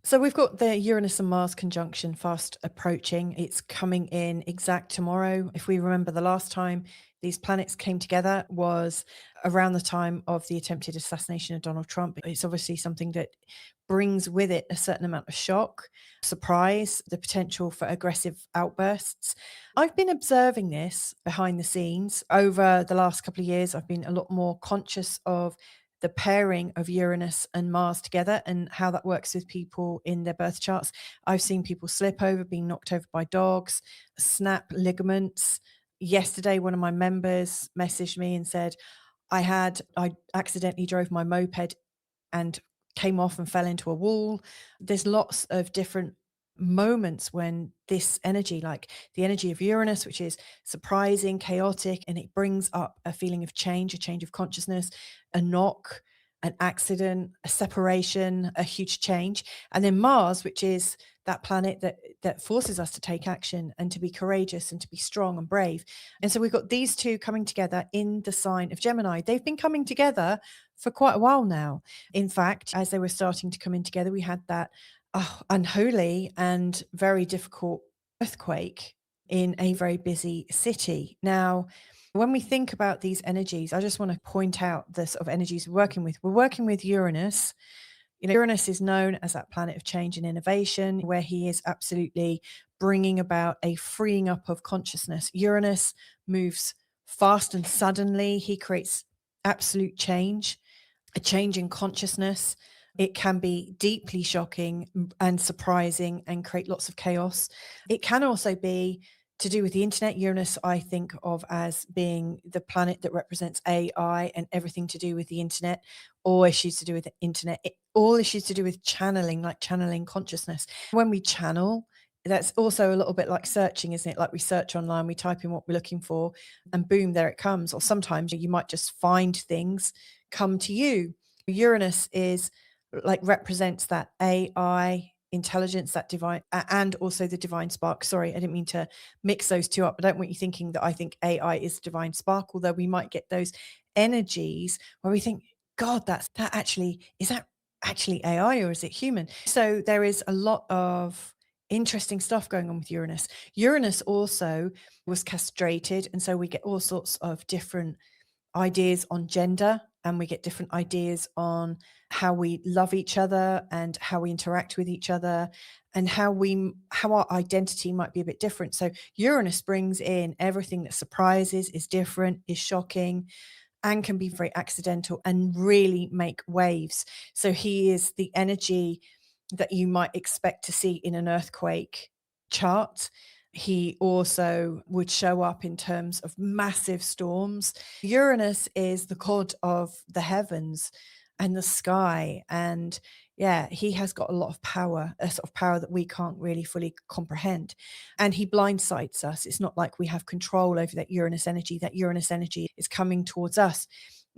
So we've got the Uranus and Mars conjunction fast approaching. It's coming in exact tomorrow. If we remember, the last time these planets came together was around the time of the attempted assassination of Donald Trump. It's obviously something that brings with it a certain amount of shock, surprise, the potential for aggressive outbursts. I've been observing this behind the scenes over the last couple of years. I've been a lot more conscious of the pairing of Uranus and Mars together and how that works with people in their birth charts. I've seen people slip over, being knocked over by dogs, snap ligaments. Yesterday, one of my members messaged me and said, I accidentally drove my moped and came off and fell into a wall. There's lots of different moments when this energy, like the energy of Uranus, which is surprising, chaotic, and it brings up a feeling of change, a change of consciousness, a knock, an accident, a separation, a huge change. And then Mars, which is that planet that forces us to take action and to be courageous and to be strong and brave. And so we've got these two coming together in the sign of Gemini. They've been coming together for quite a while now. In fact, as they were starting to come in together, we had that unholy and very difficult earthquake in a very busy city. Now, when we think about these energies, I just want to point out the sort of energies we're working with. We're working with Uranus. Uranus is known as that planet of change and innovation, where he is absolutely bringing about a freeing up of consciousness. Uranus moves fast and suddenly. He creates absolute change, a change in consciousness. It can be deeply shocking and surprising and create lots of chaos. It can also be to do with the internet. Uranus, I think of as being the planet that represents AI and everything to do with the internet, all issues to do with the internet, all issues to do with channeling, like channeling consciousness. When we channel, that's also a little bit like searching, isn't it? Like we search online, we type in what we're looking for, and boom, there it comes. Or sometimes you might just find things come to you. Uranus is like represents that AI intelligence, that divine, and also the divine spark. Sorry, I didn't mean to mix those two up. I don't want you thinking that I think AI is the divine spark, although we might get those energies where we think, God, that actually, is that actually AI or is it human? So there is a lot of interesting stuff going on with Uranus. Uranus also was castrated, and so we get all sorts of different ideas on gender, and we get different ideas on how we love each other and how we interact with each other, and how our identity might be a bit different. So Uranus brings in everything that surprises, is different, is shocking, and can be very accidental and really make waves. So he is the energy that you might expect to see in an earthquake chart. He also would show up in terms of massive storms. Uranus is the god of the heavens and the sky. And yeah, he has got a lot of power, a sort of power that we can't really fully comprehend. And he blindsides us. It's not like we have control over that Uranus energy. That Uranus energy is coming towards us.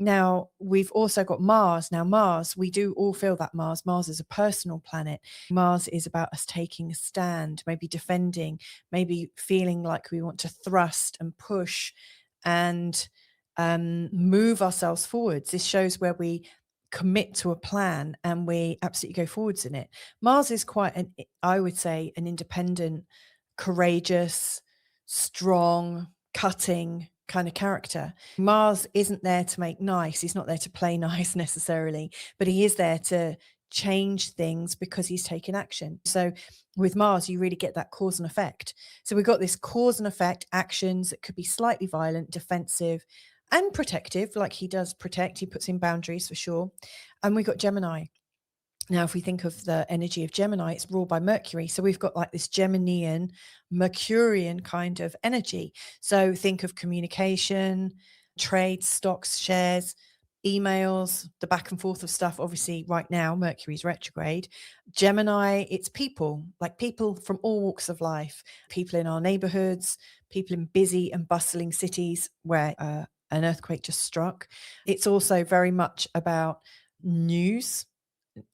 Now, we've also got Mars. Now, Mars, we do all feel that Mars. Mars is a personal planet. Mars is about us taking a stand, maybe defending, maybe feeling like we want to thrust and push and move ourselves forwards. This shows where we commit to a plan and we absolutely go forwards in it. Mars is quite I would say, an independent, courageous, strong, cutting kind of character. Mars isn't there to make nice. He's not there to play nice necessarily, but he is there to change things because he's taken action. So with Mars, you really get that cause and effect. So we've got this cause and effect actions that could be slightly violent, defensive, and protective. Like he does protect, he puts in boundaries for sure. And we've got Gemini. Now, if we think of the energy of Gemini, it's ruled by Mercury. So we've got like this Geminian, Mercurian kind of energy. So think of communication, trade, stocks, shares, emails, the back and forth of stuff. Obviously, right now, Mercury's retrograde. Gemini, it's people, like people from all walks of life, people in our neighborhoods, people in busy and bustling cities where an earthquake just struck. It's also very much about news,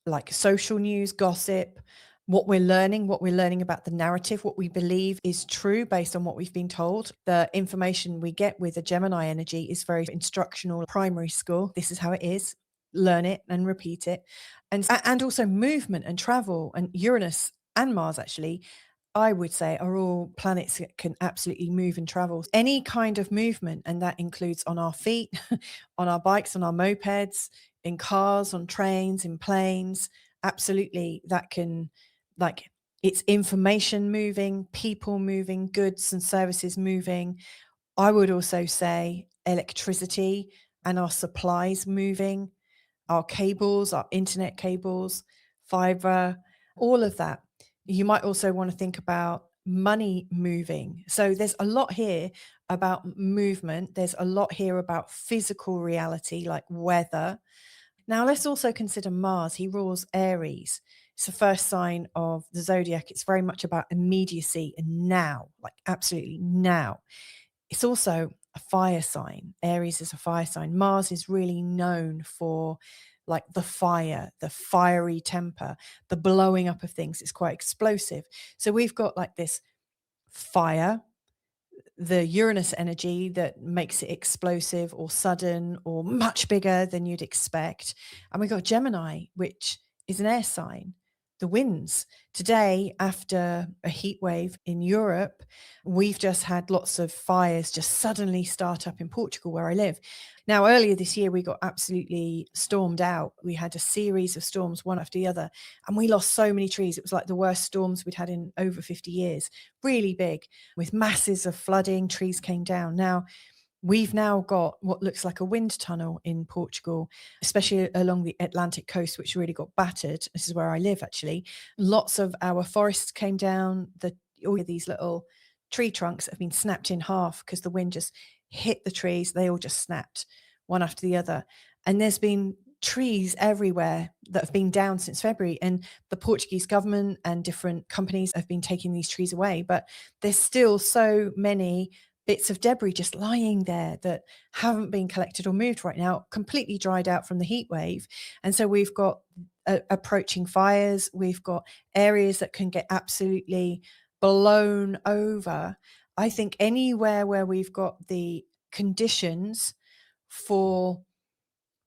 like social news, gossip, what we're learning about the narrative, what we believe is true based on what we've been told. The information we get with a Gemini energy is very instructional. Primary school, this is how it is. learn it and repeat it. And also movement and travel, and Uranus and Mars actually, I would say, are all planets that can absolutely move and travel. Any kind of movement, and that includes on our feet, on our bikes, on our mopeds, in cars, on trains, in planes. Absolutely, that can, like, it's information moving, people moving, goods and services moving. I would also say electricity and our supplies moving, our cables, our internet cables, fiber, all of that. You might also want to think about money moving. So there's a lot here about movement. There's a lot here about physical reality, like weather. Now, let's also consider Mars. He rules Aries. It's the first sign of the zodiac. It's very much about immediacy and now, like absolutely now. It's also a fire sign. Aries is a fire sign. Mars is really known for like the fire, the fiery temper, the blowing up of things. It's quite explosive. So we've got like this fire, the Uranus energy that makes it explosive or sudden or much bigger than you'd expect. And we got Gemini, which is an air sign, the winds. Today, after a heat wave in Europe, we've just had lots of fires just suddenly start up in Portugal, where I live. Now, earlier this year, we got absolutely stormed out. We had a series of storms, one after the other, and we lost so many trees. It was like the worst storms we'd had in over 50 years, really big, with masses of flooding. Trees came down. Now, we've now got what looks like a wind tunnel in Portugal, especially along the Atlantic coast, which really got battered. This is where I live, actually. Lots of our forests came down. All of these little tree trunks have been snapped in half because the wind just hit the trees. They all just snapped one after the other. And there's been trees everywhere that have been down since February. And the Portuguese government and different companies have been taking these trees away. But there's still so many bits of debris just lying there that haven't been collected or moved right now, completely dried out from the heat wave. And so we've got approaching fires. We've got areas that can get absolutely blown over. I think anywhere where we've got the conditions for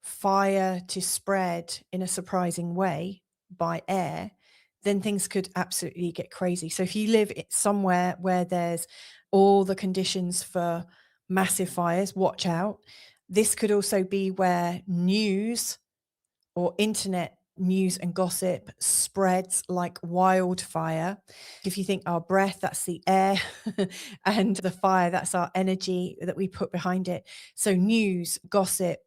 fire to spread in a surprising way by air, then things could absolutely get crazy. So if you live somewhere where there's all the conditions for massive fires, watch out. This could also be where news or internet news and gossip spreads like wildfire. If you think our breath, that's the air, and the fire, that's our energy that we put behind it. So news, gossip,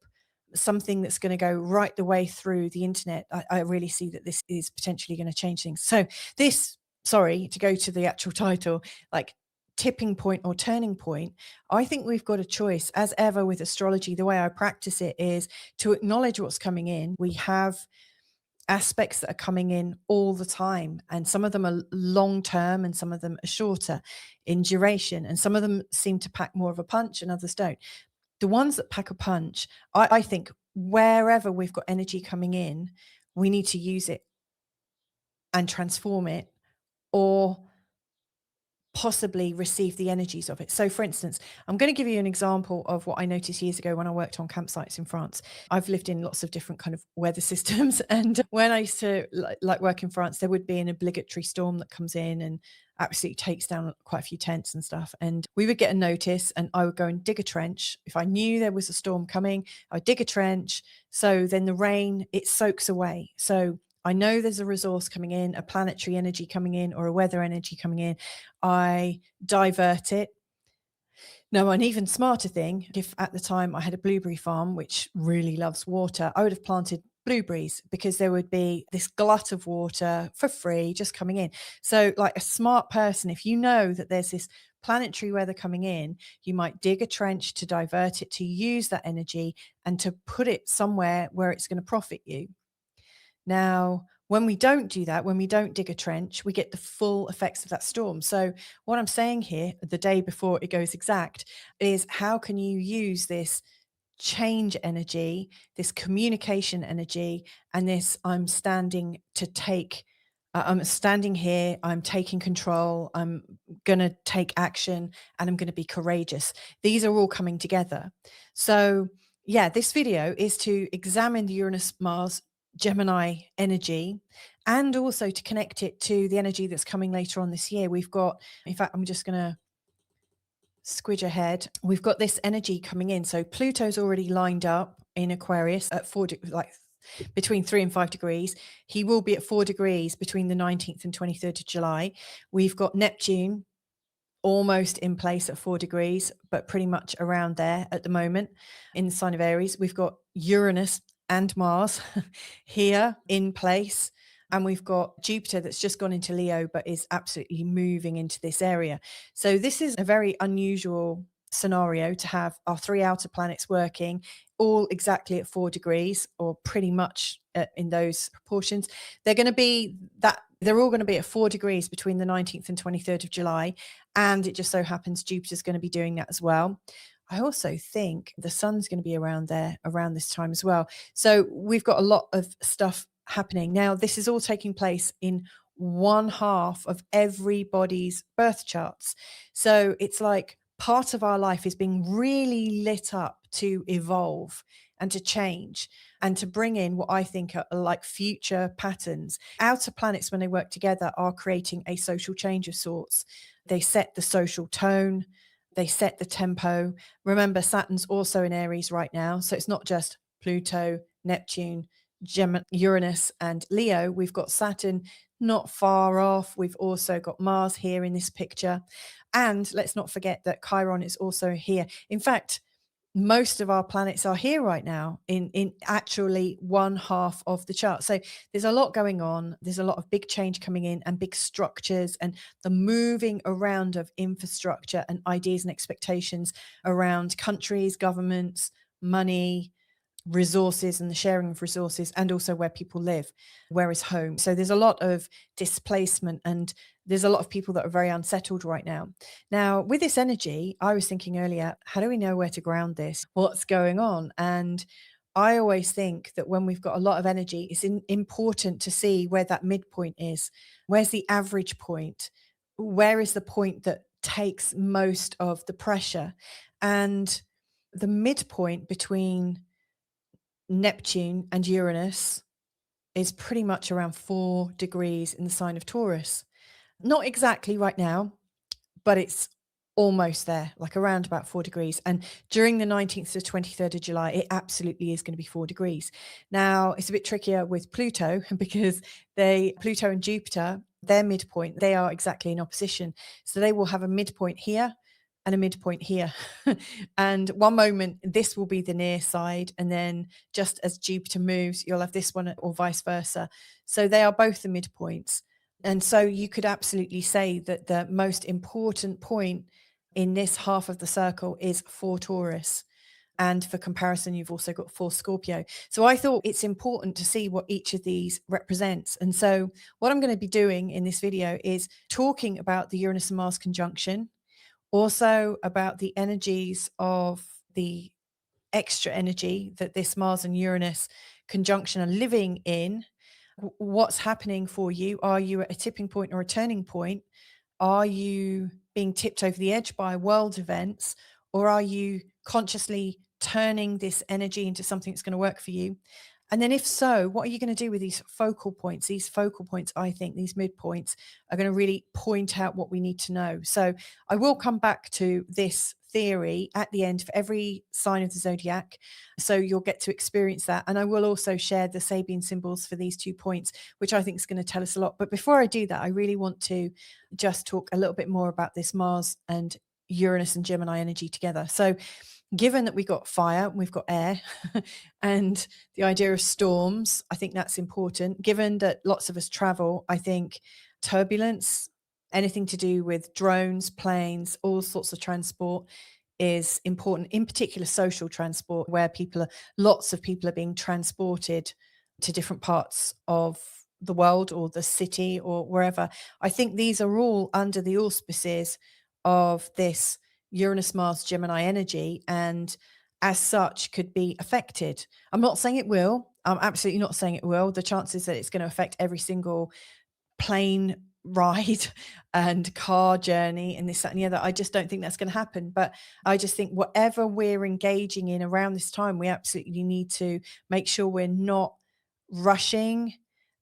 something that's going to go right the way through the internet. I really see that this is potentially going to change things. So this, sorry, to go to the actual title, like tipping point or turning point, I think we've got a choice. As ever with astrology, the way I practice it is to acknowledge what's coming in. We have aspects that are coming in all the time, and some of them are long term and some of them are shorter in duration, and some of them seem to pack more of a punch and others don't. The ones that pack a punch, I think wherever we've got energy coming in, we need to use it and transform it, or possibly receive the energies of it. So for instance, I'm going to give you an example of what I noticed years ago when I worked on campsites in France. I've lived in lots of different kind of weather systems, and when I used to like work in France, there would be an obligatory storm that comes in and absolutely takes down quite a few tents and stuff, and we would get a notice and I would go and dig a trench. If I knew there was a storm coming, I'd dig a trench, so then the rain, it soaks away. So I know there's a resource coming in, a planetary energy coming in, or a weather energy coming in. I divert it. Now, an even smarter thing, if at the time I had a blueberry farm, which really loves water, I would have planted blueberries, because there would be this glut of water for free just coming in. So like a smart person, if you know that there's this planetary weather coming in, you might dig a trench to divert it, to use that energy and to put it somewhere where it's going to profit you. Now, when we don't do that, when we don't dig a trench, we get the full effects of that storm. So what I'm saying here, the day before it goes exact, is how can you use this change energy, this communication energy, and this I'm standing to take, I'm standing here, I'm taking control, I'm going to take action, and I'm going to be courageous. These are all coming together. So yeah, this video is to examine the Uranus Mars Gemini energy and also to connect it to the energy that's coming later on this year. We've got, in fact, I'm just going to squidge ahead. We've got this energy coming in. So Pluto's already lined up in Aquarius at like between 3 and 5 degrees. He will be at 4 degrees between the 19th and 23rd of July. We've got Neptune almost in place at 4 degrees, but pretty much around there at the moment in the sign of Aries. We've got Uranus and Mars here in place. And we've got Jupiter that's just gone into Leo, but is absolutely moving into this area. So this is a very unusual scenario to have our 3 outer planets working all exactly at 4 degrees, or pretty much in those proportions. They're going to be that they're all going to be at 4 degrees between the 19th and 23rd of July. And it just so happens Jupiter's going to be doing that as well. I also think the sun's going to be around there around this time as well. So we've got a lot of stuff happening. Now, this is all taking place in one half of everybody's birth charts. So it's like part of our life is being really lit up to evolve and to change and to bring in what I think are like future patterns. Outer planets, when they work together, are creating a social change of sorts. They set the social tone, they set the tempo. Remember, Saturn's also in Aries right now. So it's not just Pluto, Neptune, Uranus and Leo. We've got Saturn not far off. We've also got Mars here in this picture. And let's not forget that Chiron is also here. In fact, most of our planets are here right now in actually one half of the chart. So there's a lot going on. There's a lot of big change coming in and big structures and the moving around of infrastructure and ideas and expectations around countries, governments, money, resources and the sharing of resources, and also where people live, where is home. So there's a lot of displacement and there's a lot of people that are very unsettled right now. Now, with this energy, I was thinking earlier, how do we know where to ground this? What's going on? And I always think that when we've got a lot of energy, it's important to see where that midpoint is. Where's the average point? Where is the point that takes most of the pressure? And the midpoint between Neptune and Uranus is pretty much around 4 degrees in the sign of Taurus. Not exactly right now, but it's almost there, like around about 4 degrees. And during the 19th to 23rd of July, it absolutely is going to be 4 degrees. Now, it's a bit trickier with Pluto because Pluto and Jupiter, their midpoint, they are exactly in opposition. So they will have a midpoint here and a midpoint here. And one moment, this will be the near side. And then just as Jupiter moves, you'll have this one or vice versa. So they are both the midpoints. And so you could absolutely say that the most important point in this half of the circle is for Taurus. And for comparison, you've also got for Scorpio. So I thought it's important to see what each of these represents. And so what I'm going to be doing in this video is talking about the Uranus and Mars conjunction, also about the energies of the extra energy that this Mars and Uranus conjunction are living in. What's happening for you? Are you at a tipping point or a turning point? Are you being tipped over the edge by world events, or are you consciously turning this energy into something that's going to work for you? And then if so, what are you going to do with these focal points? These focal points, I think these midpoints are going to really point out what we need to know. So I will come back to this theory at the end for every sign of the zodiac. So you'll get to experience that. And I will also share the Sabian symbols for these 2 points, which I think is going to tell us a lot. But before I do that, I really want to just talk a little bit more about this Mars and Uranus and Gemini energy together. So given that we've got fire, we've got air, and the idea of storms, I think that's important. Given that lots of us travel, I think turbulence, anything to do with drones, planes, all sorts of transport is important, in particular social transport, where lots of people are being transported to different parts of the world or the city or wherever. I think these are all under the auspices of this Uranus, Mars, Gemini energy, and as such could be affected. I'm not saying it will. I'm absolutely not saying it will. The chances that it's going to affect every single plane ride and car journey and this, that, and the other. I just don't think that's going to happen. But I just think whatever we're engaging in around this time, we absolutely need to make sure we're not rushing,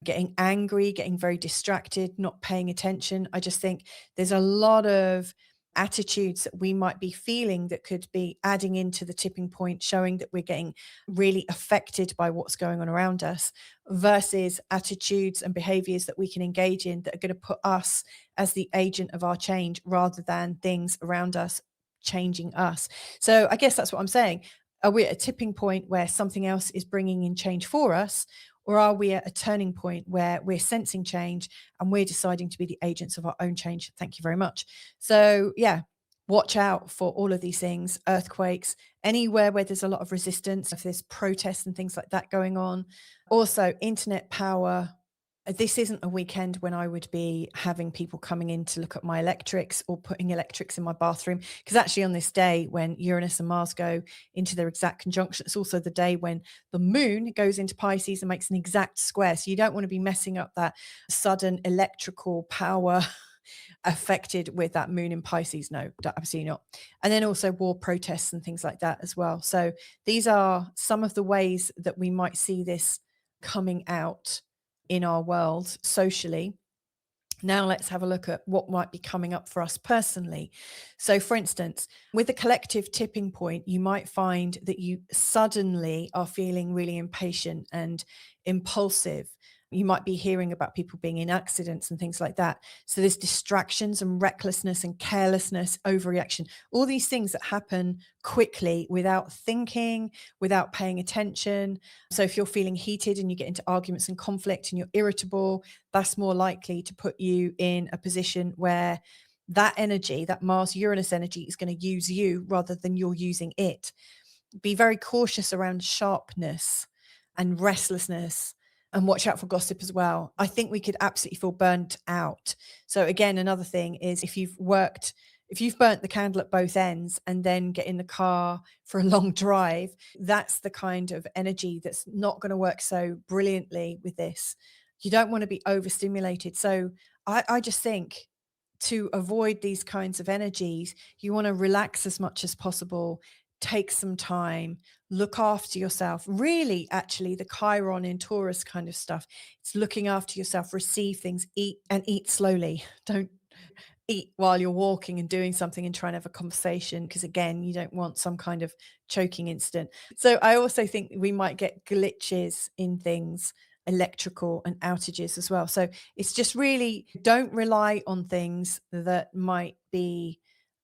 getting angry, getting very distracted, not paying attention. I just think there's a lot of attitudes that we might be feeling that could be adding into the tipping point, showing that we're getting really affected by what's going on around us, versus attitudes and behaviors that we can engage in that are going to put us as the agent of our change rather than things around us changing us. So I guess that's what I'm saying. Are we at a tipping point where something else is bringing in change for us? Or are we at a turning point where we're sensing change and we're deciding to be the agents of our own change? Thank you very much. So, yeah, watch out for all of these things, earthquakes, anywhere where there's a lot of resistance, if there's protests and things like that going on. Also, internet power. This isn't a weekend when I would be having people coming in to look at my electrics or putting electrics in my bathroom. Because actually, on this day when Uranus and Mars go into their exact conjunction, it's also the day when the moon goes into Pisces and makes an exact square. So you don't want to be messing up that sudden electrical power affected with that moon in Pisces. No, absolutely not. And then also war protests and things like that as well. So these are some of the ways that we might see this coming out in our world socially. Now let's have a look at what might be coming up for us personally. So for instance, with the collective tipping point, you might find that you suddenly are feeling really impatient and impulsive. You might be hearing about people being in accidents and things like that. So there's distractions and recklessness and carelessness, overreaction, all these things that happen quickly without thinking, without paying attention. So if you're feeling heated and you get into arguments and conflict and you're irritable, that's more likely to put you in a position where that energy, that Mars Uranus energy, is going to use you rather than you're using it. Be very cautious around sharpness and restlessness, and watch out for gossip as well. I think we could absolutely feel burnt out. So again, another thing is if you've burnt the candle at both ends and then get in the car for a long drive, that's the kind of energy that's not going to work so brilliantly with this. You don't want to be overstimulated. So I just think to avoid these kinds of energies, you want to relax as much as possible, take some time, look after yourself. Really, actually, the Chiron in Taurus kind of stuff. It's looking after yourself, receive things, eat and eat slowly. Don't eat while you're walking and doing something and trying to have a conversation, because again, you don't want some kind of choking incident. So I also think we might get glitches in things, electrical and outages as well. So it's just really don't rely on things that might be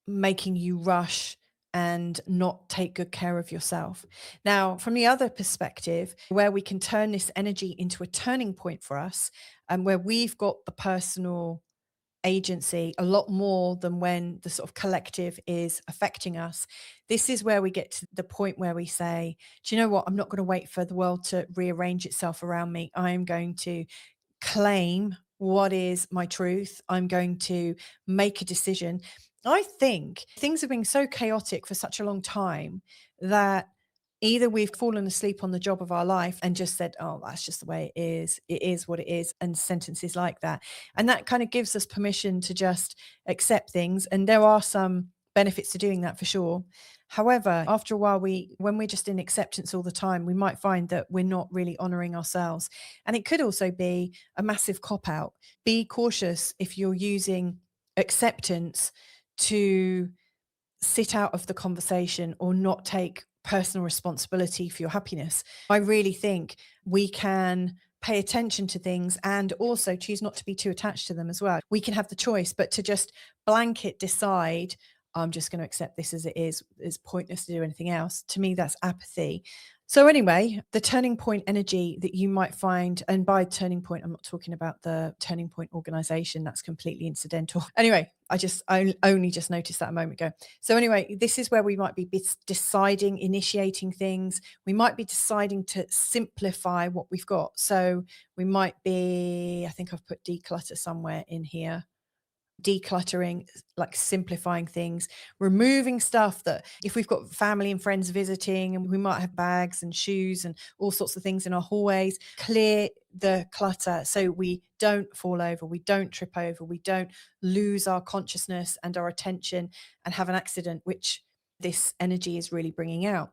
making you rush and not take good care of yourself. Now, from the other perspective, where we can turn this energy into a turning point for us, and where we've got the personal agency a lot more than when the sort of collective is affecting us. This is where we get to the point where we say, do you know what? I'm not going to wait for the world to rearrange itself around me. I am going to claim what is my truth. I'm going to make a decision. I think things have been so chaotic for such a long time that either we've fallen asleep on the job of our life and just said, oh, that's just the way it is what it is, and sentences like that. And that kind of gives us permission to just accept things. And there are some benefits to doing that for sure. However, after a while, when we're just in acceptance all the time, we might find that we're not really honoring ourselves. And it could also be a massive cop out. Be cautious if you're using acceptance to sit out of the conversation or not take personal responsibility for your happiness. I really think we can pay attention to things and also choose not to be too attached to them as well. We can have the choice, but to just blanket decide, I'm just going to accept this as it is pointless to do anything else. To me, that's apathy. So anyway, the turning point energy that you might find, and by turning point, I'm not talking about the turning point organization. That's completely incidental. Anyway, I only just noticed that a moment ago. So anyway, this is where we might be deciding, initiating things. We might be deciding to simplify what we've got. So we might be, I think I've put declutter somewhere in here. decluttering, like simplifying things, removing stuff that if we've got family and friends visiting and we might have bags and shoes and all sorts of things in our hallways, clear the clutter so we don't fall over, we don't trip over, we don't lose our consciousness and our attention and have an accident, which this energy is really bringing out.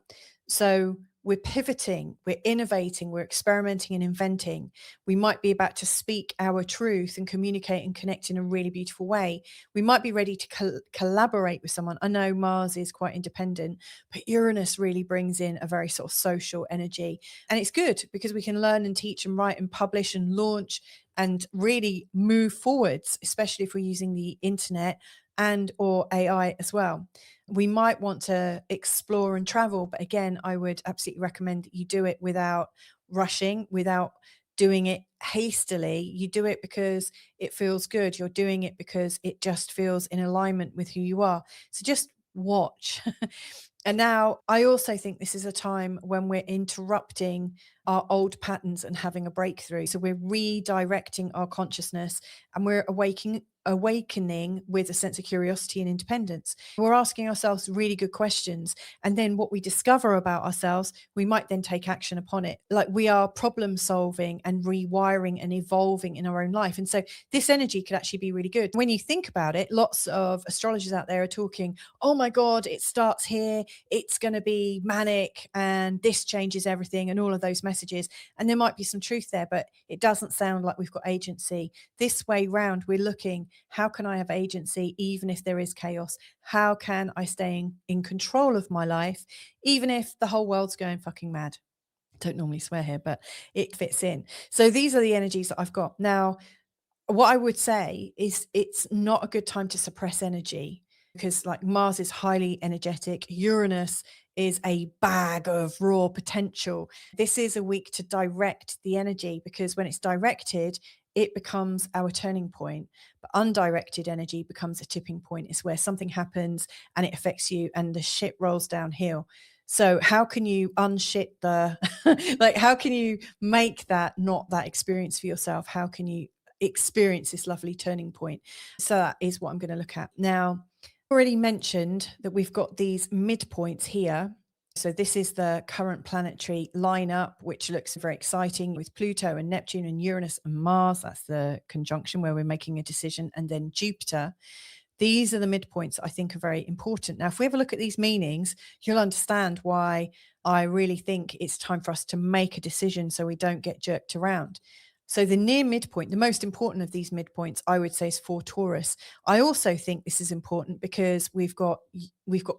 So we're pivoting, we're innovating, we're experimenting and inventing. We might be about to speak our truth and communicate and connect in a really beautiful way. We might be ready to collaborate with someone. I know Mars is quite independent, but Uranus really brings in a very sort of social energy. And it's good because we can learn and teach and write and publish and launch and really move forwards, especially if we're using the internet and or AI as well. We might want to explore and travel, but again, I would absolutely recommend that you do it without rushing, without doing it hastily. You do it because it feels good. You're doing it because it just feels in alignment with who you are. So just watch. And now I also think this is a time when we're interrupting our old patterns and having a breakthrough. So we're redirecting our consciousness and we're awakening with a sense of curiosity and independence. We're asking ourselves really good questions. And then what we discover about ourselves, we might then take action upon it. Like we are problem solving and rewiring and evolving in our own life. And so this energy could actually be really good. When you think about it, lots of astrologers out there are talking, oh my God, it starts here, it's going to be manic and this changes everything and all of those messages. And there might be some truth there, but it doesn't sound like we've got agency. This way round, we're looking, how can I have agency even if there is chaos? How can I stay in control of my life, even if the whole world's going fucking mad? Don't normally swear here, but it fits in. So these are the energies that I've got. Now, what I would say is it's not a good time to suppress energy because like Mars is highly energetic. Uranus is a bag of raw potential. This is a week to direct the energy because when it's directed, it becomes our turning point. But undirected energy becomes a tipping point. It's where something happens and it affects you and the shit rolls downhill. So how can you unshit the, like, how can you make that not that experience for yourself? How can you experience this lovely turning point? So that is what I'm going to look at. Now, already mentioned that we've got these midpoints here. So this is the current planetary lineup, which looks very exciting with Pluto and Neptune and Uranus and Mars. That's the conjunction where we're making a decision. And then Jupiter. These are the midpoints I think are very important. Now, if we have a look at these meanings, you'll understand why I really think it's time for us to make a decision so we don't get jerked around. So the near midpoint, the most important of these midpoints, I would say is for Taurus. I also think this is important because we've got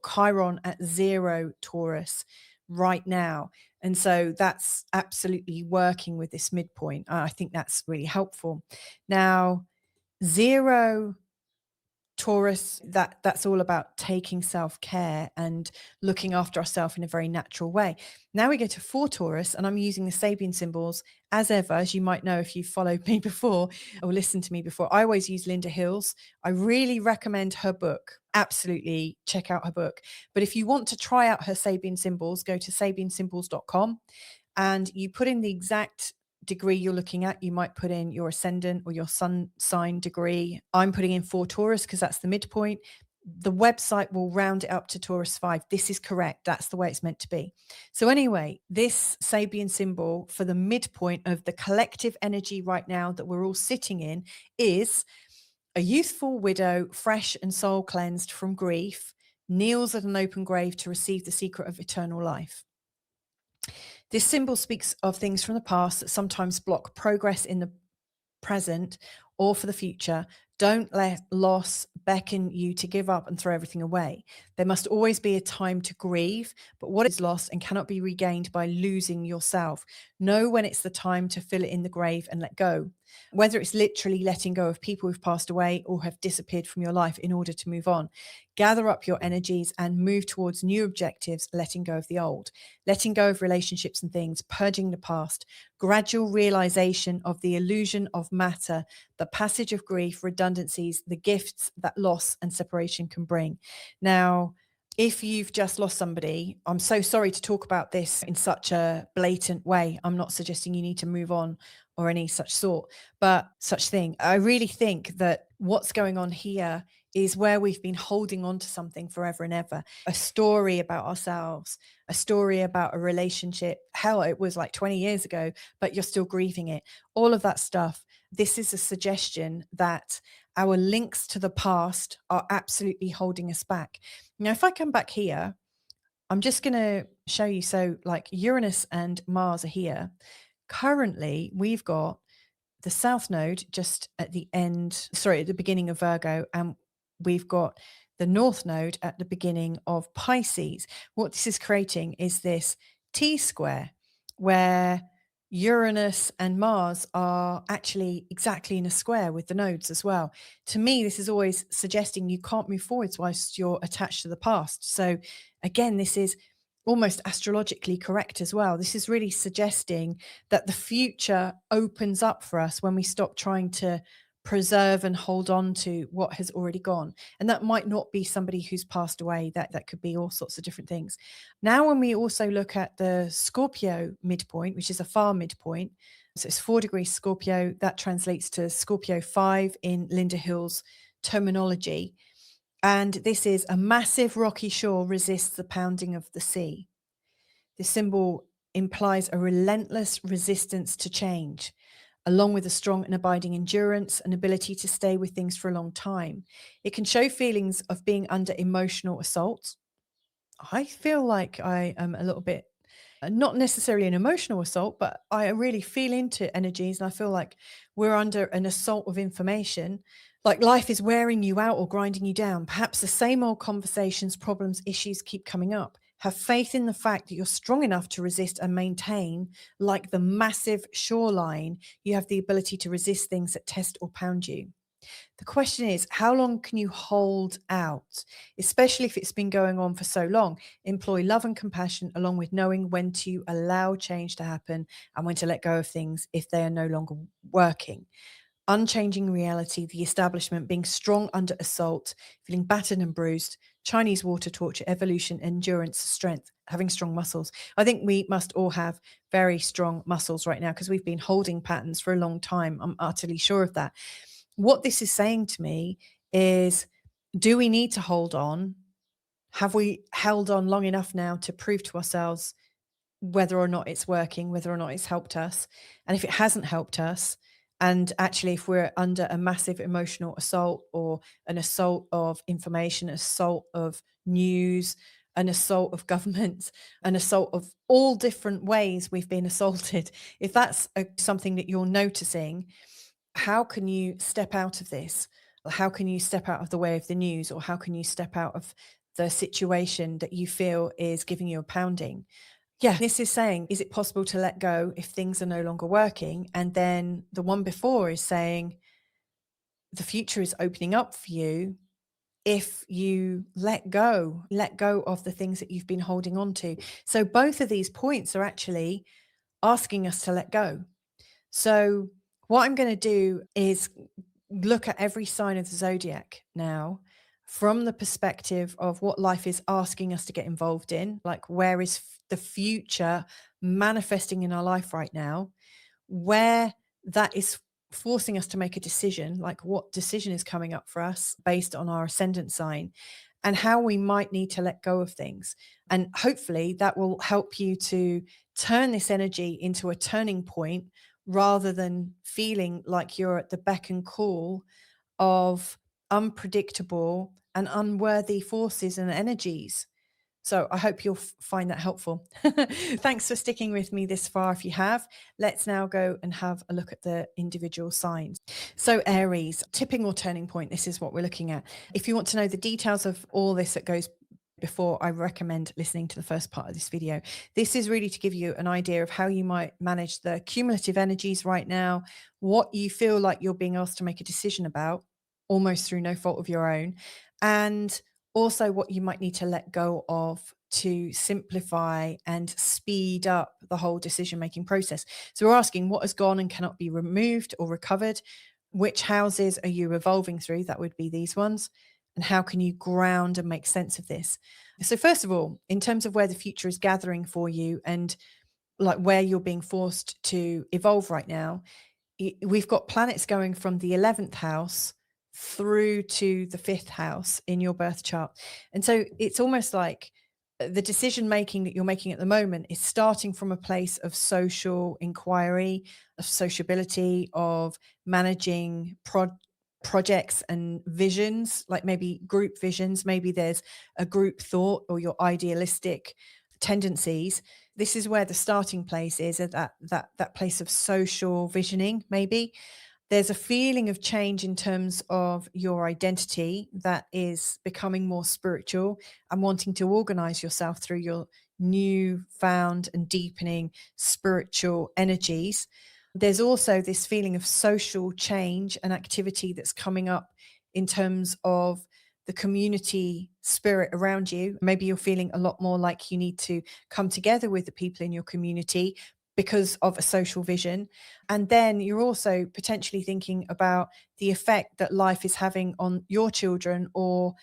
Chiron at 0 Taurus right now. And so that's absolutely working with this midpoint. I think that's really helpful. Now, 0 Taurus, that's all about taking self-care and looking after ourselves in a very natural way. Now we go to 4 Taurus, and I'm using the Sabian symbols as ever. As you might know if you've followed me before or listened to me before, I always use Linda Hill's. I really recommend her book. Absolutely check out her book. But if you want to try out her Sabian symbols, go to sabiansymbols.com and you put in the exact degree you're looking at. You might put in your ascendant or your sun sign degree. I'm putting in 4 Taurus because that's the midpoint. The website will round it up to Taurus 5. This is correct. That's the way it's meant to be. So anyway, this Sabian symbol for the midpoint of the collective energy right now that we're all sitting in is a youthful widow, fresh and soul cleansed from grief, kneels at an open grave to receive the secret of eternal life. This symbol speaks of things from the past that sometimes block progress in the present or for the future. Don't let loss beckon you to give up and throw everything away. There must always be a time to grieve, but what is lost and cannot be regained by losing yourself. Know when it's the time to fill it in the grave and let go. Whether it's literally letting go of people who've passed away or have disappeared from your life in order to move on. Gather up your energies and move towards new objectives, letting go of the old, letting go of relationships and things, purging the past, gradual realization of the illusion of matter, the passage of grief, redundancies, the gifts that loss and separation can bring. Now, if you've just lost somebody, I'm so sorry to talk about this in such a blatant way. I'm not suggesting you need to move on or any such sort, but such thing. I really think that What's going on here is where we've been holding on to something forever and ever, a story about ourselves, a story about a relationship. Hell, it was like 20 years ago, but you're still grieving it. All of that stuff. This is a suggestion that our links to the past are absolutely holding us back. Now, if I come back here, I'm just going to show you. So, like Uranus and Mars are here. Currently, we've got the south node just at the end, sorry, at the beginning of Virgo, and we've got the north node at the beginning of Pisces. What this is creating is this T square where Uranus and Mars are actually exactly in a square with the nodes as well. To me, this is always suggesting you can't move forwards whilst you're attached to the past. So again, this is almost astrologically correct as well. This is really suggesting that the future opens up for us when we stop trying to preserve and hold on to what has already gone. And that might not be somebody who's passed away, that could be all sorts of different things. Now, when we also look at the Scorpio midpoint, which is a far midpoint, so it's 4 degrees Scorpio, that translates to Scorpio 5 in Linda Hill's terminology. And this is a massive rocky shore resists the pounding of the sea. This symbol implies a relentless resistance to change, along with a strong and abiding endurance and ability to stay with things for a long time. It can show feelings of being under emotional assault. I feel like I am a little bit, not necessarily an emotional assault, but I really feel into energies and I feel like we're under an assault of information, like life is wearing you out or grinding you down. Perhaps the same old conversations, problems, issues keep coming up. Have faith in the fact that you're strong enough to resist and maintain, like the massive shoreline. You have the ability to resist things that test or pound you. The question is, how long can you hold out, especially if it's been going on for so long? Employ love and compassion along with knowing when to allow change to happen and when to let go of things if they are no longer working. Unchanging reality, the establishment, being strong under assault, feeling battered and bruised, Chinese water torture, evolution, endurance, strength, having strong muscles. I think we must all have very strong muscles right now because we've been holding patterns for a long time. I'm utterly sure of that. What this is saying to me is, do we need to hold on? Have we held on long enough now to prove to ourselves whether or not it's working, whether or not it's helped us? And if it hasn't helped us, and actually if we're under a massive emotional assault or an assault of information, assault of news, an assault of government, an assault of all different ways we've been assaulted, if that's something that you're noticing, how can you step out of this? How can you step out of the way of the news? Or how can you step out of the situation that you feel is giving you a pounding? Yeah, this is saying, is it possible to let go if things are no longer working? And then the one before is saying, the future is opening up for you if you let go of the things that you've been holding on to. So both of these points are actually asking us to let go. So what I'm going to do is look at every sign of the zodiac now from the perspective of what life is asking us to get involved in, like where is the future manifesting in our life right now, where that is forcing us to make a decision, like what decision is coming up for us based on our ascendant sign, and how we might need to let go of things. And hopefully that will help you to turn this energy into a turning point rather than feeling like you're at the beck and call of unpredictable and unworthy forces and energies. So I hope you'll find that helpful. Thanks for sticking with me this far. If you have, let's now go and have a look at the individual signs. So Aries, tipping or turning point, this is what we're looking at. If you want to know the details of all this that goes before, I recommend listening to the first part of this video. This is really to give you an idea of how you might manage the cumulative energies right now, what you feel like you're being asked to make a decision about, almost through no fault of your own, and also what you might need to let go of to simplify and speed up the whole decision-making process. So we're asking what has gone and cannot be removed or recovered. Which houses are you revolving through? That would be these ones. And how can you ground and make sense of this? So first of all, in terms of where the future is gathering for you and like where you're being forced to evolve right now, we've got planets going from the 11th house through to the fifth house in your birth chart. And so it's almost like the decision making that you're making at the moment is starting from a place of social inquiry, of sociability, of managing projects and visions, like maybe group visions. Maybe there's a group thought or your idealistic tendencies. This is where the starting place is, at that place of social visioning. Maybe there's a feeling of change in terms of your identity that is becoming more spiritual and wanting to organize yourself through your new found and deepening spiritual energies. There's also this feeling of social change and activity that's coming up in terms of the community spirit around you. Maybe you're feeling a lot more like you need to come together with the people in your community because of a social vision. And then you're also potentially thinking about the effect that life is having on your children or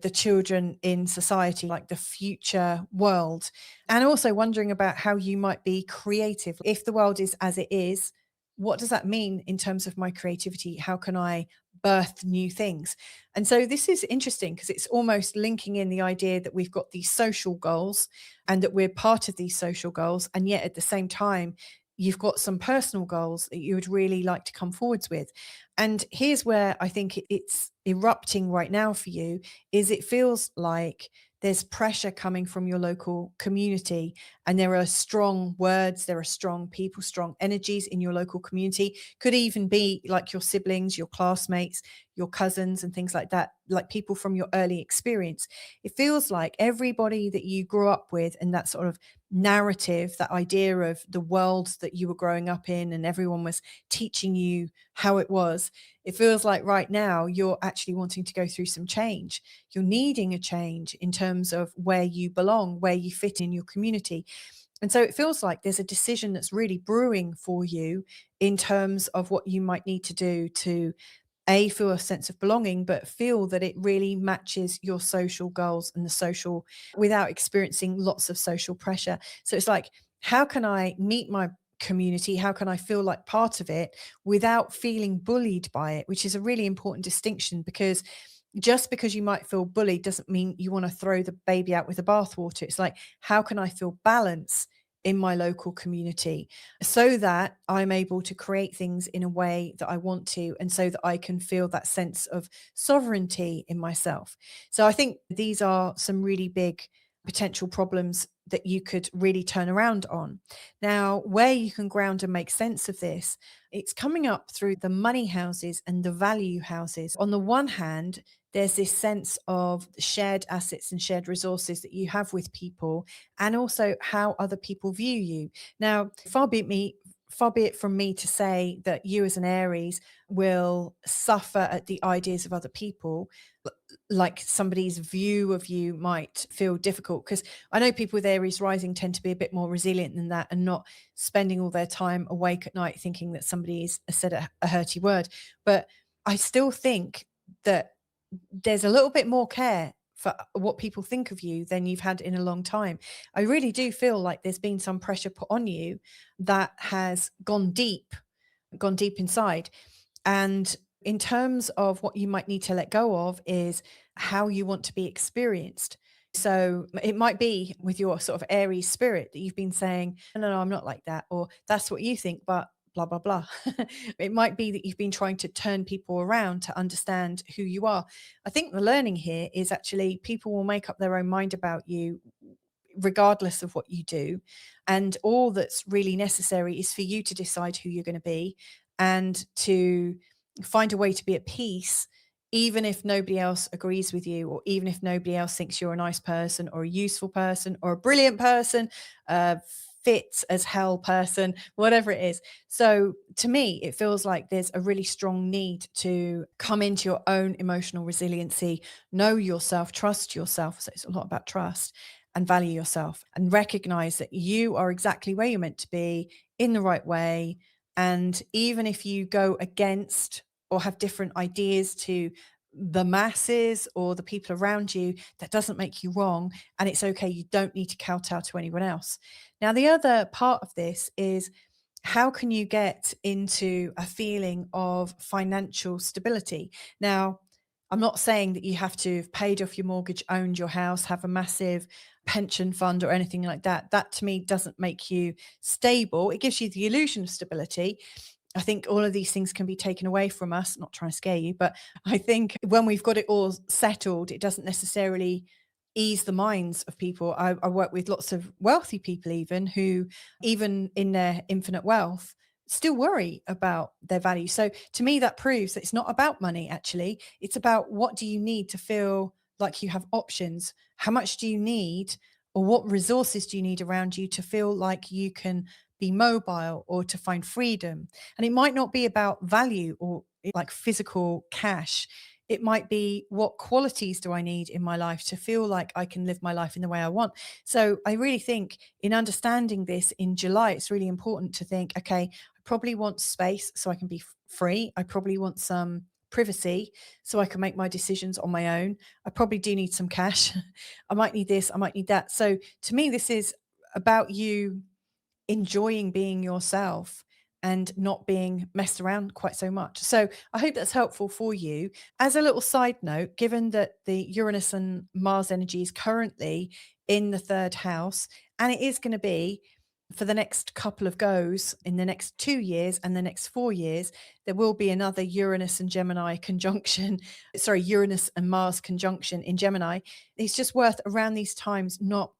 the children in society, like the future world. And also wondering about how you might be creative. If the world is as it is, what does that mean in terms of my creativity? How can I birth new things? And so this is interesting because it's almost linking in the idea that we've got these social goals and that we're part of these social goals. And yet at the same time, you've got some personal goals that you would really like to come forwards with. And here's where I think it's erupting right now for you, is it feels like there's pressure coming from your local community, and there are strong words, there are strong people, strong energies in your local community. Could even be like your siblings, your classmates, your cousins and things like that, like people from your early experience. It feels like everybody that you grew up with, and that sort of narrative, that idea of the world that you were growing up in and everyone was teaching you how it was. It feels like right now you're actually wanting to go through some change. You're needing a change in terms of where you belong, where you fit in your community. And so it feels like there's a decision that's really brewing for you in terms of what you might need to do to feel a sense of belonging, but feel that it really matches your social goals and the social, without experiencing lots of social pressure. So it's like, how can I meet my community? How can I feel like part of it without feeling bullied by it? Which is a really important distinction, because just because you might feel bullied doesn't mean you want to throw the baby out with the bathwater. It's like, how can I feel balance in my local community so that I'm able to create things in a way that I want to, and so that I can feel that sense of sovereignty in myself. So I think these are some really big potential problems that you could really turn around on. Now, where you can ground and make sense of this, it's coming up through the money houses and the value houses. On the one hand, there's this sense of shared assets and shared resources that you have with people, and also how other people view you. Now, far be it from me to say that you as an Aries will suffer at the ideas of other people, like somebody's view of you might feel difficult, because I know people with Aries rising tend to be a bit more resilient than that, and not spending all their time awake at night thinking that somebody's said a hurty word. But I still think that there's a little bit more care for what people think of you than you've had in a long time. I really do feel like there's been some pressure put on you that has gone deep inside. And in terms of what you might need to let go of is how you want to be experienced. So it might be with your sort of Aries spirit that you've been saying, no, I'm not like that, or that's what you think, but blah, blah, blah. It might be that you've been trying to turn people around to understand who you are. I think the learning here is actually people will make up their own mind about you regardless of what you do. And all that's really necessary is for you to decide who you're going to be, and to find a way to be at peace, even if nobody else agrees with you, or even if nobody else thinks you're a nice person or a useful person or a brilliant person, fit as hell person, whatever it is. So to me, it feels like there's a really strong need to come into your own emotional resiliency, know yourself, trust yourself. So it's a lot about trust, and value yourself, and recognize that you are exactly where you're meant to be, in the right way. And even if you go against or have different ideas to the masses or the people around you, that doesn't make you wrong. And it's okay. You don't need to kowtow to anyone else. Now, the other part of this is how can you get into a feeling of financial stability? Now, I'm not saying that you have to have paid off your mortgage, owned your house, have a massive pension fund or anything like that. That to me doesn't make you stable. It gives you the illusion of stability. I think all of these things can be taken away from us, not trying to scare you, but I think when we've got it all settled, it doesn't necessarily ease the minds of people. I work with lots of wealthy people, even who, even in their infinite wealth, still worry about their value. So to me, that proves that it's not about money, actually. It's about what do you need to feel like you have options? How much do you need, or what resources do you need around you to feel like you can be mobile or to find freedom? And it might not be about value or like physical cash. It might be, what qualities do I need in my life to feel like I can live my life in the way I want? So I really think in understanding this in July, it's really important to think, okay, I probably want space so I can be free. I probably want some privacy so I can make my decisions on my own. I probably do need some cash. I might need this, I might need that. So to me, this is about you enjoying being yourself and not being messed around quite so much. So I hope that's helpful for you. As a little side note, given that the Uranus and Mars energy is currently in the third house, and it is going to be for the next couple of goes in the next 2 years and the next 4 years, there will be another Uranus and Gemini conjunction. Sorry, Uranus and Mars conjunction in Gemini. It's just worth around these times not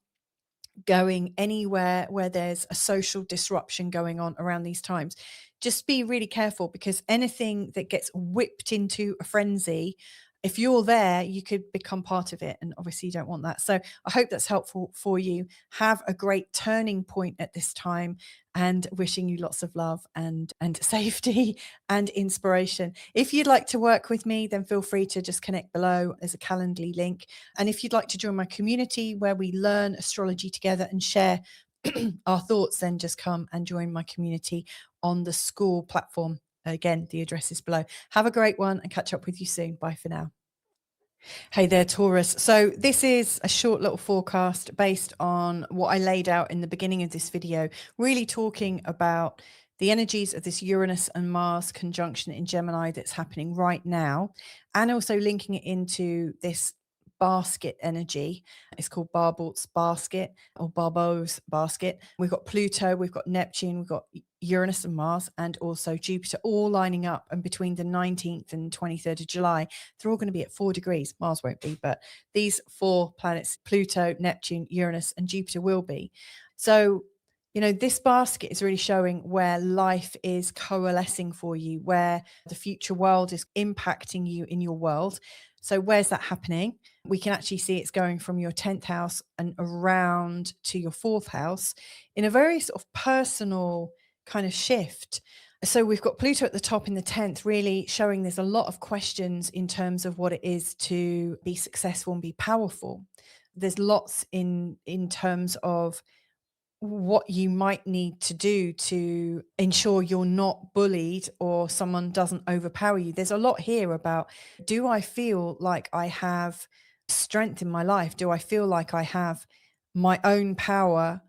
going anywhere where there's a social disruption going on around these times. Just be really careful, because anything that gets whipped into a frenzy, if you're there, you could become part of it. And obviously, you don't want that. So I hope that's helpful for you. Have a great turning point at this time, and wishing you lots of love and safety and inspiration. If you'd like to work with me, then feel free to just connect below. There's a Calendly link. And if you'd like to join my community where we learn astrology together and share our thoughts, then just come and join my community on the school platform. Again, the address is below. Have a great one, and catch up with you soon. Bye for now. Hey there, Taurus. So this is a short little forecast based on what I laid out in the beginning of this video, really talking about the energies of this Uranus and Mars conjunction in Gemini that's happening right now, and also linking it into this basket energy. It's called Barbault's basket, or Barbault's basket. We've got Pluto, we've got Neptune, we've got Uranus and Mars, and also Jupiter, all lining up. And between the 19th and 23rd of July, they're all going to be at 4 degrees. Mars won't be, but these four planets, Pluto, Neptune, Uranus, and Jupiter, will be. So, this basket is really showing where life is coalescing for you, where the future world is impacting you in your world. So where's that happening? We can actually see it's going from your 10th house and around to your 4th house in a very sort of personal kind of shift. So we've got Pluto at the top in the 10th, really showing there's a lot of questions in terms of what it is to be successful and be powerful. There's lots in terms of what you might need to do to ensure you're not bullied or someone doesn't overpower you. There's a lot here about, do I feel like I have strength in my life? Do I feel like I have my own power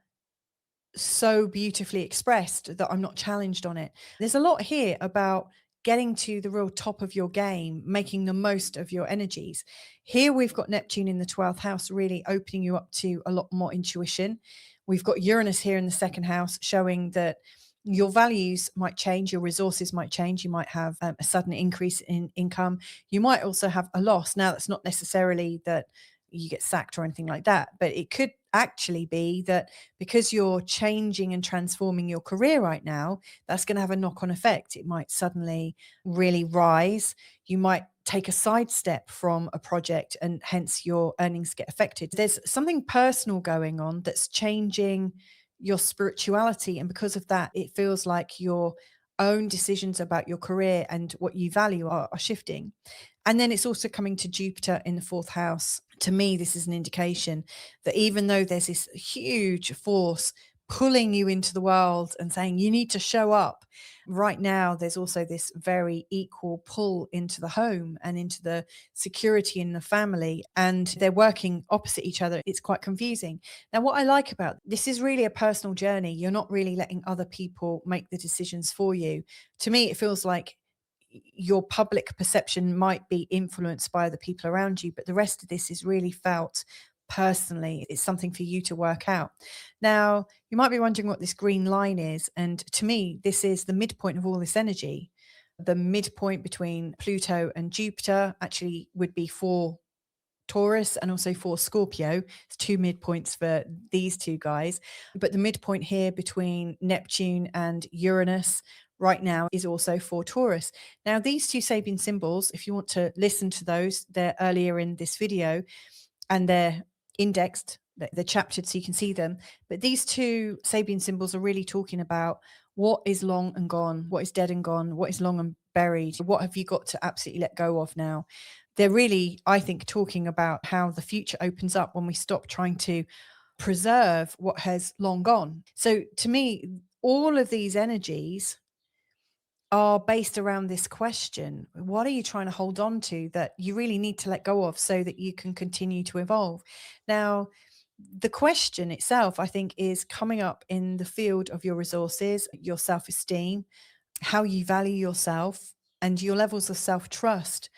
so beautifully expressed that I'm not challenged on it? There's a lot here about getting to the real top of your game, making the most of your energies. Here we've got Neptune in the 12th house, really opening you up to a lot more intuition. We've got Uranus here in the second house, showing that your values might change, your resources might change. You might have a sudden increase in income. You might also have a loss. Now, that's not necessarily that you get sacked or anything like that, but it could actually be that because you're changing and transforming your career right now, that's going to have a knock-on effect. It might suddenly really rise. You might take a sidestep from a project, and hence your earnings get affected. There's something personal going on that's changing your spirituality, and because of that, it feels like your own decisions about your career and what you value are shifting. And then it's also coming to Jupiter in the 4th house. To me, this is an indication that even though there's this huge force pulling you into the world and saying you need to show up. Right now, there's also this very equal pull into the home and into the security in the family, and they're working opposite each other. It's quite confusing. Now, what I like about this is really a personal journey. You're not really letting other people make the decisions for you. To me, it feels like your public perception might be influenced by the people around you, but the rest of this is really felt personally. It's something for you to work out. Now, you might be wondering what this green line is. And to me, this is the midpoint of all this energy. The midpoint between Pluto and Jupiter actually would be for Taurus and also for Scorpio. It's two midpoints for these two guys. But the midpoint here between Neptune and Uranus right now is also for Taurus. Now, these two Sabian symbols, if you want to listen to those, they're earlier in this video and they're indexed, they're chaptered so you can see them. But these two Sabian symbols are really talking about what is long and gone, what is dead and gone, what is long and buried, what have you got to absolutely let go of now. They're really, I think, talking about how the future opens up when we stop trying to preserve what has long gone. So to me, all of these energies are based around this question: what are you trying to hold on to that you really need to let go of so that you can continue to evolve? Now, the question itself, I think, is coming up in the field of your resources, your self-esteem, how you value yourself, and your levels of self-trust.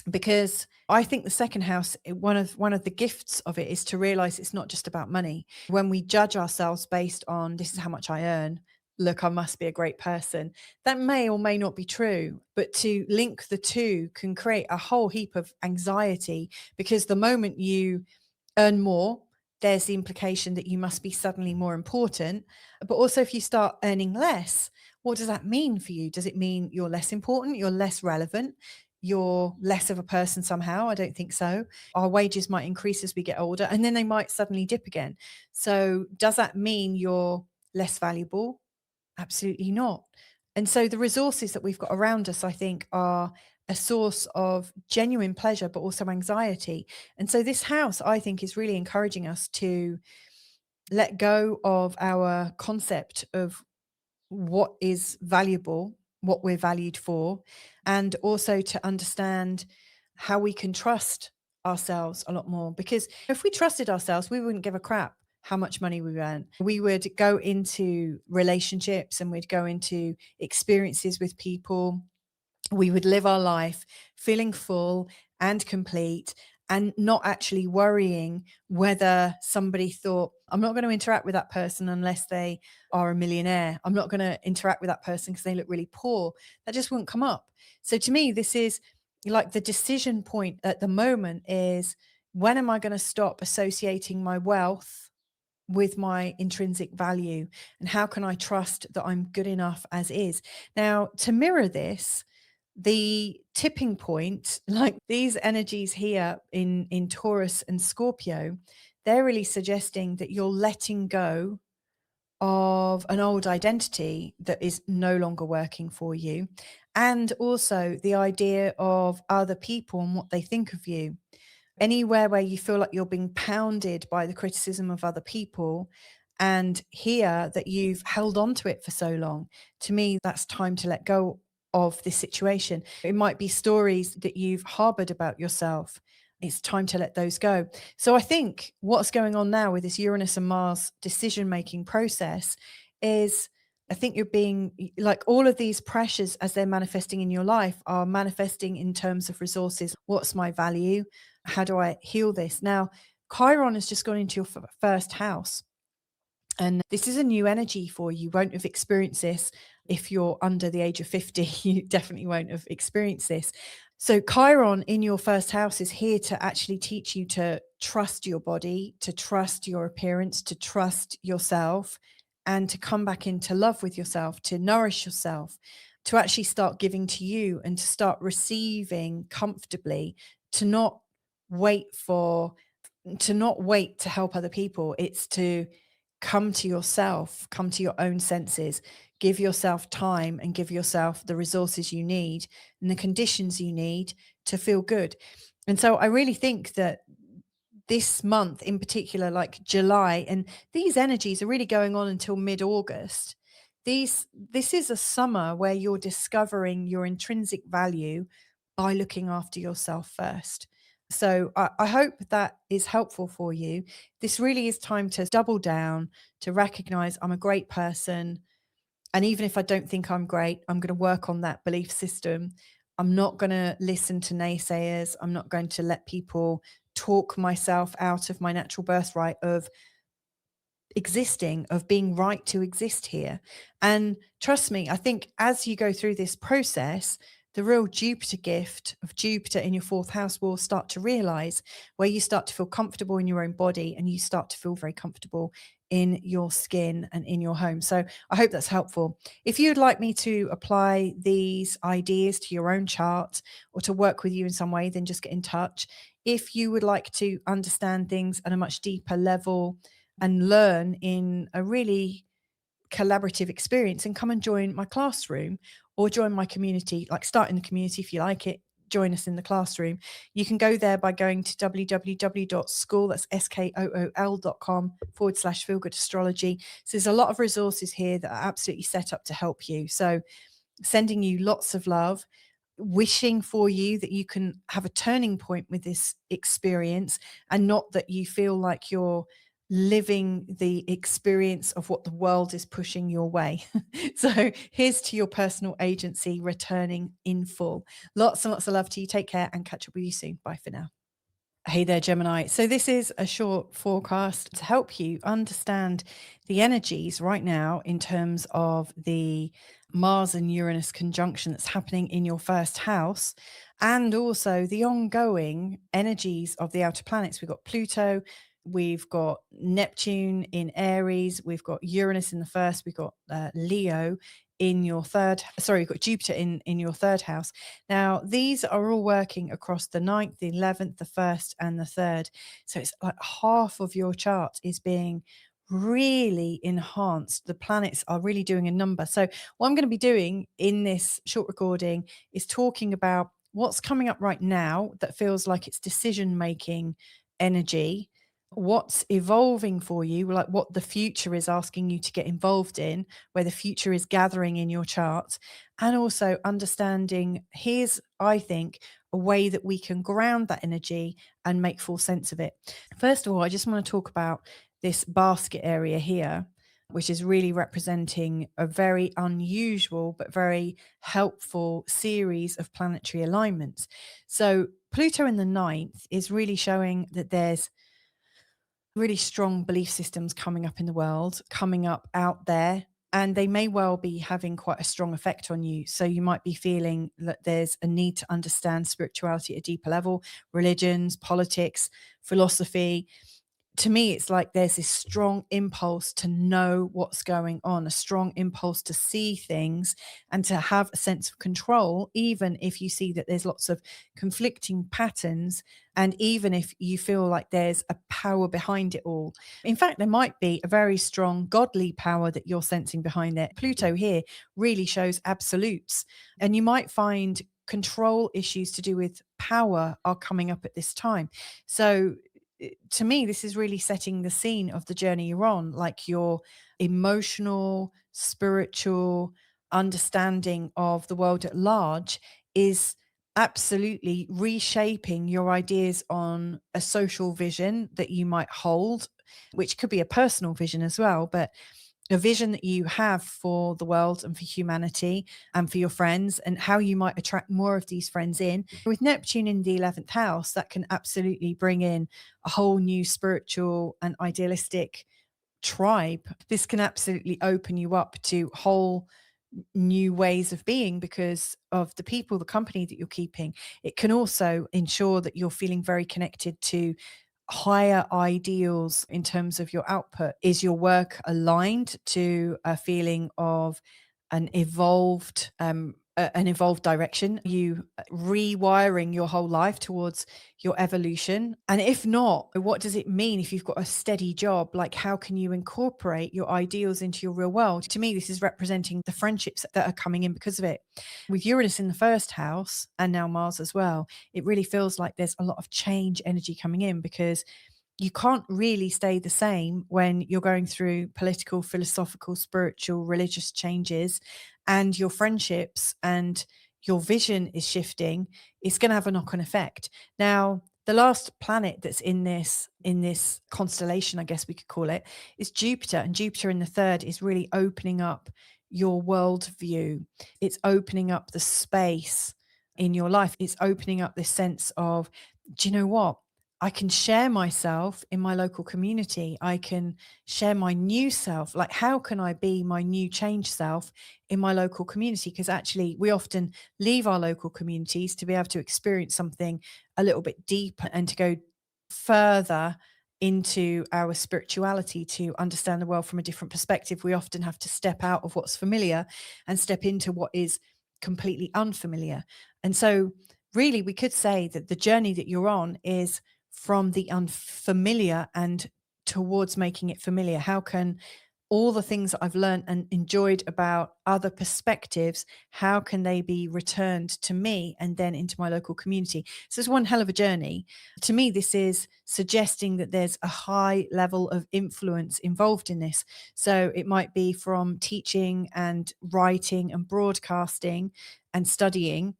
Because I think the second house, one of the gifts of it is to realize it's not just about money. When we judge ourselves based on this is how much I earn, look, I must be a great person. That may or may not be true, but to link the two can create a whole heap of anxiety, because the moment you earn more, there's the implication that you must be suddenly more important. But also, if you start earning less, what does that mean for you? Does it mean you're less important? You're less relevant? You're less of a person somehow? I don't think so. Our wages might increase as we get older, and then they might suddenly dip again. So does that mean you're less valuable? Absolutely not. And so the resources that we've got around us, I think, are a source of genuine pleasure, but also anxiety. And so this house, I think, is really encouraging us to let go of our concept of what is valuable, what we're valued for, and also to understand how we can trust ourselves a lot more. Because if we trusted ourselves, we wouldn't give a crap how much money we earn. We would go into relationships and we'd go into experiences with people. We would live our life feeling full and complete and not actually worrying whether somebody thought, I'm not going to interact with that person unless they are a millionaire. I'm not going to interact with that person because they look really poor. That just wouldn't come up. So to me, this is like the decision point at the moment is, when am I going to stop associating my wealth with my intrinsic value? And how can I trust that I'm good enough as is? Now, to mirror this, the tipping point, like these energies here in Taurus and Scorpio, they're really suggesting that you're letting go of an old identity that is no longer working for you, and also the idea of other people and what they think of you. Anywhere where you feel like you're being pounded by the criticism of other people and hear that you've held on to it for so long, to me, that's time to let go of this situation. It might be stories that you've harbored about yourself. It's time to let those go. So I think what's going on now with this Uranus and Mars decision-making process is, I think you're being like, all of these pressures as they're manifesting in your life are manifesting in terms of resources. What's my value? How do I heal this? Now, Chiron has just gone into your first house. And this is a new energy for you. You won't have experienced this if you're under the age of 50. You definitely won't have experienced this. So Chiron in your first house is here to actually teach you to trust your body, to trust your appearance, to trust yourself, and to come back into love with yourself, to nourish yourself, to actually start giving to you and to start receiving comfortably, to not wait for, to not wait to help other people. It's to come to yourself, come to your own senses, give yourself time and give yourself the resources you need and the conditions you need to feel good. And so I really think that this month in particular, like July, and these energies are really going on until mid-August. This is a summer where you're discovering your intrinsic value by looking after yourself first. So I hope that is helpful for you. This really is time to double down, to recognize I'm a great person. And even if I don't think I'm great, I'm going to work on that belief system. I'm not going to listen to naysayers. I'm not going to let people talk myself out of my natural birthright of existing, of being right to exist here. And trust me, I think as you go through this process, the real Jupiter gift of Jupiter in your fourth house will start to realize, where you start to feel comfortable in your own body and you start to feel very comfortable in your skin and in your home. So I hope that's helpful. If you'd like me to apply these ideas to your own chart or to work with you in some way, then just get in touch. If you would like to understand things at a much deeper level and learn in a really collaborative experience, and come and join my classroom or join my community, like start in the community if you like it, join us in the classroom. You can go there by going to www.school, that's skool.com/feel good astrology. So there's a lot of resources here that are absolutely set up to help you. So sending you lots of love, wishing for you that you can have a turning point with this experience and not that you feel like you're living the experience of what the world is pushing your way. So here's to your personal agency returning in full. Lots and lots of love to you. Take care and catch up with you soon. Bye for now. Hey there, Gemini. So, this is a short forecast to help you understand the energies right now in terms of the Mars and Uranus conjunction that's happening in your first house, and also the ongoing energies of the outer planets. We've got Pluto, we've got Neptune in Aries, we've got Uranus in the first, we've got Leo in your third, sorry, you've got Jupiter in your third house. Now, these are all working across the 9th, the 11th, the 1st, and the 3rd. So it's like half of your chart is being really enhanced. The planets are really doing a number. So what I'm going to be doing in this short recording is talking about what's coming up right now that feels like it's decision-making energy, what's evolving for you, like what the future is asking you to get involved in, where the future is gathering in your chart, and also understanding here's, I think, a way that we can ground that energy and make full sense of it. First of all, I just want to talk about this basket area here, which is really representing a very unusual but very helpful series of planetary alignments. So Pluto in the 9th is really showing that there's really strong belief systems coming up in the world, coming up out there, and they may well be having quite a strong effect on you. So you might be feeling that there's a need to understand spirituality at a deeper level, religions, politics, philosophy. To me, it's like there's this strong impulse to know what's going on, a strong impulse to see things and to have a sense of control, even if you see that there's lots of conflicting patterns. And even if you feel like there's a power behind it all. In fact, there might be a very strong godly power that you're sensing behind it. Pluto here really shows absolutes. And you might find control issues to do with power are coming up at this time. So to me, this is really setting the scene of the journey you're on, like your emotional, spiritual understanding of the world at large is absolutely reshaping your ideas on a social vision that you might hold, which could be a personal vision as well, but a vision that you have for the world and for humanity and for your friends and how you might attract more of these friends in. With Neptune in the 11th house, that can absolutely bring in a whole new spiritual and idealistic tribe. This can absolutely open you up to whole new ways of being because of the people, the company that you're keeping. It can also ensure that you're feeling very connected to higher ideals in terms of your output. Is your work aligned to a feeling of an evolved direction? You rewiring your whole life towards your evolution? And if not, what does it mean if you've got a steady job? Like, how can you incorporate your ideals into your real world? To me, this is representing the friendships that are coming in because of it. With Uranus in the first house and now Mars as well, it really feels like there's a lot of change energy coming in because you can't really stay the same when you're going through political, philosophical, spiritual, religious changes, and your friendships and your vision is shifting. It's going to have a knock-on effect. Now, the last planet that's in this constellation, I guess we could call it, is Jupiter. And Jupiter in the third is really opening up your worldview. It's opening up the space in your life. It's opening up this sense of, do you know what? I can share myself in my local community. I can share my new self. Like, how can I be my new change self in my local community? Because actually, we often leave our local communities to be able to experience something a little bit deeper and to go further into our spirituality, to understand the world from a different perspective. We often have to step out of what's familiar and step into what is completely unfamiliar. And so, really, we could say that the journey that you're on is from the unfamiliar and towards making it familiar. How can all the things that I've learned and enjoyed about other perspectives, how can they be returned to me and then into my local community? So it's one hell of a journey. To me, this is suggesting that there's a high level of influence involved in this. So it might be from teaching and writing and broadcasting and studying,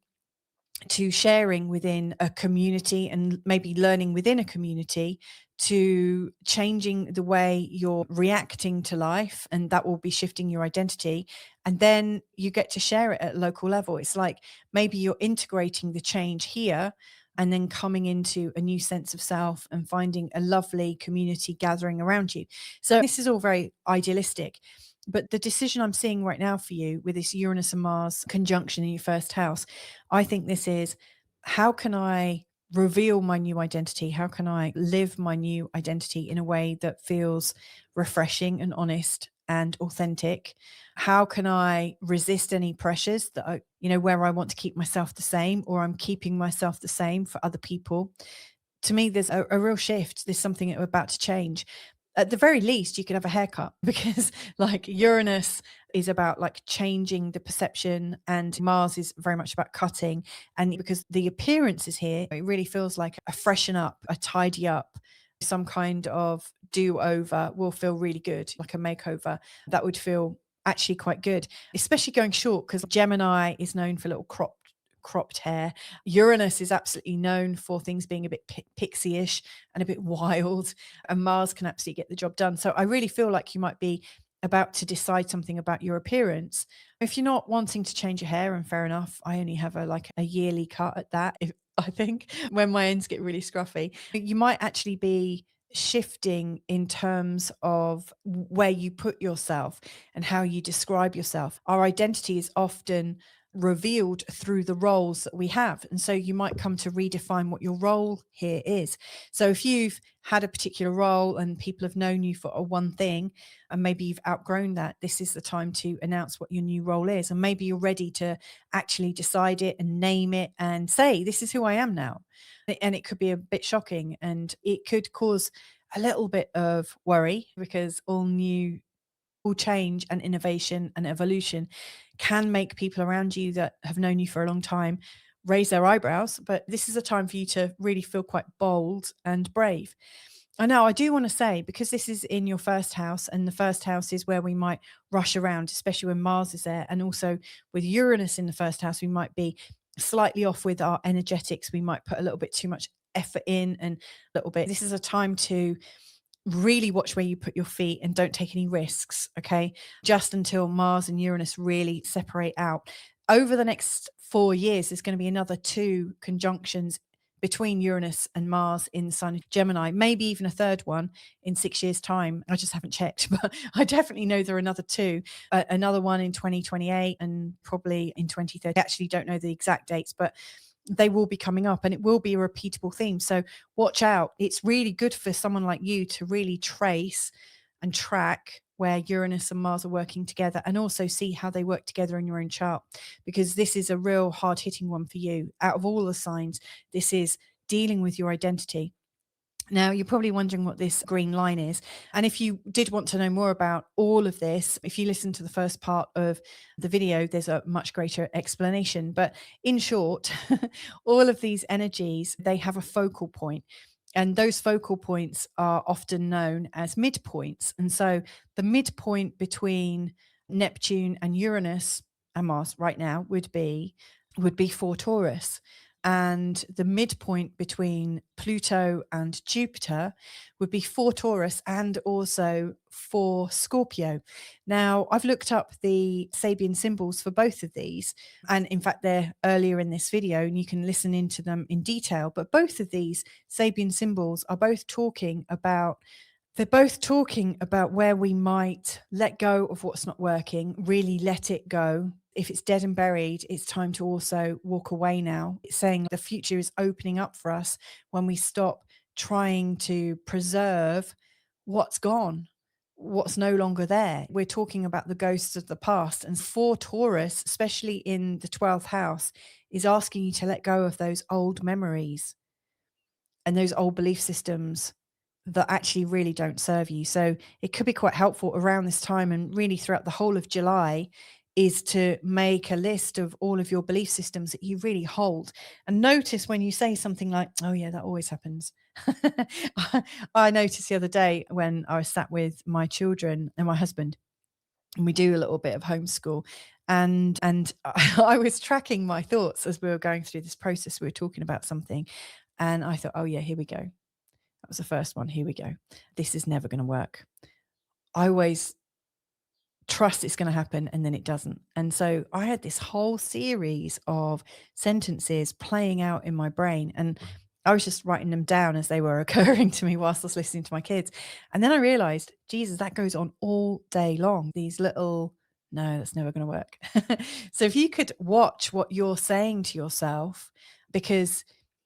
to sharing within a community and maybe learning within a community, to changing the way you're reacting to life, and that will be shifting your identity. And then you get to share it at a local level. It's like maybe you're integrating the change here and then coming into a new sense of self and finding a lovely community gathering around you. So this is all very idealistic. But the decision I'm seeing right now for you with this Uranus and Mars conjunction in your first house, I think this is, how can I reveal my new identity? How can I live my new identity in a way that feels refreshing and honest and authentic? How can I resist any pressures that where I want to keep myself the same, or I'm keeping myself the same for other people? To me, there's a real shift. There's something about to change. At the very least, you could have a haircut because, like, Uranus is about like changing the perception, and Mars is very much about cutting. And because the appearance is here, it really feels like a freshen up, a tidy up, some kind of do over will feel really good, like a makeover. That would feel actually quite good, especially going short, because Gemini is known for little cropped hair. Uranus is absolutely known for things being a bit pixie-ish and a bit wild, and Mars can absolutely get the job done. So I really feel like you might be about to decide something about your appearance. If you're not wanting to change your hair, and fair enough, I only have a yearly cut at that, I think, when my ends get really scruffy. You might actually be shifting in terms of where you put yourself and how you describe yourself. Our identity is often revealed through the roles that we have. And so you might come to redefine what your role here is. So if you've had a particular role and people have known you for a one thing, and maybe you've outgrown that, this is the time to announce what your new role is. And maybe you're ready to actually decide it and name it and say, this is who I am now. And it could be a bit shocking, and it could cause a little bit of worry, because all change and innovation and evolution can make people around you that have known you for a long time raise their eyebrows. But this is a time for you to really feel quite bold and brave. I know, I do want to say, because this is in your first house, and the first house is where we might rush around, especially when Mars is there. And also with Uranus in the first house, we might be slightly off with our energetics. We might put a little bit too much effort in, and a little bit. This is a time to really watch where you put your feet and don't take any risks, okay? Just until Mars and Uranus really separate out. Over the next 4 years, there's going to be another 2 conjunctions between Uranus and Mars in the sign of Gemini, maybe even a third one in 6 years' time. I just haven't checked, but I definitely know there are another 2, another one in 2028 and probably in 2030. I actually don't know the exact dates, but they will be coming up, and it will be a repeatable theme. So watch out. It's really good for someone like you to really trace and track where Uranus and Mars are working together, and also see how they work together in your own chart, because this is a real hard-hitting one for you. Out of all the signs, this is dealing with your identity. Now, you're probably wondering what this green line is. And if you did want to know more about all of this, if you listen to the first part of the video, there's a much greater explanation. But in short, all of these energies, they have a focal point. And those focal points are often known as midpoints. And so the midpoint between Neptune and Uranus and Mars right now would be for Taurus. And the midpoint between Pluto and Jupiter would be for Taurus and also for Scorpio. Now, I've looked up the Sabian symbols for both of these. And in fact, they're earlier in this video and you can listen into them in detail. But both of these Sabian symbols are both talking about they're both talking about where we might let go of what's not working, really let it go. If it's dead and buried, it's time to also walk away now. It's saying the future is opening up for us when we stop trying to preserve what's gone, what's no longer there. We're talking about the ghosts of the past. And for Taurus, especially in the 12th house, is asking you to let go of those old memories and those old belief systems that actually really don't serve you. So it could be quite helpful around this time and really throughout the whole of July is to make a list of all of your belief systems that you really hold. And notice when you say something like, oh yeah, that always happens. I noticed the other day when I was sat with my children and my husband, and we do a little bit of homeschool. And I was tracking my thoughts as we were going through this process. We were talking about something. And I thought, oh yeah, here we go. That was the first one. Here we go. This is never going to work. I always trust it's going to happen and then it doesn't. And so I had this whole series of sentences playing out in my brain and I was just writing them down as they were occurring to me whilst I was listening to my kids. And then I realized, Jesus, that goes on all day long. These little, no, that's never going to work. So if you could watch what you're saying to yourself, because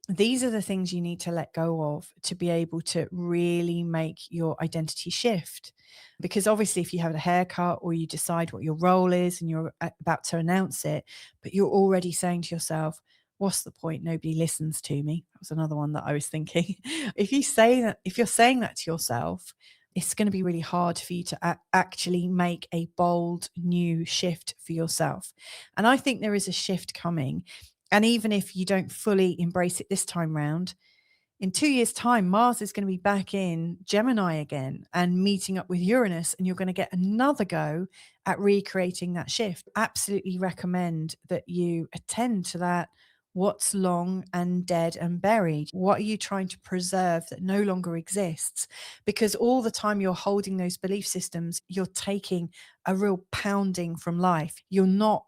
these are the things you need to let go of to be able to really make your identity shift. Because obviously, if you have a haircut or you decide what your role is and you're about to announce it, but you're already saying to yourself, what's the point? Nobody listens to me. That was another one that I was thinking. If you say that, if you're saying that to yourself, it's going to be really hard for you to actually make a bold new shift for yourself. And I think there is a shift coming. And even if you don't fully embrace it this time round, in 2 years' time, Mars is going to be back in Gemini again and meeting up with Uranus, and you're going to get another go at recreating that shift. Absolutely recommend that you attend to that. What's long and dead and buried? What are you trying to preserve that no longer exists? Because all the time you're holding those belief systems, you're taking a real pounding from life. You're not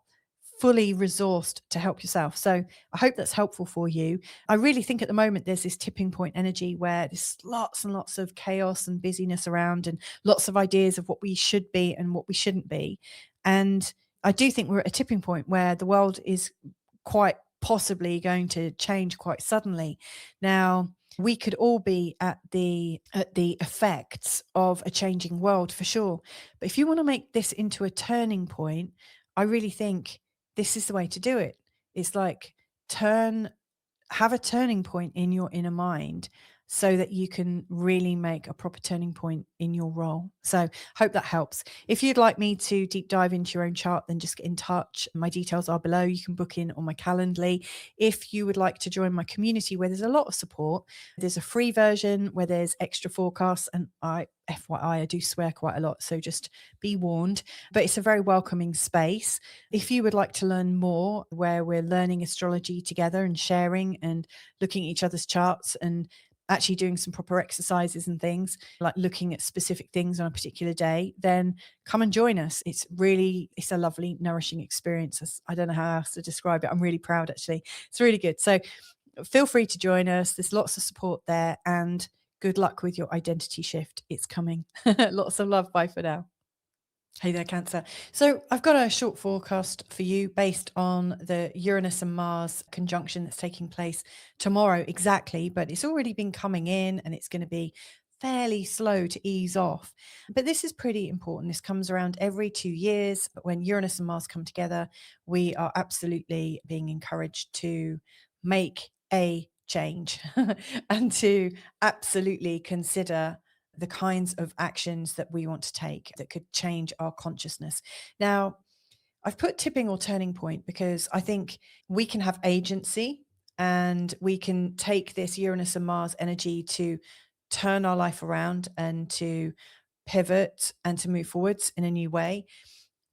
fully resourced to help yourself. So I hope that's helpful for you. I really think at the moment there's this tipping point energy where there's lots and lots of chaos and busyness around and lots of ideas of what we should be and what we shouldn't be. And I do think we're at a tipping point where the world is quite possibly going to change quite suddenly. Now, we could all be at the effects of a changing world for sure. But if you want to make this into a turning point, I really think this is the way to do it. It's like have a turning point in your inner mind so that you can really make a proper turning point in your role. So hope that helps. If you'd like me to deep dive into your own chart, then just get in touch. My details are below. You can book in on my Calendly. If you would like to join my community where there's a lot of support, there's a free version where there's extra forecasts, and FYI, I do swear quite a lot, so just be warned. But it's a very welcoming space. If you would like to learn more, where we're learning astrology together and sharing and looking at each other's charts and actually doing some proper exercises and things, like looking at specific things on a particular day, then come and join us. It's a lovely, nourishing experience. I don't know how else to describe it. I'm really proud, actually. It's really good. So feel free to join us. There's lots of support there, and good luck with your identity shift. It's coming. Lots of love. Bye for now. Hey there, Cancer. So I've got a short forecast for you based on the Uranus and Mars conjunction that's taking place tomorrow exactly, but it's already been coming in and it's going to be fairly slow to ease off. But this is pretty important. This comes around every 2 years. But when Uranus and Mars come together, we are absolutely being encouraged to make a change and to absolutely consider the kinds of actions that we want to take that could change our consciousness. Now, I've put tipping or turning point because I think we can have agency and we can take this Uranus and Mars energy to turn our life around and to pivot and to move forwards in a new way.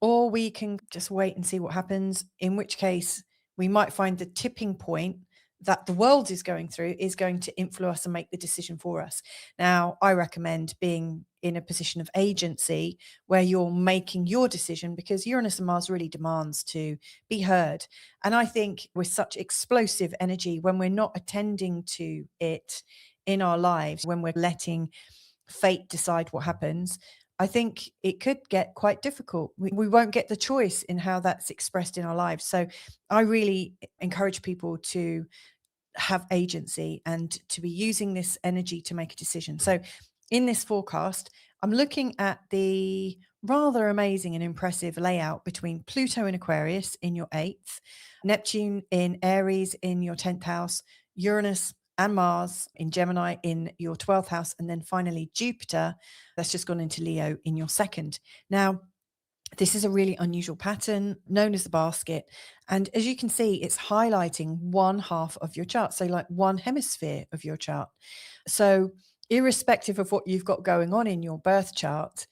Or we can just wait and see what happens, in which case we might find the tipping point that the world is going through is going to influence and make the decision for us. Now, I recommend being in a position of agency where you're making your decision, because Uranus and Mars really demands to be heard. And I think with such explosive energy, when we're not attending to it in our lives, when we're letting fate decide what happens, I think it could get quite difficult. We won't get the choice in how that's expressed in our lives. So I really encourage people to have agency and to be using this energy to make a decision. So in this forecast, I'm looking at the rather amazing and impressive layout between Pluto in Aquarius in your 8th, Neptune in Aries in your 10th house, Uranus and Mars in Gemini in your 12th house, and then finally Jupiter that's just gone into Leo in your 2nd. Now, this is a really unusual pattern known as the basket. And as you can see, it's highlighting one half of your chart. So like one hemisphere of your chart. So irrespective of what you've got going on in your birth chart,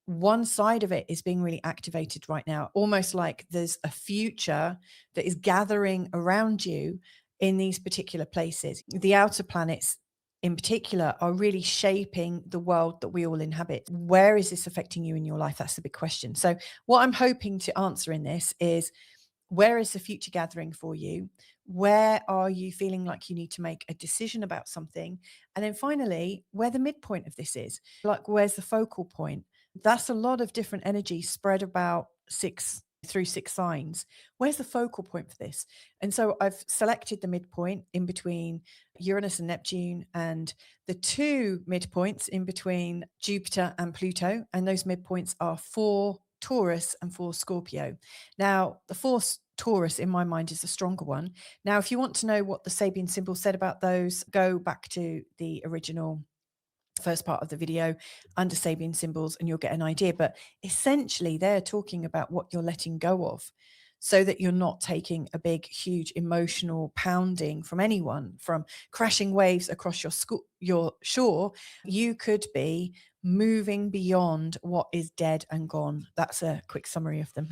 one side of it is being really activated right now, almost like there's a future that is gathering around you in these particular places. The outer planets in particular are really shaping the world that we all inhabit. Where is this affecting you in your life? That's the big question. So what I'm hoping to answer in this is, where is the future gathering for you? Where are you feeling like you need to make a decision about something? And then finally, where the midpoint of this is, like where's the focal point? That's a lot of different energy spread about 6 signs. Where's the focal point for this? And so I've selected the midpoint in between Uranus and Neptune, and the two midpoints in between Jupiter and Pluto. And those midpoints are for Taurus and for Scorpio. Now, the fourth Taurus in my mind is the stronger one. Now, if you want to know what the Sabian symbol said about those, go back to the original first part of the video under Sabian symbols and you'll get an idea. But essentially, they're talking about what you're letting go of, so that you're not taking a big, huge emotional pounding from anyone, from crashing waves across your shore. You could be moving beyond what is dead and gone. That's a quick summary of them.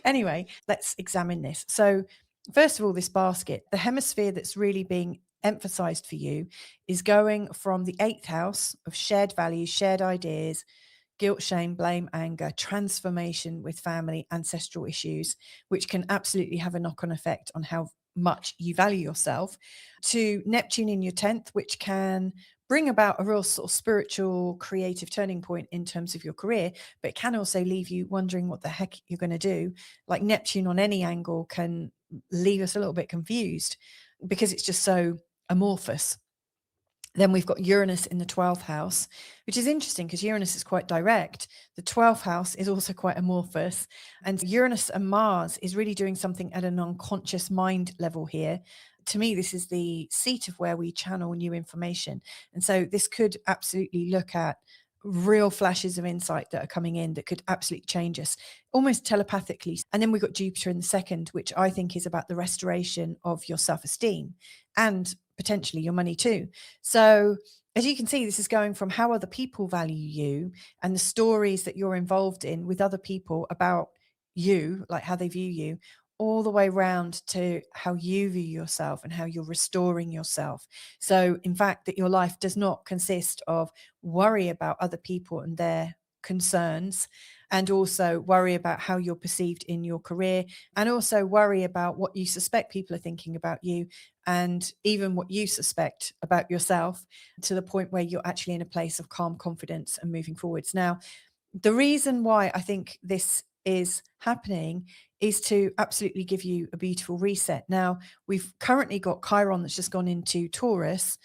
Anyway, let's examine this. So first of all, this basket, the hemisphere that's really being emphasized for you is going from the 8th house of shared values, shared ideas, guilt, shame, blame, anger, transformation with family, ancestral issues, which can absolutely have a knock-on effect on how much you value yourself, to Neptune in your 10th, which can bring about a real sort of spiritual, creative turning point in terms of your career, but it can also leave you wondering what the heck you're going to do. Like Neptune on any angle can leave us a little bit confused because it's just so amorphous. Then we've got Uranus in the 12th house, which is interesting because Uranus is quite direct. The 12th house is also quite amorphous. And Uranus and Mars is really doing something at an unconscious mind level here. To me, this is the seat of where we channel new information. And so this could absolutely look at real flashes of insight that are coming in that could absolutely change us almost telepathically. And then we've got Jupiter in the 2nd, which I think is about the restoration of your self-esteem and potentially your money too. So as you can see, this is going from how other people value you and the stories that you're involved in with other people about you, like how they view you, all the way round to how you view yourself and how you're restoring yourself. So in fact, that your life does not consist of worry about other people and their concerns, and also worry about how you're perceived in your career, and also worry about what you suspect people are thinking about you, and even what you suspect about yourself, to the point where you're actually in a place of calm confidence and moving forwards. Now, the reason why I think this is happening is to absolutely give you a beautiful reset. Now, we've currently got Chiron that's just gone into Taurus.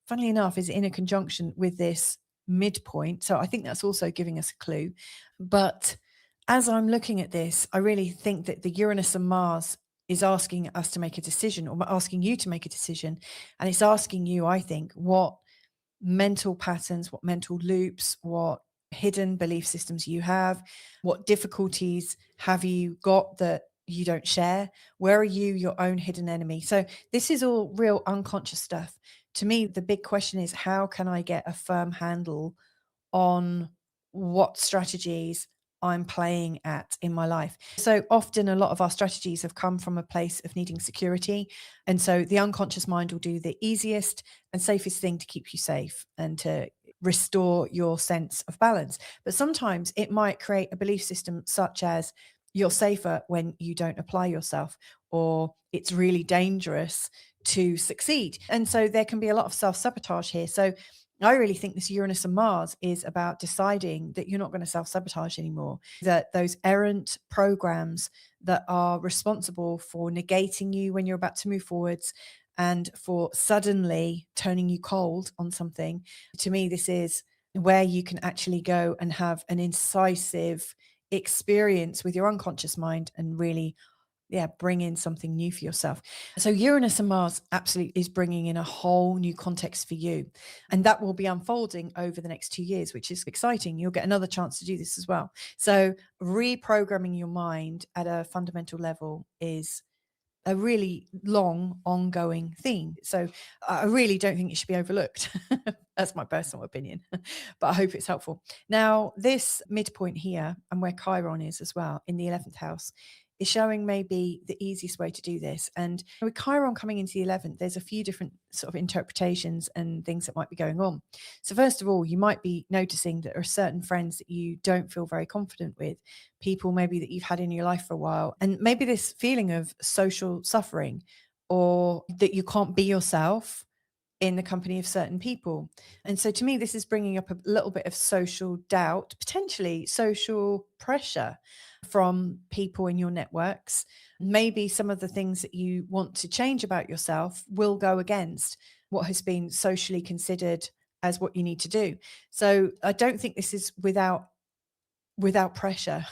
Funnily enough, is in a conjunction with this midpoint. So I think that's also giving us a clue. But as I'm looking at this, I really think that the Uranus and Mars is asking us to make a decision, or asking you to make a decision. And it's asking you, I think, what mental patterns, what mental loops, what hidden belief systems you have, what difficulties have you got that you don't share? Where are you your own hidden enemy? So this is all real unconscious stuff. To me, the big question is, how can I get a firm handle on what strategies I'm playing at in my life? So often a lot of our strategies have come from a place of needing security. And so the unconscious mind will do the easiest and safest thing to keep you safe and to restore your sense of balance. But sometimes it might create a belief system such as you're safer when you don't apply yourself, or it's really dangerous to succeed. And so there can be a lot of self sabotage here. So I really think this Uranus and Mars is about deciding that you're not going to self sabotage anymore, that those errant programs that are responsible for negating you when you're about to move forwards and for suddenly turning you cold on something. To me, this is where you can actually go and have an incisive experience with your unconscious mind and really, yeah, bring in something new for yourself. So Uranus and Mars absolutely is bringing in a whole new context for you. And that will be unfolding over the next 2 years, which is exciting. You'll get another chance to do this as well. So reprogramming your mind at a fundamental level is a really long ongoing theme. So I really don't think it should be overlooked. That's my personal opinion, but I hope it's helpful. Now, this midpoint here and where Chiron is as well in the 11th house is showing maybe the easiest way to do this. And with Chiron coming into the 11th, there's a few different sort of interpretations and things that might be going on. So first of all, you might be noticing that there are certain friends that you don't feel very confident with, people maybe that you've had in your life for a while, and maybe this feeling of social suffering, or that you can't be yourself in the company of certain people. And so to me, this is bringing up a little bit of social doubt, potentially social pressure from people in your networks. Maybe some of the things that you want to change about yourself will go against what has been socially considered as what you need to do. So I don't think this is without pressure.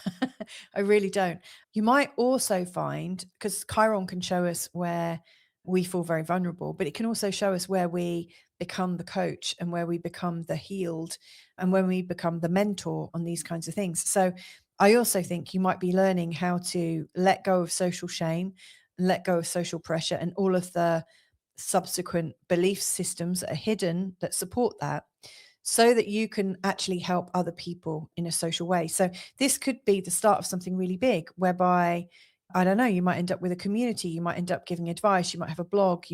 I really don't. You might also find, because Chiron can show us where we feel very vulnerable, but it can also show us where we become the coach and where we become the healed and when we become the mentor on these kinds of things. So I also think you might be learning how to let go of social shame, let go of social pressure and all of the subsequent belief systems that are hidden that support that, so that you can actually help other people in a social way. So this could be the start of something really big, whereby, I don't know, you might end up with a community, you might end up giving advice, you might have a blog,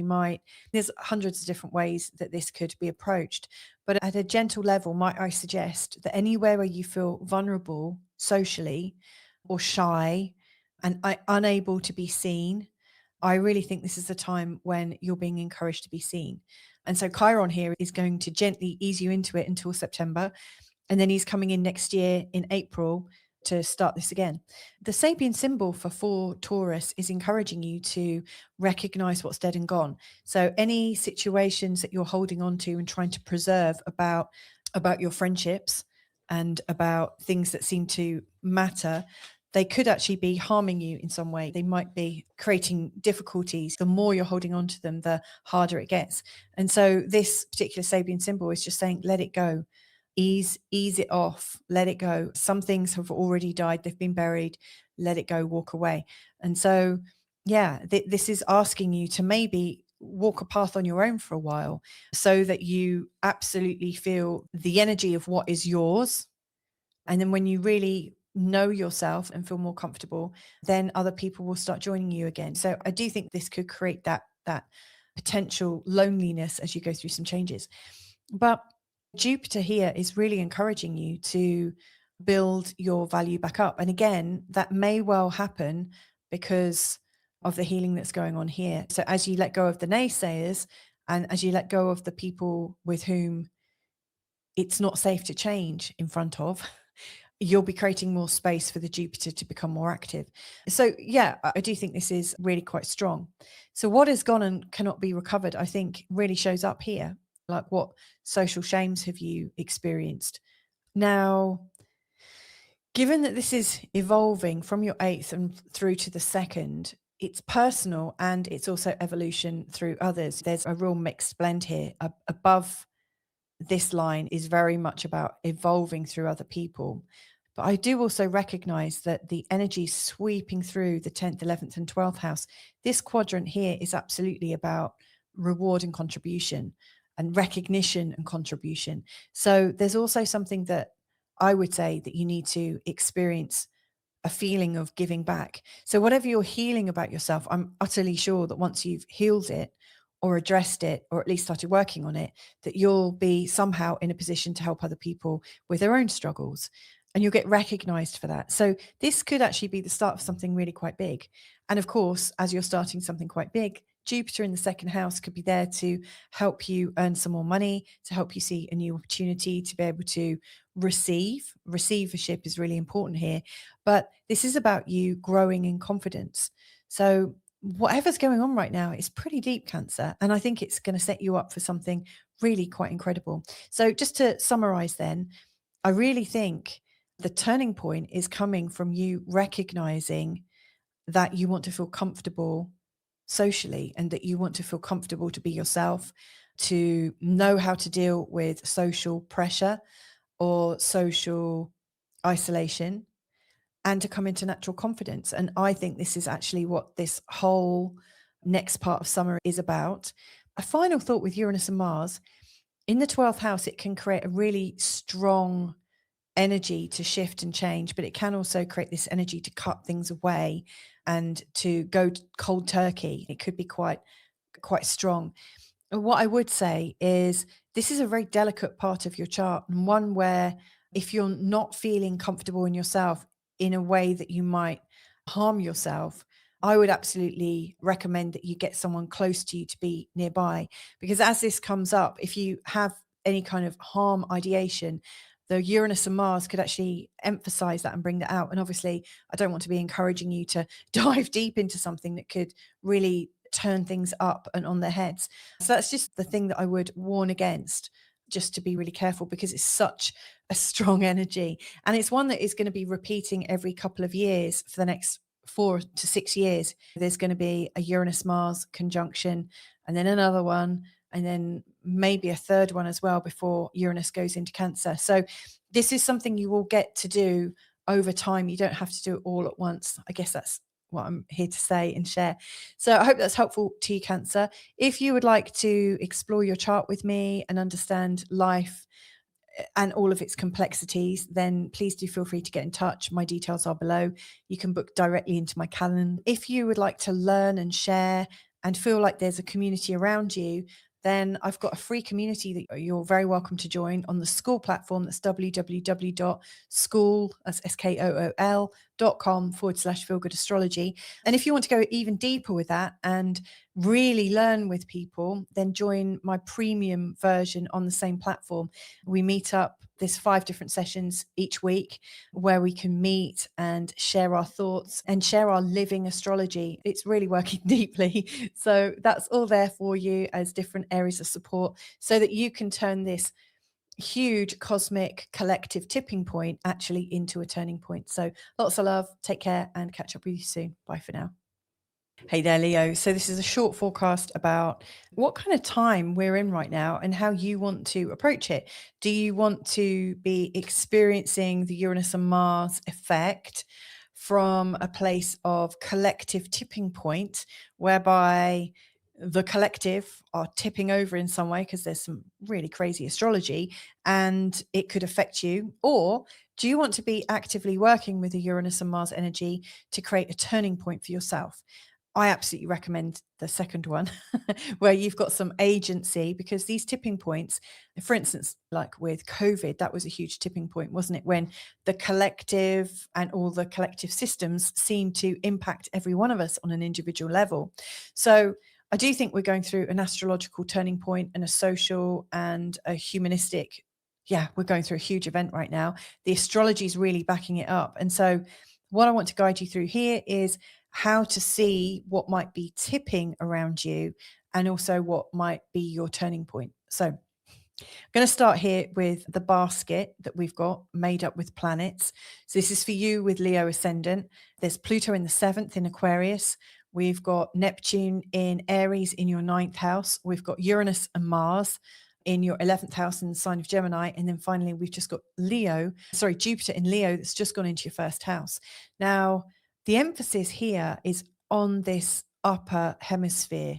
there's hundreds of different ways that this could be approached. But at a gentle level, might I suggest that anywhere where you feel vulnerable socially or shy and unable to be seen, I really think this is the time when you're being encouraged to be seen. And so Chiron here is going to gently ease you into it until September. And then he's coming in next year in April to start this again. The Sabian symbol for Taurus is encouraging you to recognize what's dead and gone. So any situations that you're holding on to and trying to preserve about your friendships and about things that seem to matter, they could actually be harming you in some way. They might be creating difficulties. The more you're holding on to them, the harder it gets. And so this particular Sabian symbol is just saying, let it go. Ease it off, let it go. Some things have already died, they've been buried, let it go, walk away. And so, yeah, this is asking you to maybe walk a path on your own for a while so that you absolutely feel the energy of what is yours. And then when you really know yourself and feel more comfortable, then other people will start joining you again. So I do think this could create that potential loneliness as you go through some changes. But Jupiter here is really encouraging you to build your value back up. And again, that may well happen because of the healing that's going on here. So as you let go of the naysayers and as you let go of the people with whom it's not safe to change in front of, you'll be creating more space for the Jupiter to become more active. So yeah, I do think this is really quite strong. So what is gone and cannot be recovered, I think really shows up here. Like, what social shames have you experienced? Now, given that this is evolving from your 8th and through to the 2nd, it's personal and it's also evolution through others. There's a real mixed blend here. Above this line is very much about evolving through other people. But I do also recognize that the energy sweeping through the 10th, 11th, and 12th house, this quadrant here is absolutely about reward and contribution and recognition and contribution. So there's also something that I would say that you need to experience a feeling of giving back. So whatever you're healing about yourself, I'm utterly sure that once you've healed it or addressed it, or at least started working on it, that you'll be somehow in a position to help other people with their own struggles, and you'll get recognized for that. So this could actually be the start of something really quite big. And of course, as you're starting something quite big, Jupiter in the second house could be there to help you earn some more money, to help you see a new opportunity, to be able to receive. Receivership is really important here, but this is about you growing in confidence. So whatever's going on right now is pretty deep, Cancer, and I think it's going to set you up for something really quite incredible. So just to summarize then, I really think the turning point is coming from you recognizing that you want to feel comfortable socially, and that you want to feel comfortable to be yourself, to know how to deal with social pressure or social isolation, and to come into natural confidence. And I think this is actually what this whole next part of summer is about. A final thought with Uranus and Mars in the 12th house, it can create a really strong energy to shift and change, but it can also create this energy to cut things away and to go cold turkey. It could be quite strong. And what I would say is this is a very delicate part of your chart, and one where if you're not feeling comfortable in yourself in a way that you might harm yourself, I would absolutely recommend that you get someone close to you to be nearby. Because as this comes up, if you have any kind of harm ideation, the Uranus and Mars could actually emphasize that and bring that out. And obviously, I don't want to be encouraging you to dive deep into something that could really turn things up and on their heads. So that's just the thing that I would warn against, just to be really careful, because it's such a strong energy. And it's one that is going to be repeating every couple of years for the next 4 to 6 years. There's going to be a Uranus Mars conjunction, and then another one, and then maybe a third one as well before Uranus goes into Cancer. So this is something you will get to do over time. You don't have to do it all at once. I guess that's what I'm here to say and share. So I hope that's helpful to you, Cancer. If you would like to explore your chart with me and understand life and all of its complexities, then please do feel free to get in touch. My details are below. You can book directly into my calendar. If you would like to learn and share and feel like there's a community around you, then I've got a free community that you're very welcome to join on the School platform. That's www.school, that's SKOOL.com/Feel Good Astrology. And if you want to go even deeper with that and really learn with people, then join my premium version on the same platform. We meet up. There's 5 different sessions each week where we can meet and share our thoughts and share our living astrology. It's really working deeply. So that's all there for you as different areas of support, so that you can turn this huge cosmic collective tipping point actually into a turning point. So lots of love. Take care and catch up with you soon. Bye for now. Hey there, Leo. So this is a short forecast about what kind of time we're in right now and how you want to approach it. Do you want to be experiencing the Uranus and Mars effect from a place of collective tipping point, whereby the collective are tipping over in some way because there's some really crazy astrology and it could affect you? Or do you want to be actively working with the Uranus and Mars energy to create a turning point for yourself? I absolutely recommend the second one, where you've got some agency, because these tipping points, for instance, like with COVID, that was a huge tipping point, wasn't it? When the collective and all the collective systems seem to impact every one of us on an individual level. So I do think we're going through an astrological turning point and a social and a humanistic. Yeah, we're going through a huge event right now. The astrology is really backing it up. And so what I want to guide you through here is how to see what might be tipping around you and also what might be your turning point. So I'm going to start here with the basket that we've got made up with planets. So this is for you with Leo ascendant. There's Pluto in the 7th in Aquarius. We've got Neptune in Aries in your 9th house. We've got Uranus and Mars in your 11th house in the sign of Gemini. And then finally, we've just got Jupiter in Leo that's just gone into your first house. Now, the emphasis here is on this upper hemisphere,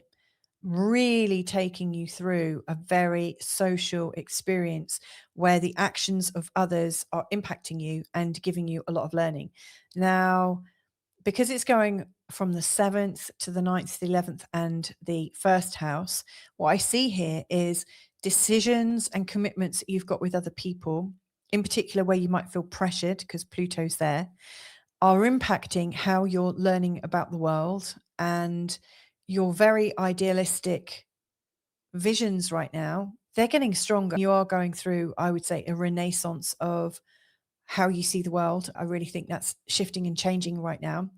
really taking you through a very social experience where the actions of others are impacting you and giving you a lot of learning. Now, because it's going from the 7th to the 9th, the 11th, and the first house, what I see here is decisions and commitments that you've got with other people, in particular where you might feel pressured because Pluto's there, are impacting how you're learning about the world, and your very idealistic visions right now, they're getting stronger. You are going through, I would say, a renaissance of how you see the world. I really think that's shifting and changing right now.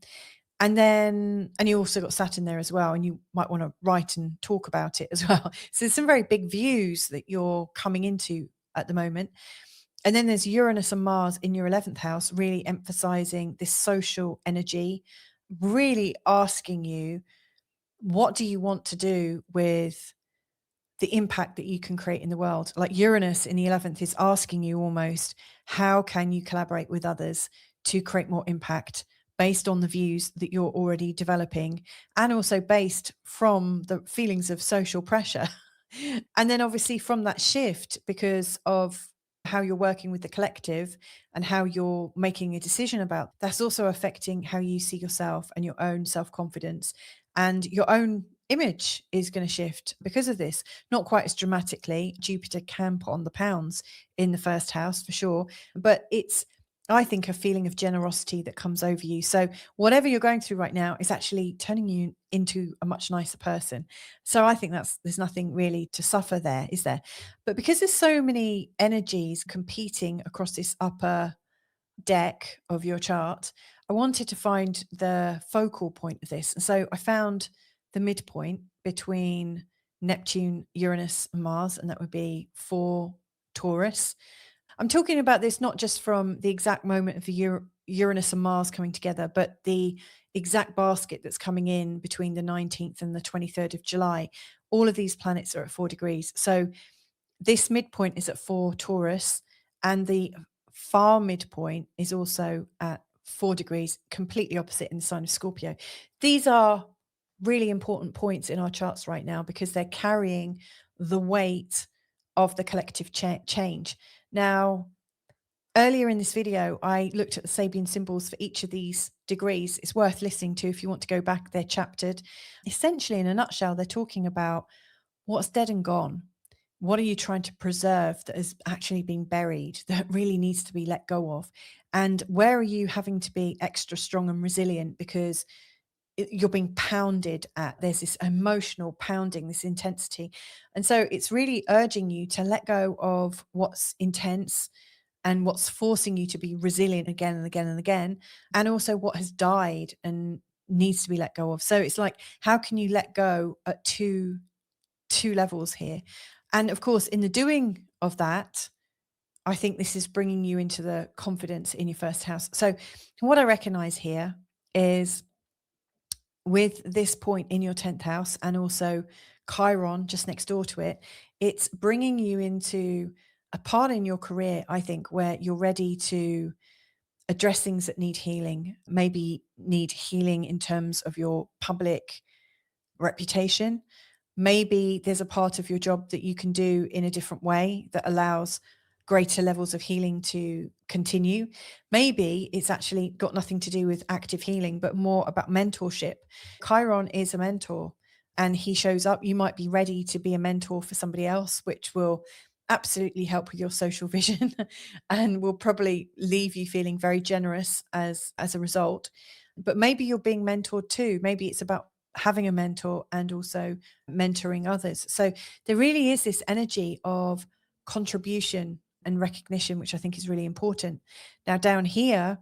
And you also got Saturn there as well, and you might want to write and talk about it as well. So there's some very big views that you're coming into at the moment. And then there's Uranus and Mars in your 11th house, really emphasizing this social energy, really asking you, what do you want to do with the impact that you can create in the world? Like Uranus in the 11th is asking you almost, how can you collaborate with others to create more impact based on the views that you're already developing, and also based from the feelings of social pressure. And then obviously from that shift, because of how you're working with the collective and how you're making a decision about, that's also affecting how you see yourself and your own self-confidence, and your own image is going to shift because of this. Not quite as dramatically. Jupiter can put on the pounds in the first house for sure, but it's, I think, a feeling of generosity that comes over you. So whatever you're going through right now is actually turning you into a much nicer person. So I think there's nothing really to suffer there, is there? But because there's so many energies competing across this upper deck of your chart, I wanted to find the focal point of this. And so I found the midpoint between Neptune, Uranus, and Mars, and that would be for Taurus. I'm talking about this not just from the exact moment of the Uranus and Mars coming together, but the exact basket that's coming in between the 19th and the 23rd of July. All of these planets are at 4 degrees. So this midpoint is at 4 Taurus, and the far midpoint is also at 4 degrees, completely opposite in the sign of Scorpio. These are really important points in our charts right now because they're carrying the weight of the collective change. Now, earlier in this video, I looked at the Sabian symbols for each of these degrees. It's worth listening to if you want to go back. They're chaptered. Essentially, in a nutshell, they're talking about what's dead and gone. What are you trying to preserve that is actually being buried, that really needs to be let go of? And where are you having to be extra strong and resilient because you're being pounded at? There's this emotional pounding, this intensity. And so it's really urging you to let go of what's intense and what's forcing you to be resilient again and again and again, and also what has died and needs to be let go of. So it's like, how can you let go at two levels here? And of course, in the doing of that, I think this is bringing you into the confidence in your first house. So what I recognize here is, with this point in your 10th house and also Chiron just next door to it, it's bringing you into a part in your career, I think, where you're ready to address things that need healing, maybe need healing in terms of your public reputation. Maybe there's a part of your job that you can do in a different way that allows greater levels of healing to continue. Maybe it's actually got nothing to do with active healing, but more about mentorship. Chiron is a mentor and he shows up. You might be ready to be a mentor for somebody else, which will absolutely help with your social vision and will probably leave you feeling very generous as a result. But maybe you're being mentored too. Maybe it's about having a mentor and also mentoring others. So there really is this energy of contribution and recognition, which I think is really important. Now, down here,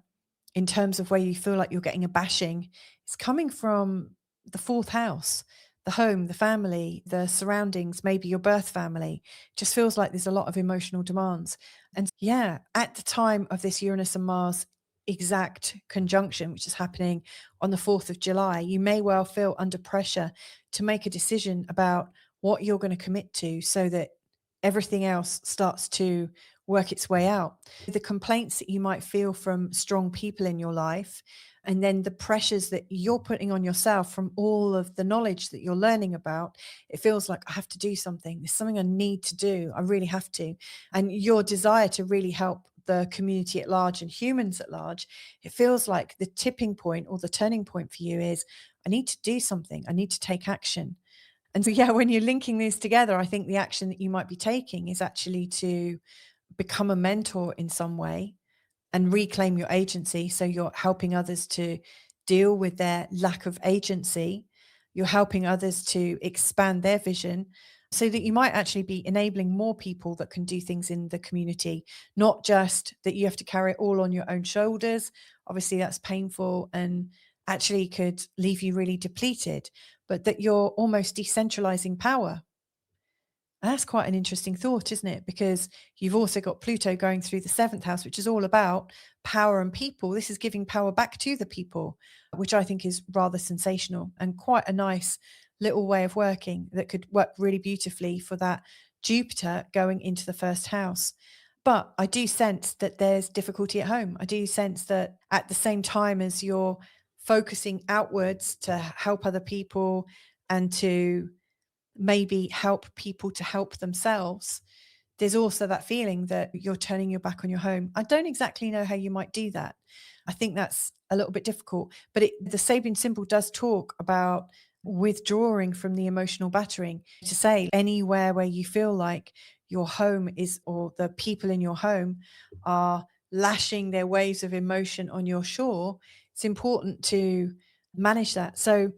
in terms of where you feel like you're getting a bashing, it's coming from the 4th house, the home, the family, the surroundings, maybe your birth family. Just feels like there's a lot of emotional demands. And yeah, at the time of this Uranus and Mars exact conjunction, which is happening on the 4th of July, you may well feel under pressure to make a decision about what you're going to commit to so that everything else starts to work its way out. The complaints that you might feel from strong people in your life, and then the pressures that you're putting on yourself from all of the knowledge that you're learning about, it feels like I have to do something. There's something I need to do. I really have to. And your desire to really help the community at large and humans at large, it feels like the tipping point or the turning point for you is I need to do something. I need to take action. And so, yeah, when you're linking these together, I think the action that you might be taking is actually to become a mentor in some way and reclaim your agency. So you're helping others to deal with their lack of agency. You're helping others to expand their vision so that you might actually be enabling more people that can do things in the community, not just that you have to carry it all on your own shoulders. Obviously, that's painful and actually could leave you really depleted, but that you're almost decentralizing power. That's quite an interesting thought, isn't it? Because you've also got Pluto going through the seventh house, which is all about power and people. This is giving power back to the people, which I think is rather sensational and quite a nice little way of working that could work really beautifully for that Jupiter going into the first house. But I do sense that there's difficulty at home. I do sense that at the same time as you're focusing outwards to help other people and to maybe help people to help themselves, there's also that feeling that you're turning your back on your home. I don't exactly know how you might do that. I think that's a little bit difficult, but the Sabian symbol does talk about withdrawing from the emotional battering, to say anywhere where you feel like your home is, or the people in your home are lashing their waves of emotion on your shore, it's important to manage that. So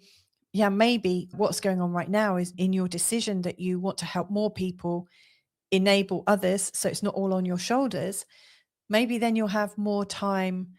yeah, maybe what's going on right now is in your decision that you want to help more people, enable others, so it's not all on your shoulders. Maybe then you'll have more time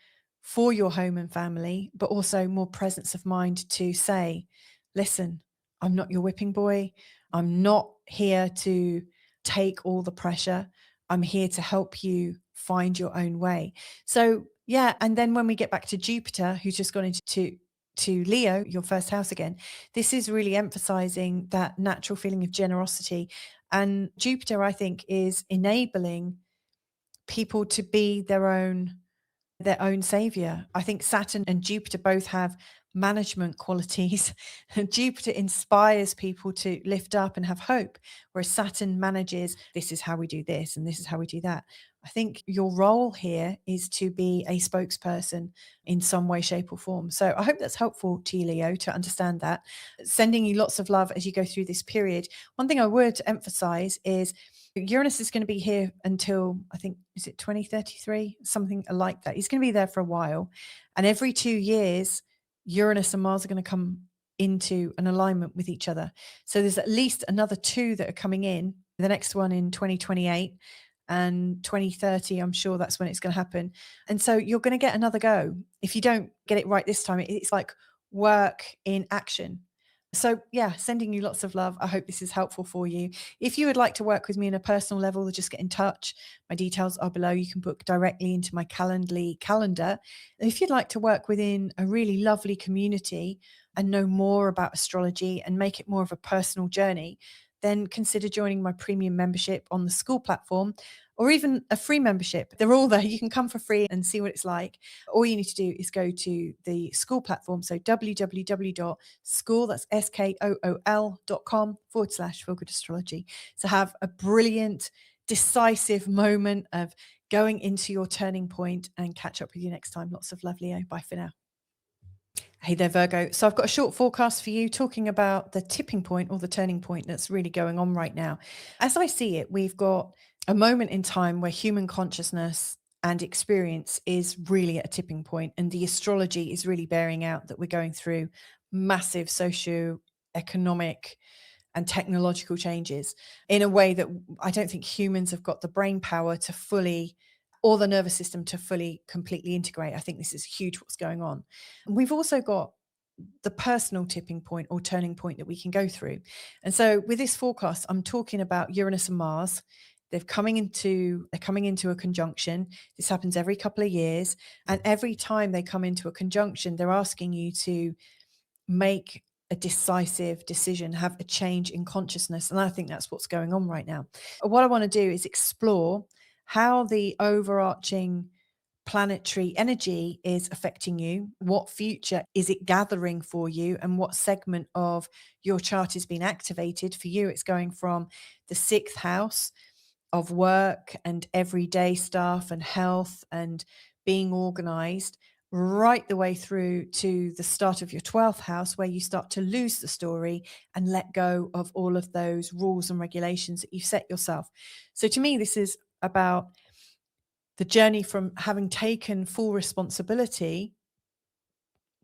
for your home and family, but also more presence of mind to say, listen, I'm not your whipping boy. I'm not here to take all the pressure. I'm here to help you find your own way. So, yeah. And then when we get back to Jupiter, who's just gone into to Leo, your first house again, this is really emphasizing that natural feeling of generosity. And Jupiter, I think, is enabling people to be their own savior. I think Saturn and Jupiter both have management qualities. Jupiter inspires people to lift up and have hope, whereas Saturn manages, this is how we do this and this is how we do that. I think your role here is to be a spokesperson in some way, shape, or form. So I hope that's helpful to you, Leo, to understand that. Sending you lots of love as you go through this period. One thing I would emphasize is Uranus is going to be here until, I think, is it 2033? Something like that. He's going to be there for a while. And every 2 years, Uranus and Mars are going to come into an alignment with each other. So there's at least another two that are coming in, the next one in 2028 and 2030. I'm sure that's when it's going to happen. And so you're going to get another go. If you don't get it right this time, it's like work in action. So yeah, sending you lots of love. I hope this is helpful for you. If you would like to work with me on a personal level, just get in touch. My details are below. You can book directly into my Calendly calendar. If you'd like to work within a really lovely community and know more about astrology and make it more of a personal journey, then consider joining my premium membership on the school platform, or even a free membership. They're all there. You can come for free and see what it's like. All you need to do is go to the school platform. So www.school, that's skool.com/Feel Good Astrology. So have a brilliant, decisive moment of going into your turning point, and catch up with you next time. Lots of love, Leo. Bye for now. Hey there, Virgo. So I've got a short forecast for you talking about the tipping point or the turning point that's really going on right now. As I see it, we've got a moment in time where human consciousness and experience is really at a tipping point, and the astrology is really bearing out that we're going through massive socio-economic and technological changes in a way that I don't think humans have got the brain power to fully, or the nervous system to fully, completely integrate. I think this is huge what's going on. We've also got the personal tipping point or turning point that we can go through. And so with this forecast, I'm talking about Uranus and Mars. They're coming into a conjunction. This happens every couple of years. And every time they come into a conjunction, they're asking you to make a decisive decision, have a change in consciousness. And I think that's what's going on right now. What I want to do is explore how the overarching planetary energy is affecting you, what future is it gathering for you, and what segment of your chart is being activated. For you, it's going from the sixth house of work and everyday stuff and health and being organized, right the way through to the start of your 12th house, where you start to lose the story and let go of all of those rules and regulations that you've set yourself. So to me, this is about the journey from having taken full responsibility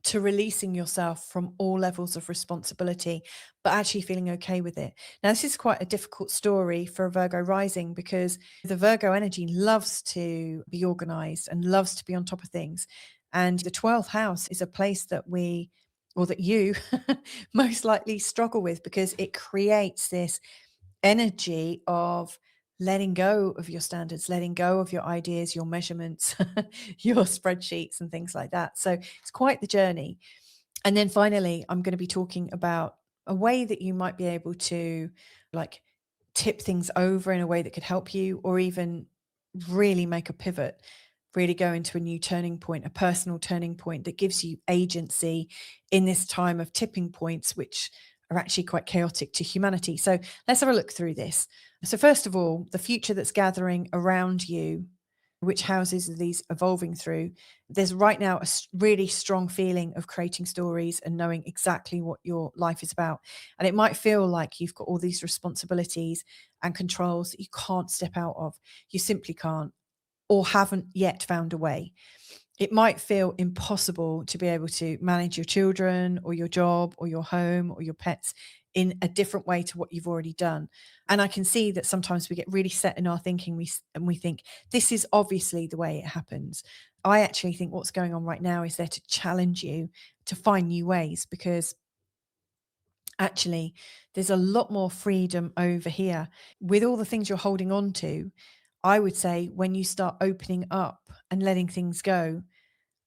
to releasing yourself from all levels of responsibility, but actually feeling okay with it. Now, this is quite a difficult story for a Virgo rising, because the Virgo energy loves to be organized and loves to be on top of things. And the 12th house is a place that we, or that you most likely struggle with, because it creates this energy of letting go of your standards, letting go of your ideas, your measurements, your spreadsheets, and things like that. So it's quite the journey. And then finally, I'm going to be talking about a way that you might be able to like tip things over in a way that could help you, or even really make a pivot, really go into a new turning point, a personal turning point that gives you agency in this time of tipping points, which are actually quite chaotic to humanity. So let's have a look through this. So first of all, the future that's gathering around you, which houses are these evolving through? There's right now a really strong feeling of creating stories and knowing exactly what your life is about. And it might feel like you've got all these responsibilities and controls that you can't step out of. You simply can't, or haven't yet found a way. It might feel impossible to be able to manage your children or your job or your home or your pets in a different way to what you've already done. And I can see that sometimes we get really set in our thinking, and we think this is obviously the way it happens. I actually think what's going on right now is there to challenge you to find new ways, because actually there's a lot more freedom over here with all the things you're holding on to. I would say when you start opening up and letting things go,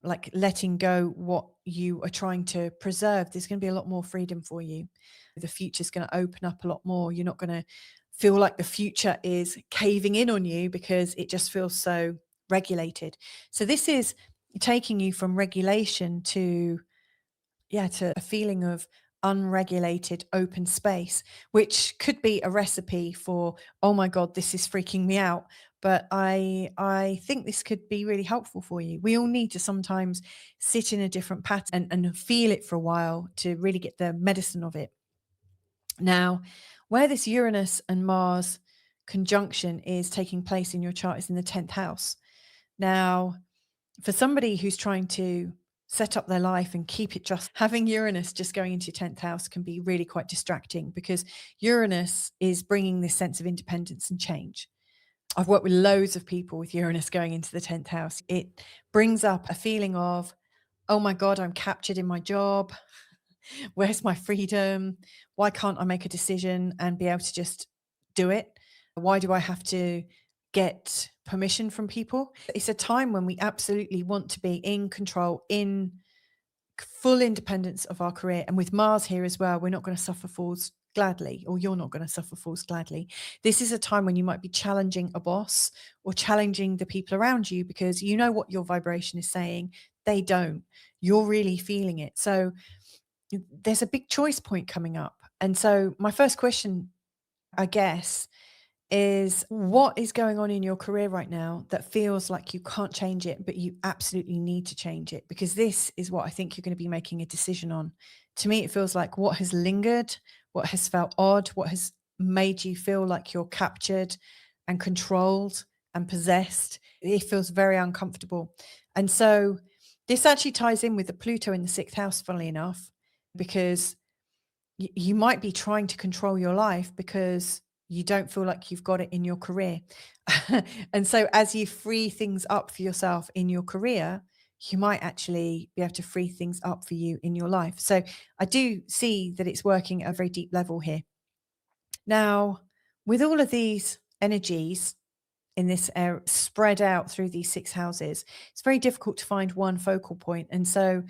like letting go what you are trying to preserve, there's going to be a lot more freedom for you. The future's going to open up a lot more. You're not going to feel like the future is caving in on you because it just feels so regulated. So this is taking you from regulation to a feeling of unregulated open space, which could be a recipe for, oh my God, this is freaking me out. But I think this could be really helpful for you. We all need to sometimes sit in a different pattern and feel it for a while to really get the medicine of it. Now, where this Uranus and Mars conjunction is taking place in your chart is in the 10th house. Now, for somebody who's trying to set up their life and keep it, just having Uranus just going into your 10th house can be really quite distracting, because Uranus is bringing this sense of independence and change. I've worked with loads of people with Uranus going into the 10th house. It brings up a feeling of, oh my God, I'm captured in my job. Where's my freedom? Why can't I make a decision and be able to just do it? Why do I have to get permission from people? It's a time when we absolutely want to be in control, in full independence of our career. And with Mars here as well, we're not going to suffer falls gladly, or you're not going to suffer falls gladly. This is a time when you might be challenging a boss or challenging the people around you, because you know what your vibration is saying. They don't. You're really feeling it. So there's a big choice point coming up. And so my first question, I guess, is what is going on in your career right now that feels like you can't change it, but you absolutely need to change it? Because this is what I think you're going to be making a decision on. To me, it feels like what has lingered, what has felt odd, what has made you feel like you're captured and controlled and possessed. It feels very uncomfortable. And so this actually ties in with the Pluto in the sixth house, funnily enough, because you might be trying to control your life because you don't feel like you've got it in your career. And so as you free things up for yourself in your career, you might actually be able to free things up for you in your life. So I do see that it's working at a very deep level here. Now, with all of these energies in this area spread out through these six houses, it's very difficult to find one focal point. And so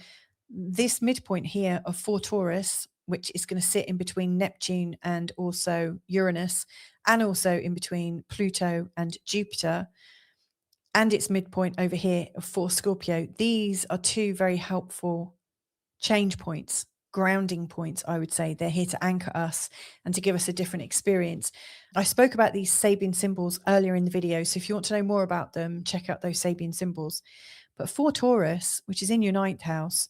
this midpoint here of 4 Taurus which is going to sit in between Neptune and also Uranus, and also in between Pluto and Jupiter, and its midpoint over here for Scorpio. These are two very helpful change points, grounding points, I would say. They're here to anchor us and to give us a different experience. I spoke about these Sabian symbols earlier in the video, so if you want to know more about them, check out those Sabian symbols. But for Taurus, which is in your 9th house,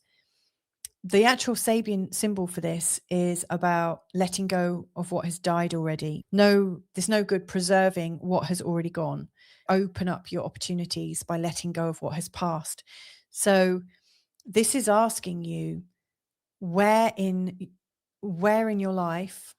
the actual Sabian symbol for this is about letting go of what has died already. No, there's no good preserving what has already gone. Open up your opportunities by letting go of what has passed. So this is asking you where in your life,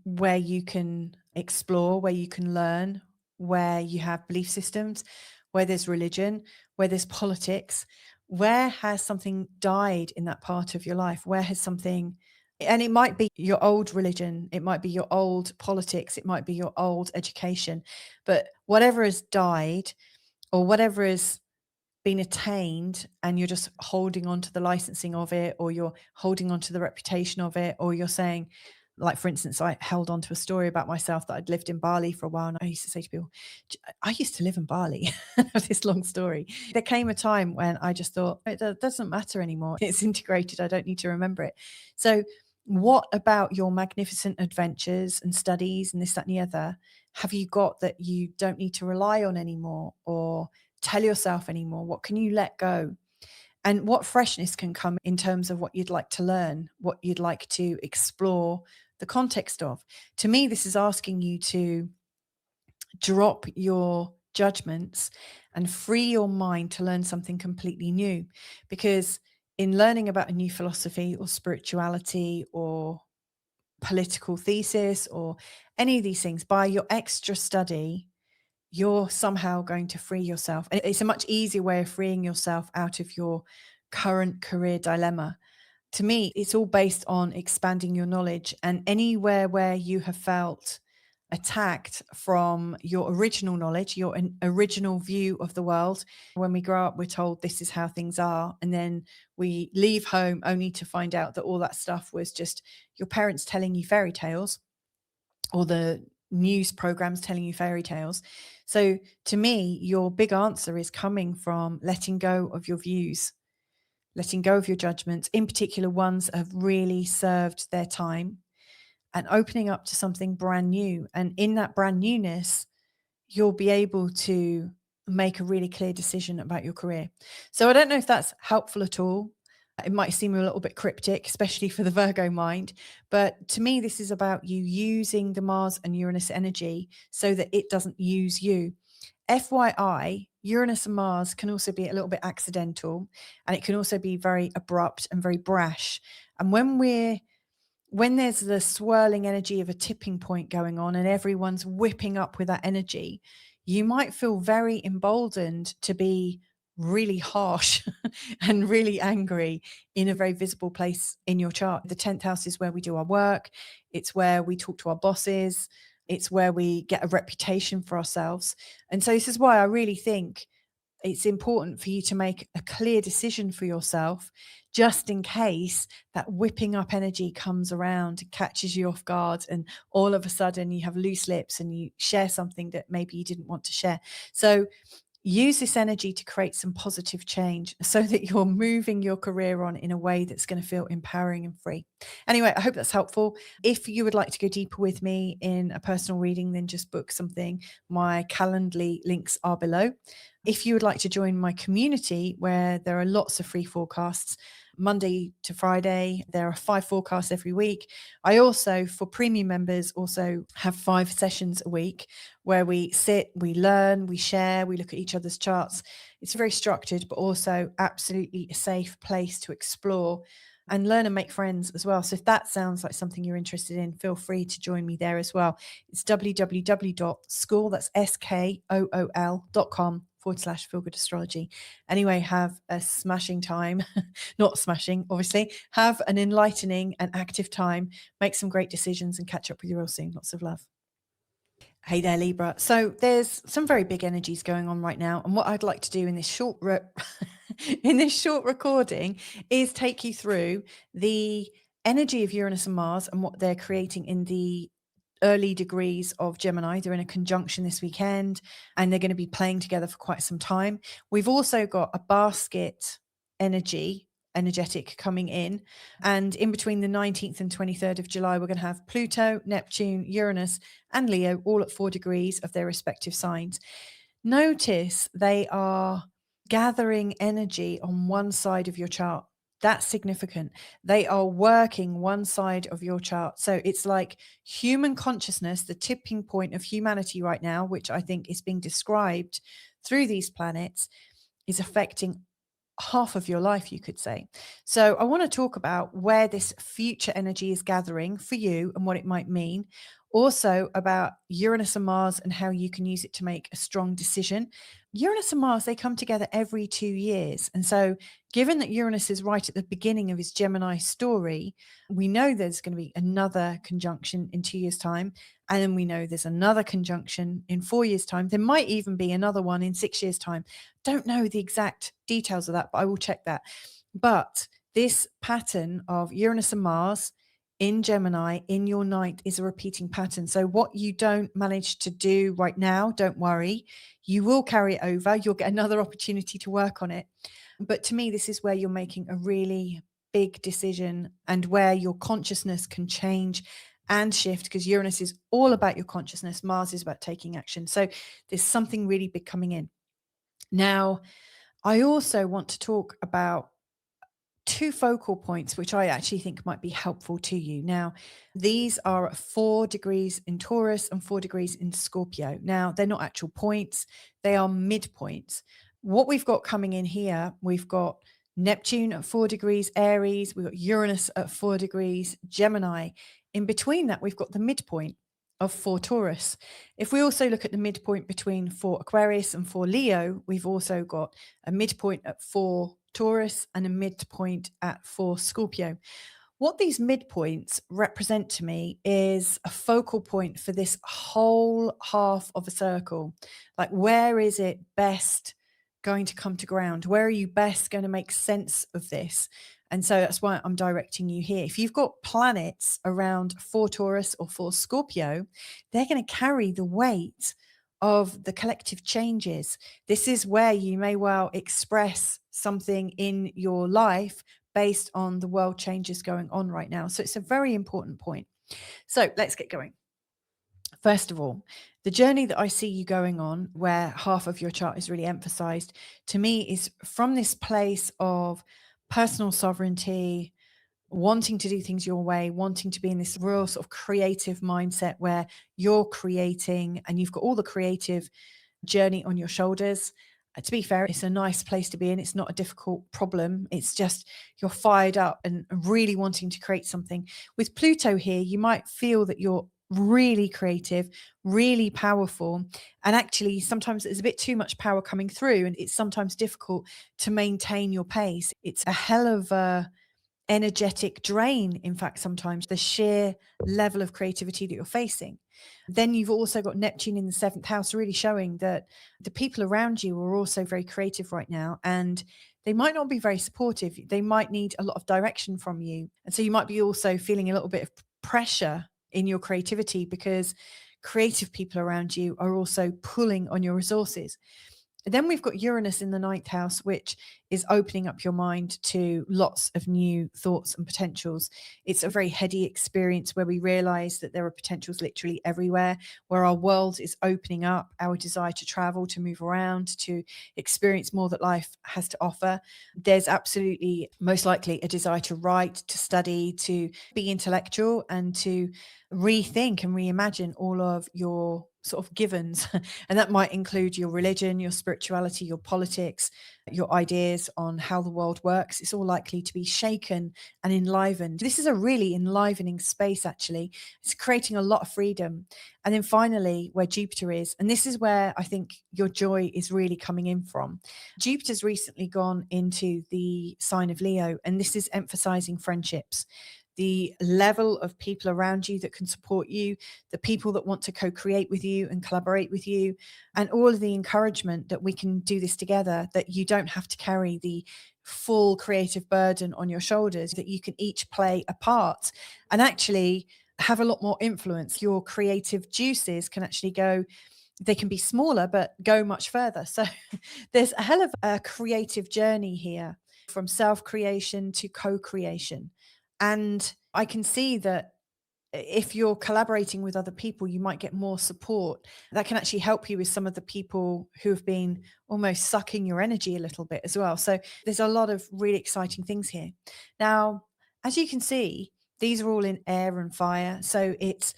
where you can explore, where you can learn, where you have belief systems, where there's religion, where there's politics, where has something died in that part of your life? Where has something, and it might be your old religion, it might be your old politics, it might be your old education, but whatever has died or whatever has been attained and you're just holding on to the licensing of it, or you're holding on to the reputation of it, or you're saying, like, for instance, I held on to a story about myself that I'd lived in Bali for a while. And I used to say to people, I used to live in Bali. This long story. There came a time when I just thought, it doesn't matter anymore. It's integrated. I don't need to remember it. So what about your magnificent adventures and studies and this, that, and the other have you got that you don't need to rely on anymore or tell yourself anymore? What can you let go? And what freshness can come in terms of what you'd like to learn, what you'd like to explore the context of? To me, this is asking you to drop your judgments and free your mind to learn something completely new. Because in learning about a new philosophy or spirituality or political thesis or any of these things, by your extra study, you're somehow going to free yourself. And it's a much easier way of freeing yourself out of your current career dilemma. To me, it's all based on expanding your knowledge, and anywhere where you have felt attacked from your original knowledge, your original view of the world. When we grow up, we're told this is how things are. And then we leave home only to find out that all that stuff was just your parents telling you fairy tales, or the news programs telling you fairy tales. So to me, your big answer is coming from letting go of your views, letting go of your judgments, in particular ones that have really served their time, and opening up to something brand new. And in that brand newness, you'll be able to make a really clear decision about your career. So I don't know if that's helpful at all. It might seem a little bit cryptic, especially for the Virgo mind. But to me, this is about you using the Mars and Uranus energy so that it doesn't use you. FYI, Uranus and Mars can also be a little bit accidental, and it can also be very abrupt and very brash. And when there's the swirling energy of a tipping point going on and everyone's whipping up with that energy, you might feel very emboldened to be really harsh and really angry in a very visible place in your chart. The 10th house is where we do our work. It's where we talk to our bosses. It's where we get a reputation for ourselves. And so this is why I really think it's important for you to make a clear decision for yourself, just in case that whipping up energy comes around, catches you off guard, and all of a sudden you have loose lips and you share something that maybe you didn't want to share. So use this energy to create some positive change so that you're moving your career on in a way that's going to feel empowering and free. Anyway, I hope that's helpful. If you would like to go deeper with me in a personal reading, then just book something. My Calendly links are below. If you would like to join my community, where there are lots of free forecasts, Monday to Friday, there are 5 forecasts every week. I also, for premium members, also have 5 sessions a week where we sit, we learn, we share, we look at each other's charts. It's very structured, but also absolutely a safe place to explore and learn and make friends as well. So if that sounds like something you're interested in, feel free to join me there as well. It's www.school, that's skool.com/feelgoodastrology. Anyway, have a smashing time. Not smashing, obviously. Have an enlightening and active time. Make some great decisions and catch up with you real soon. Lots of love. Hey there, Libra. So there's some very big energies going on right now. And what I'd like to do in this short recording is take you through the energy of Uranus and Mars and what they're creating in the early degrees of Gemini. They're in a conjunction this weekend and they're going to be playing together for quite some time. We've also got a basket energetic coming in. And in between the 19th and 23rd of July, we're going to have Pluto, Neptune, Uranus, and Leo all at 4 degrees of their respective signs. Notice they are gathering energy on one side of your chart. That's significant. They are working one side of your chart. So it's like human consciousness, the tipping point of humanity right now, which I think is being described through these planets, is affecting half of your life, you could say. So I want to talk about where this future energy is gathering for you and what it might mean. Also about Uranus and Mars and how you can use it to make a strong decision. Uranus and Mars, they come together every 2 years. And so given that Uranus is right at the beginning of his Gemini story, we know there's going to be another conjunction in 2 years' time. And then we know there's another conjunction in 4 years' time. There might even be another one in 6 years' time. Don't know the exact details of that, but I will check that. But this pattern of Uranus and Mars in Gemini in your ninth is a repeating pattern. So what you don't manage to do right now, don't worry. You will carry it over. You'll get another opportunity to work on it. But to me, this is where you're making a really big decision and where your consciousness can change and shift, because Uranus is all about your consciousness. Mars is about taking action. So there's something really big coming in. Now, I also want to talk about 2 focal points, which I actually think might be helpful to you. Now, these are at 4 degrees in Taurus and 4 degrees in Scorpio. Now, they're not actual points, they are midpoints. What we've got coming in here, we've got Neptune at 4 degrees Aries, we've got Uranus at 4 degrees Gemini. In between that, we've got the midpoint of 4 Taurus. If we also look at the midpoint between 4 Aquarius and 4 Leo, we've also got a midpoint at 4 Taurus and a midpoint at 4 Scorpio. What these midpoints represent to me is a focal point for this whole half of a circle. Like, where is it best going to come to ground? Where are you best going to make sense of this? And so that's why I'm directing you here. If you've got planets around 4 Taurus or 4 Scorpio, they're going to carry the weight of the collective changes. This is where you may well express something in your life based on the world changes going on right now. So it's a very important point. So let's get going. First of all, the journey that I see you going on, where half of your chart is really emphasized, to me is from this place of personal sovereignty, wanting to do things your way, wanting to be in this real sort of creative mindset where you're creating and you've got all the creative journey on your shoulders. To be fair, it's a nice place to be in. It's not a difficult problem. It's just you're fired up and really wanting to create something. With Pluto here, you might feel that you're really creative, really powerful. And actually, sometimes there's a bit too much power coming through, and it's sometimes difficult to maintain your pace. It's a hell of a energetic drain, in fact, sometimes the sheer level of creativity that you're facing. Then you've also got Neptune in the 7th house, really showing that the people around you are also very creative right now, and they might not be very supportive. They might need a lot of direction from you. And so you might be also feeling a little bit of pressure in your creativity because creative people around you are also pulling on your resources. Then we've got Uranus in the 9th house, which is opening up your mind to lots of new thoughts and potentials. It's a very heady experience where we realize that there are potentials literally everywhere, where our world is opening up, our desire to travel, to move around, to experience more that life has to offer. There's absolutely, most likely, a desire to write, to study, to be intellectual, and to rethink and reimagine all of your sort of givens. And that might include your religion, your spirituality, your politics, your ideas on how the world works. It's all likely to be shaken and enlivened. This is a really enlivening space, actually. It's creating a lot of freedom. And then finally, where Jupiter is, and this is where I think your joy is really coming in from. Jupiter's recently gone into the sign of Leo, and this is emphasizing friendships. the level of people around you that can support you, the people that want to co-create with you and collaborate with you, and all of the encouragement that we can do this together, that you don't have to carry the full creative burden on your shoulders, that you can each play a part and actually have a lot more influence. Your creative juices can actually go, they can be smaller, but go much further. So there's a hell of a creative journey here, from self-creation to co-creation. And I can see that if you're collaborating with other people, you might get more support that can actually help you with some of the people who have been almost sucking your energy a little bit as well. So there's a lot of really exciting things here. Now, as you can see, these are all in air and fire. So it's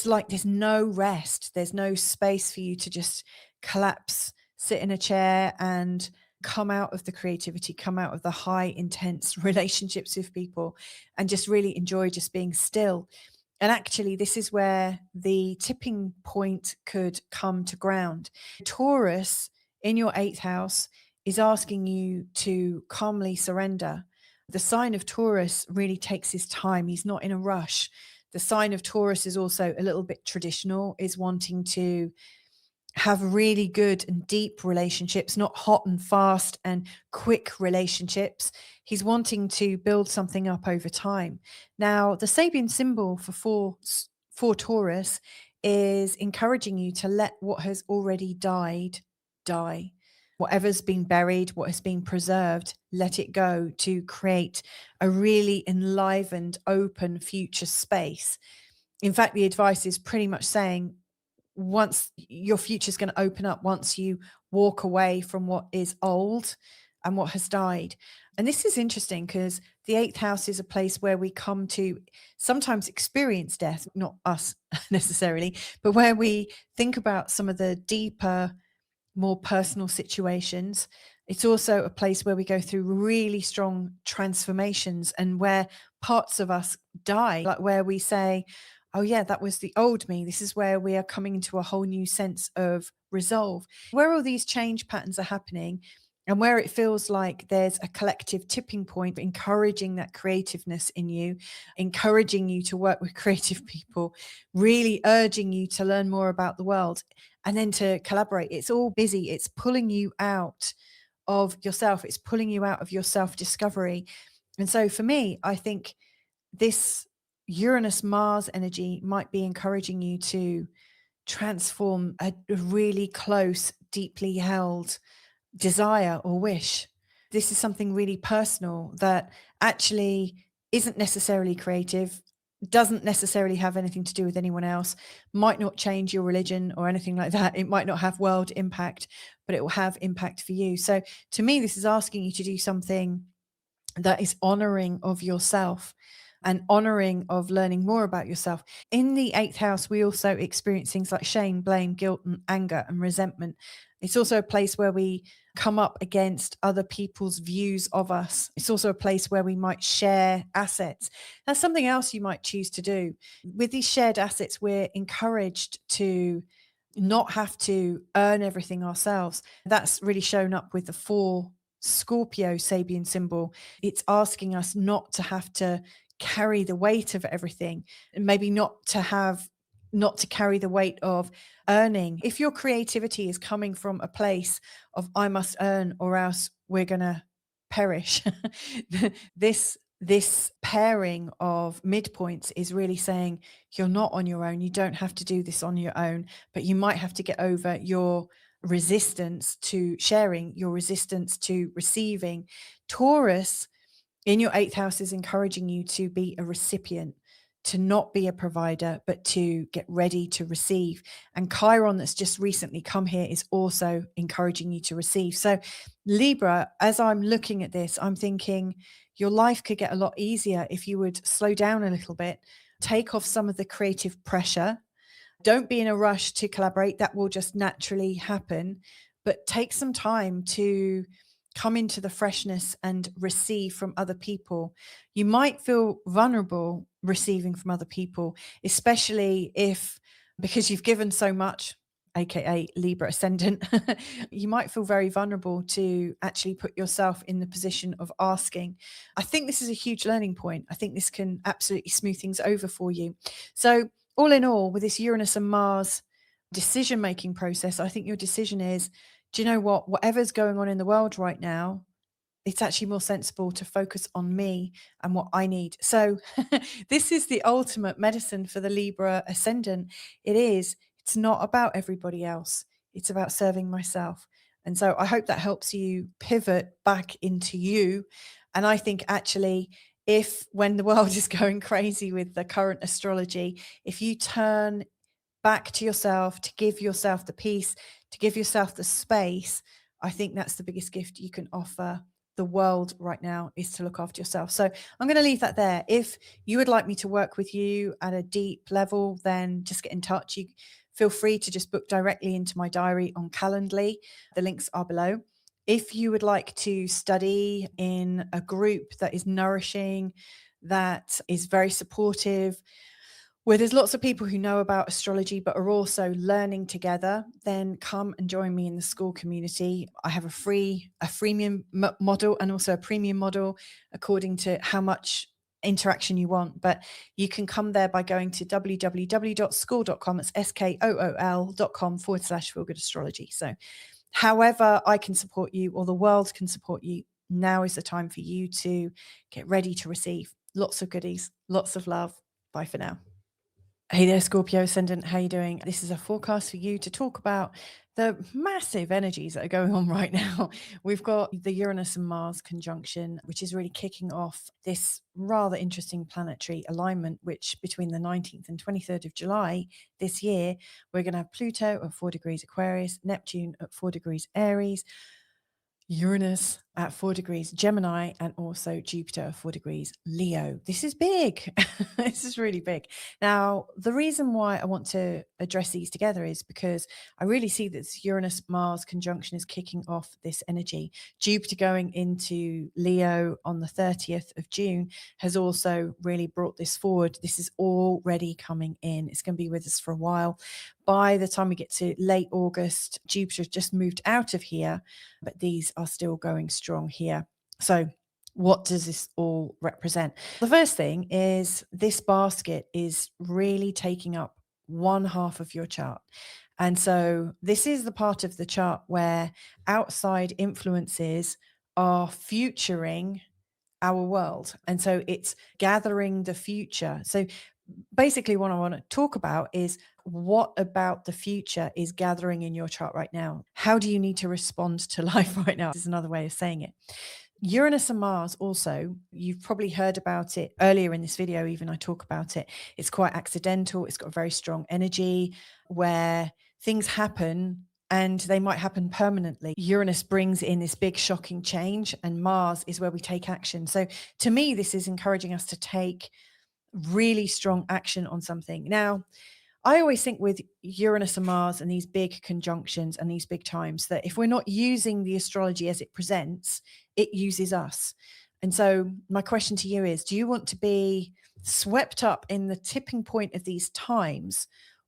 like there's no rest. There's no space for you to just collapse, sit in a chair and come out of the creativity, come out of the high intense relationships with people and just really enjoy just being still. And actually, this is where the tipping point could come to ground. Taurus in your eighth house is asking you to calmly surrender. The sign of Taurus really takes his time. He's not in a rush. The sign of Taurus is also a little bit traditional, is wanting to have really good and deep relationships, not hot and fast and quick relationships. He's wanting to build something up over time. Now, the Sabian symbol for Taurus is encouraging you to let what has already died die. Whatever's been buried, what has been preserved, let it go, to create a really enlivened, open future space. In fact, the advice is pretty much saying, once your future is going to open up, once you walk away from what is old and what has died. And this is interesting because the eighth house is a place where we come to sometimes experience death, not us necessarily, but where we think about some of the deeper, more personal situations. It's also a place where we go through really strong transformations and where parts of us die, like where we say, oh yeah, that was the old me. This is where we are coming into a whole new sense of resolve, where all these change patterns are happening and where it feels like there's a collective tipping point, encouraging that creativeness in you, encouraging you to work with creative people, really urging you to learn more about the world and then to collaborate. It's all busy. It's pulling you out of yourself. It's pulling you out of your self-discovery. And so for me, I think this Uranus Mars energy might be encouraging you to transform a really close, deeply held desire or wish. This is something really personal that actually isn't necessarily creative, doesn't necessarily have anything to do with anyone else, might not change your religion or anything like that. It might not have world impact, but it will have impact for you. So to me, this is asking you to do something that is honoring of yourself and honoring of learning more about yourself. In the eighth house, we also experience things like shame, blame, guilt, and anger and resentment. It's also a place where we come up against other people's views of us. It's also a place where we might share assets. That's something else you might choose to do. With these shared assets, we're encouraged to not have to earn everything ourselves. That's really shown up with the 4 Scorpio Sabian symbol. It's asking us not to have to carry the weight of everything, and maybe not to carry the weight of earning. If your creativity is coming from a place of I must earn or else we're gonna perish, this pairing of midpoints is really saying you're not on your own. You don't have to do this on your own, but you might have to get over your resistance to sharing, your resistance to receiving. Taurus in your eighth house is encouraging you to be a recipient, to not be a provider, but to get ready to receive. And Chiron, that's just recently come here, is also encouraging you to receive. So Libra, as I'm looking at this, I'm thinking your life could get a lot easier if you would slow down a little bit, take off some of the creative pressure. Don't be in a rush to collaborate. That will just naturally happen. But take some time to come into the freshness and receive from other people. You might feel vulnerable receiving from other people, especially if, because you've given so much, aka Libra ascendant, you might feel very vulnerable to actually put yourself in the position of asking. I think this is a huge learning point. I think this can absolutely smooth things over for you. So, all in all, with this Uranus and Mars decision making process, I think your decision is, do you know what? Whatever's going on in the world right now, it's actually more sensible to focus on me and what I need. So this is the ultimate medicine for the Libra ascendant. It is. It's not about everybody else. It's about serving myself. And so I hope that helps you pivot back into you. And I think actually, if when the world is going crazy with the current astrology, if you turn back to yourself, to give yourself the peace, to give yourself the space, I think that's the biggest gift you can offer the world right now, is to look after yourself. So I'm going to leave that there. If you would like me to work with you at a deep level, then just get in touch. You feel free to just book directly into my diary on Calendly. The links are below. If you would like to study in a group that is nourishing, that is very supportive, where there's lots of people who know about astrology but are also learning together, then come and join me in the school community. I have a freemium model and also a premium model according to how much interaction you want. But you can come there by going to www.school.com. It's skool.com/feel good astrology. So however I can support you, or the world can support you, now is the time for you to get ready to receive lots of goodies, lots of love. Bye for now. Hey there, Scorpio ascendant. How you doing? This is a forecast for you to talk about the massive energies that are going on right now. We've got the Uranus and Mars conjunction, which is really kicking off this rather interesting planetary alignment, which between the 19th and 23rd of July this year, we're going to have Pluto at 4 degrees Aquarius, Neptune at 4 degrees Aries, Uranus at 4 degrees Gemini, and also Jupiter at 4 degrees Leo. This is big. This is really big. Now, the reason why I want to address these together is because I really see that this Uranus-Mars conjunction is kicking off this energy. Jupiter going into Leo on the 30th of June has also really brought this forward. This is already coming in. It's going to be with us for a while. By the time we get to late August, Jupiter has just moved out of here, but these are still going strong here. So what does this all represent? The first thing is this basket is really taking up one half of your chart. And so this is the part of the chart where outside influences are futuring our world. And so it's gathering the future. So basically what I want to talk about is, what about the future is gathering in your chart right now? How do you need to respond to life right now? This is another way of saying it. Uranus and Mars also, you've probably heard about it earlier in this video, even I talk about it. It's quite accidental. It's got a very strong energy where things happen and they might happen permanently. Uranus brings in this big shocking change, and Mars is where we take action. So to me, this is encouraging us to take really strong action on something. Now, I always think with Uranus and Mars and these big conjunctions and these big times, that if we're not using the astrology as it presents, it uses us. And so my question to you is, do you want to be swept up in the tipping point of these times,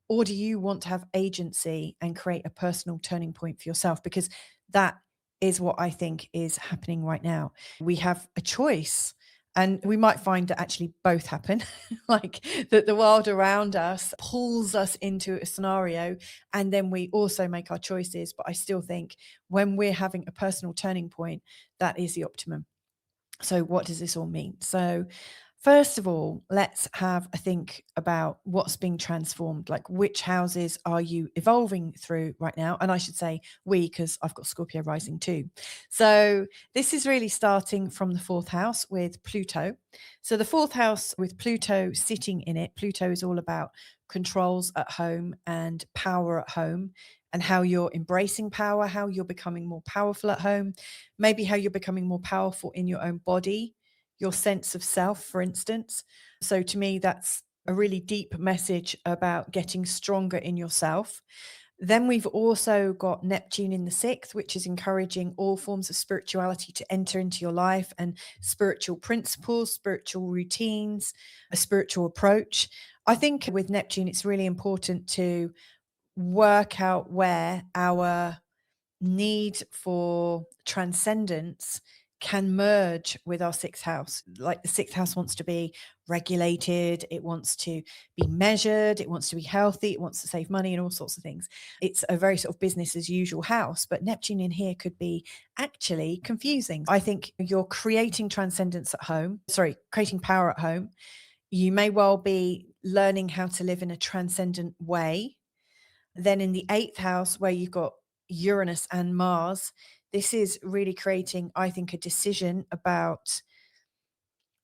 or do you want to have agency and create a personal turning point for yourself? Because that is what I think is happening right now. We have a choice. And we might find that actually both happen, like that the world around us pulls us into a scenario and then we also make our choices. But I still think when we're having a personal turning point, that is the optimum. So what does this all mean? So first of all, let's have a think about what's being transformed. Like, which houses are you evolving through right now? And I should say we, because I've got Scorpio rising too. So this is really starting from the 4th house with Pluto. So the 4th house with Pluto sitting in it, Pluto is all about controls at home and power at home, and how you're embracing power, how you're becoming more powerful at home, maybe how you're becoming more powerful in your own body, your sense of self, for instance. So to me, that's a really deep message about getting stronger in yourself. Then we've also got Neptune in the 6th, which is encouraging all forms of spirituality to enter into your life, and spiritual principles, spiritual routines, a spiritual approach. I think with Neptune, it's really important to work out where our need for transcendence can merge with our sixth house. Like the sixth house wants to be regulated, it wants to be measured, it wants to be healthy, it wants to save money and all sorts of things. It's a very sort of business as usual house, but Neptune in here could be actually confusing. I think you're creating transcendence at home, sorry, creating power at home. You may well be learning how to live in a transcendent way. Then in the eighth house, where you've got Uranus and Mars, this is really creating, I think, a decision about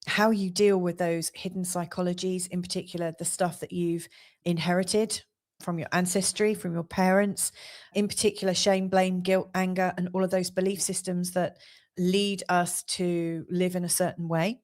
how you deal with those hidden psychologies, in particular, the stuff that you've inherited from your ancestry, from your parents, in particular, shame, blame, guilt, anger, and all of those belief systems that lead us to live in a certain way.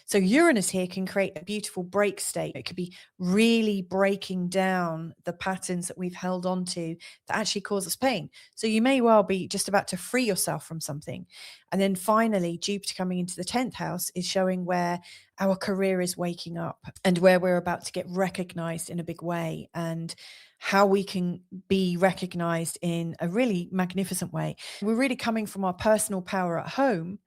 So Uranus here can create a beautiful break state. It could be really breaking down the patterns that we've held on to that actually cause us pain. So you may well be just about to free yourself from something. And then finally, Jupiter coming into the 10th house is showing where our career is waking up and where we're about to get recognized in a big way, and how we can be recognized in a really magnificent way. We're really coming from our personal power at home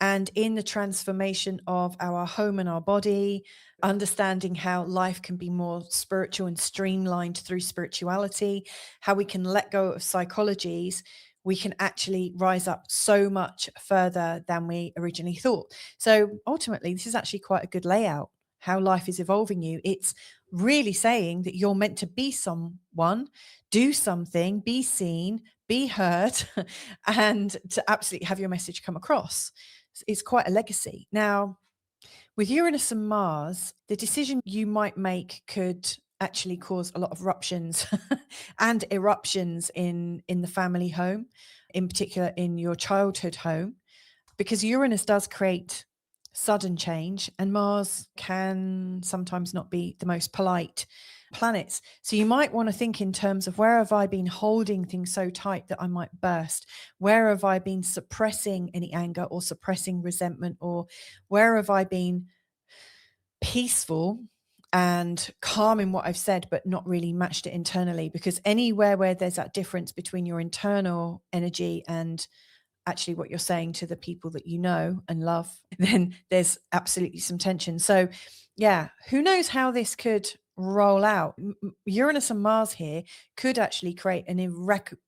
and in the transformation of our home and our body, understanding how life can be more spiritual and streamlined through spirituality, how we can let go of psychologies, we can actually rise up so much further than we originally thought. So ultimately, this is actually quite a good layout, how life is evolving you. It's really saying that you're meant to be someone, do something, be seen, be heard, and to absolutely have your message come across. It's quite a legacy. Now, with Uranus and Mars, the decision you might make could actually cause a lot of ruptions and eruptions in the family home, in particular in your childhood home, because Uranus does create sudden change and Mars can sometimes not be the most polite planets. So you might want to think in terms of, where have I been holding things so tight that I might burst? Where have I been suppressing any anger or suppressing resentment? Or where have I been peaceful and calm in what I've said, but not really matched it internally? Because anywhere where there's that difference between your internal energy and actually what you're saying to the people that you know and love, then there's absolutely some tension. So yeah, who knows how this could roll out. Uranus and Mars here could actually create an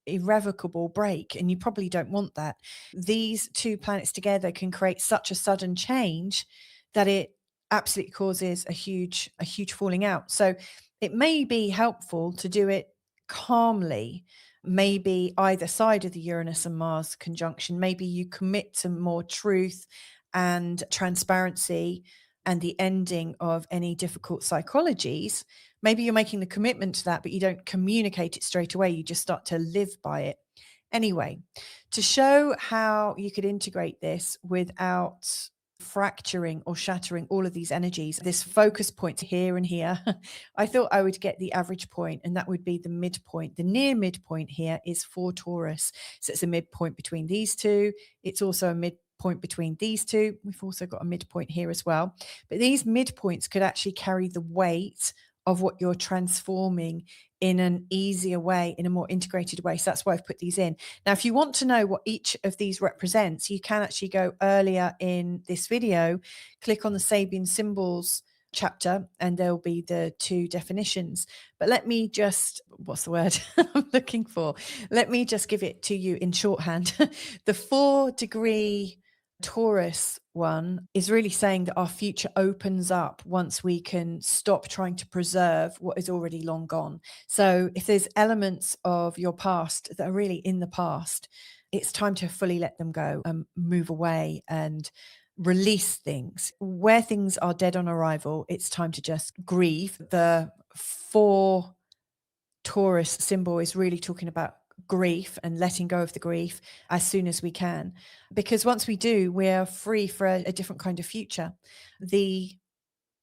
irrevocable break, and you probably don't want that. These two planets together can create such a sudden change that it absolutely causes a huge falling out. So it may be helpful to do it calmly. Maybe either side of the Uranus and Mars conjunction, maybe you commit to more truth and transparency and the ending of any difficult psychologies. Maybe you're making the commitment to that, but you don't communicate it straight away. You just start to live by it. Anyway, to show how you could integrate this without fracturing or shattering all of these energies, this focus point here and here, I thought I would get the average point, and that would be the midpoint. The near midpoint here is for Taurus. So it's a midpoint between these two. It's also a midpoint between these two. We've also got a midpoint here as well. But these midpoints could actually carry the weight of what you're transforming in an easier way, in a more integrated way. So that's why I've put these in. Now, if you want to know what each of these represents, you can actually go earlier in this video, click on the Sabian symbols chapter, and there'll be the two definitions. But let me just, what's the word I'm looking for? Let me just give it to you in shorthand. The 4-degree Taurus one is really saying that our future opens up once we can stop trying to preserve what is already long gone. So if there's elements of your past that are really in the past, it's time to fully let them go and move away and release things. Where things are dead on arrival, it's time to just grieve. The 4 Taurus symbol is really talking about grief and letting go of the grief as soon as we can, because once we do, we're free for a different kind of future. The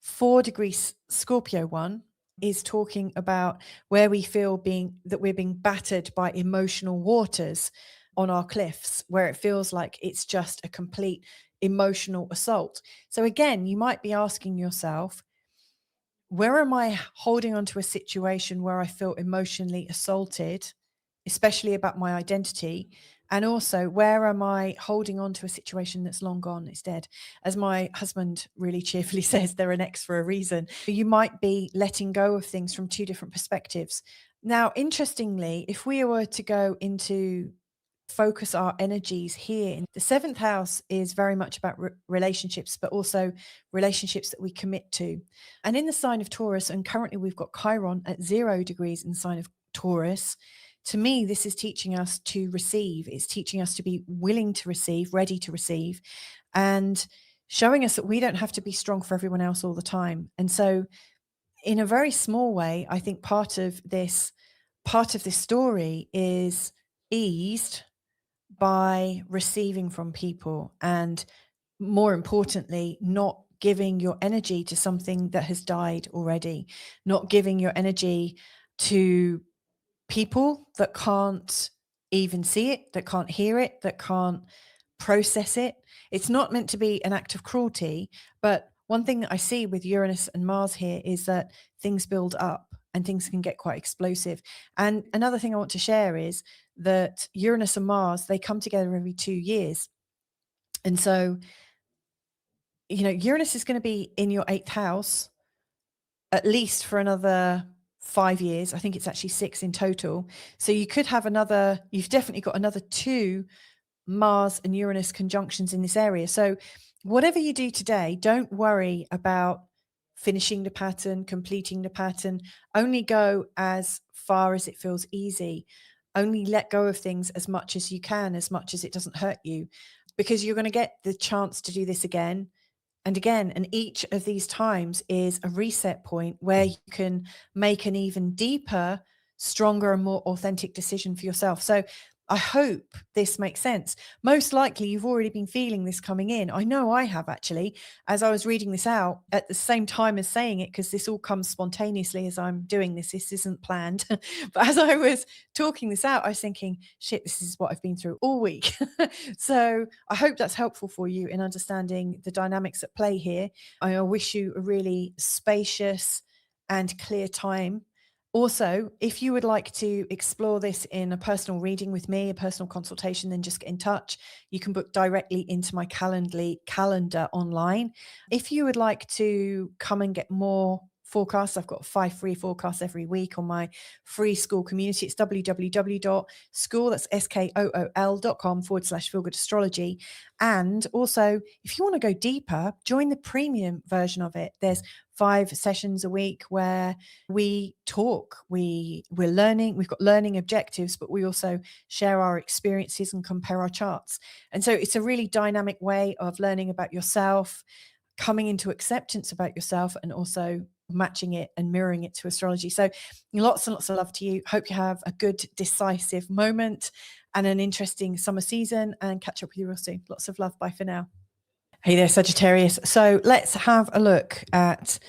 4-degree Scorpio one is talking about where we feel that we're being battered by emotional waters on our cliffs, where it feels like it's just a complete emotional assault. So again, you might be asking yourself, where am I holding on to a situation where I feel emotionally assaulted, especially about my identity? And also, where am I holding on to a situation that's long gone, it's dead? As my husband really cheerfully says, they're an ex for a reason. You might be letting go of things from two different perspectives. Now, interestingly, if we were to go into focus our energies here, the seventh house is very much about relationships, but also relationships that we commit to. And in the sign of Taurus, and currently we've got Chiron at 0 degrees in the sign of Taurus. To me, this is teaching us to receive. It's teaching us to be willing to receive, ready to receive, and showing us that we don't have to be strong for everyone else all the time. And so, in a very small way, I think part of this story is eased by receiving from people, and more importantly, not giving your energy to something that has died already, not giving your energy to people that can't even see it, that can't hear it, that can't process it. It's not meant to be an act of cruelty, but one thing that I see with Uranus and Mars here is that things build up and things can get quite explosive. And another thing I want to share is that Uranus and Mars, they come together every 2 years. And so, Uranus is going to be in your 8th house at least for another 5 years. I think it's actually 6 in total. So you've definitely got another 2 Mars and Uranus conjunctions in this area. So whatever you do today, don't worry about finishing the pattern, completing the pattern. Only go as far as it feels easy. Only let go of things as much as you can, as much as it doesn't hurt you, because you're going to get the chance to do this again and again. And each of these times is a reset point where you can make an even deeper, stronger, and more authentic decision for yourself. So I hope this makes sense. Most likely you've already been feeling this coming in. I know I have, actually, as I was reading this out at the same time as saying it, because this all comes spontaneously as I'm doing this. This isn't planned. But as I was talking this out, I was thinking, shit, this is what I've been through all week. So I hope that's helpful for you in understanding the dynamics at play here. I wish you a really spacious and clear time. Also, if you would like to explore this in a personal reading with me, a personal consultation, then just get in touch. You can book directly into my calendar online. If you would like to come and get more forecasts, I've got 5 free forecasts every week on my free school community. It's www.school, that's skool.com/feel good astrology. And also, if you want to go deeper, join the premium version of it. There's 5 sessions a week where we talk, we're learning, we've got learning objectives, but we also share our experiences and compare our charts. And so it's a really dynamic way of learning about yourself, coming into acceptance about yourself, and also matching it and mirroring it to astrology. So lots and lots of love to you. Hope you have a good, decisive moment and an interesting summer season, and catch up with you real soon. Lots of love. Bye for now. Hey there, Sagittarius. So let's have a look at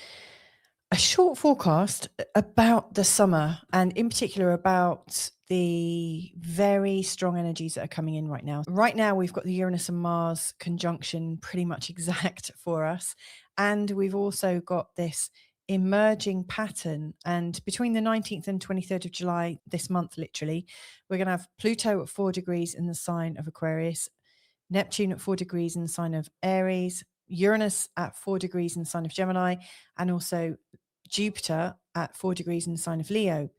a short forecast about the summer, and in particular about the very strong energies that are coming in right now. Right now, we've got the Uranus and Mars conjunction pretty much exact for us. And we've also got this emerging pattern. And between the 19th and 23rd of July, this month, literally, we're going to have Pluto at 4 degrees in the sign of Aquarius, Neptune at 4 degrees in the sign of Aries, Uranus at 4 degrees in the sign of Gemini, and also Jupiter at 4 degrees in the sign of Leo.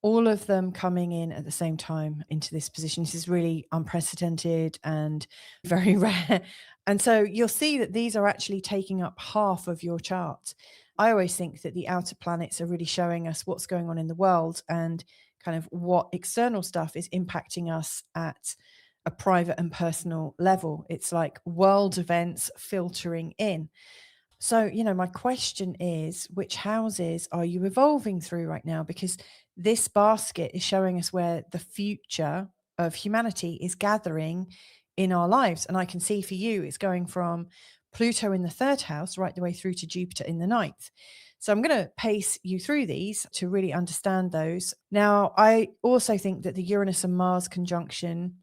All of them coming in at the same time into this position. This is really unprecedented and very rare. And so you'll see that these are actually taking up half of your chart. I always think that the outer planets are really showing us what's going on in the world and kind of what external stuff is impacting us at a private and personal level. It's like world events filtering in. So, my question is, which houses are you evolving through right now? Because this basket is showing us where the future of humanity is gathering in our lives. And I can see for you, it's going from Pluto in the 3rd house right the way through to Jupiter in the 9th. So I'm going to pace you through these to really understand those. Now, I also think that the Uranus and Mars conjunction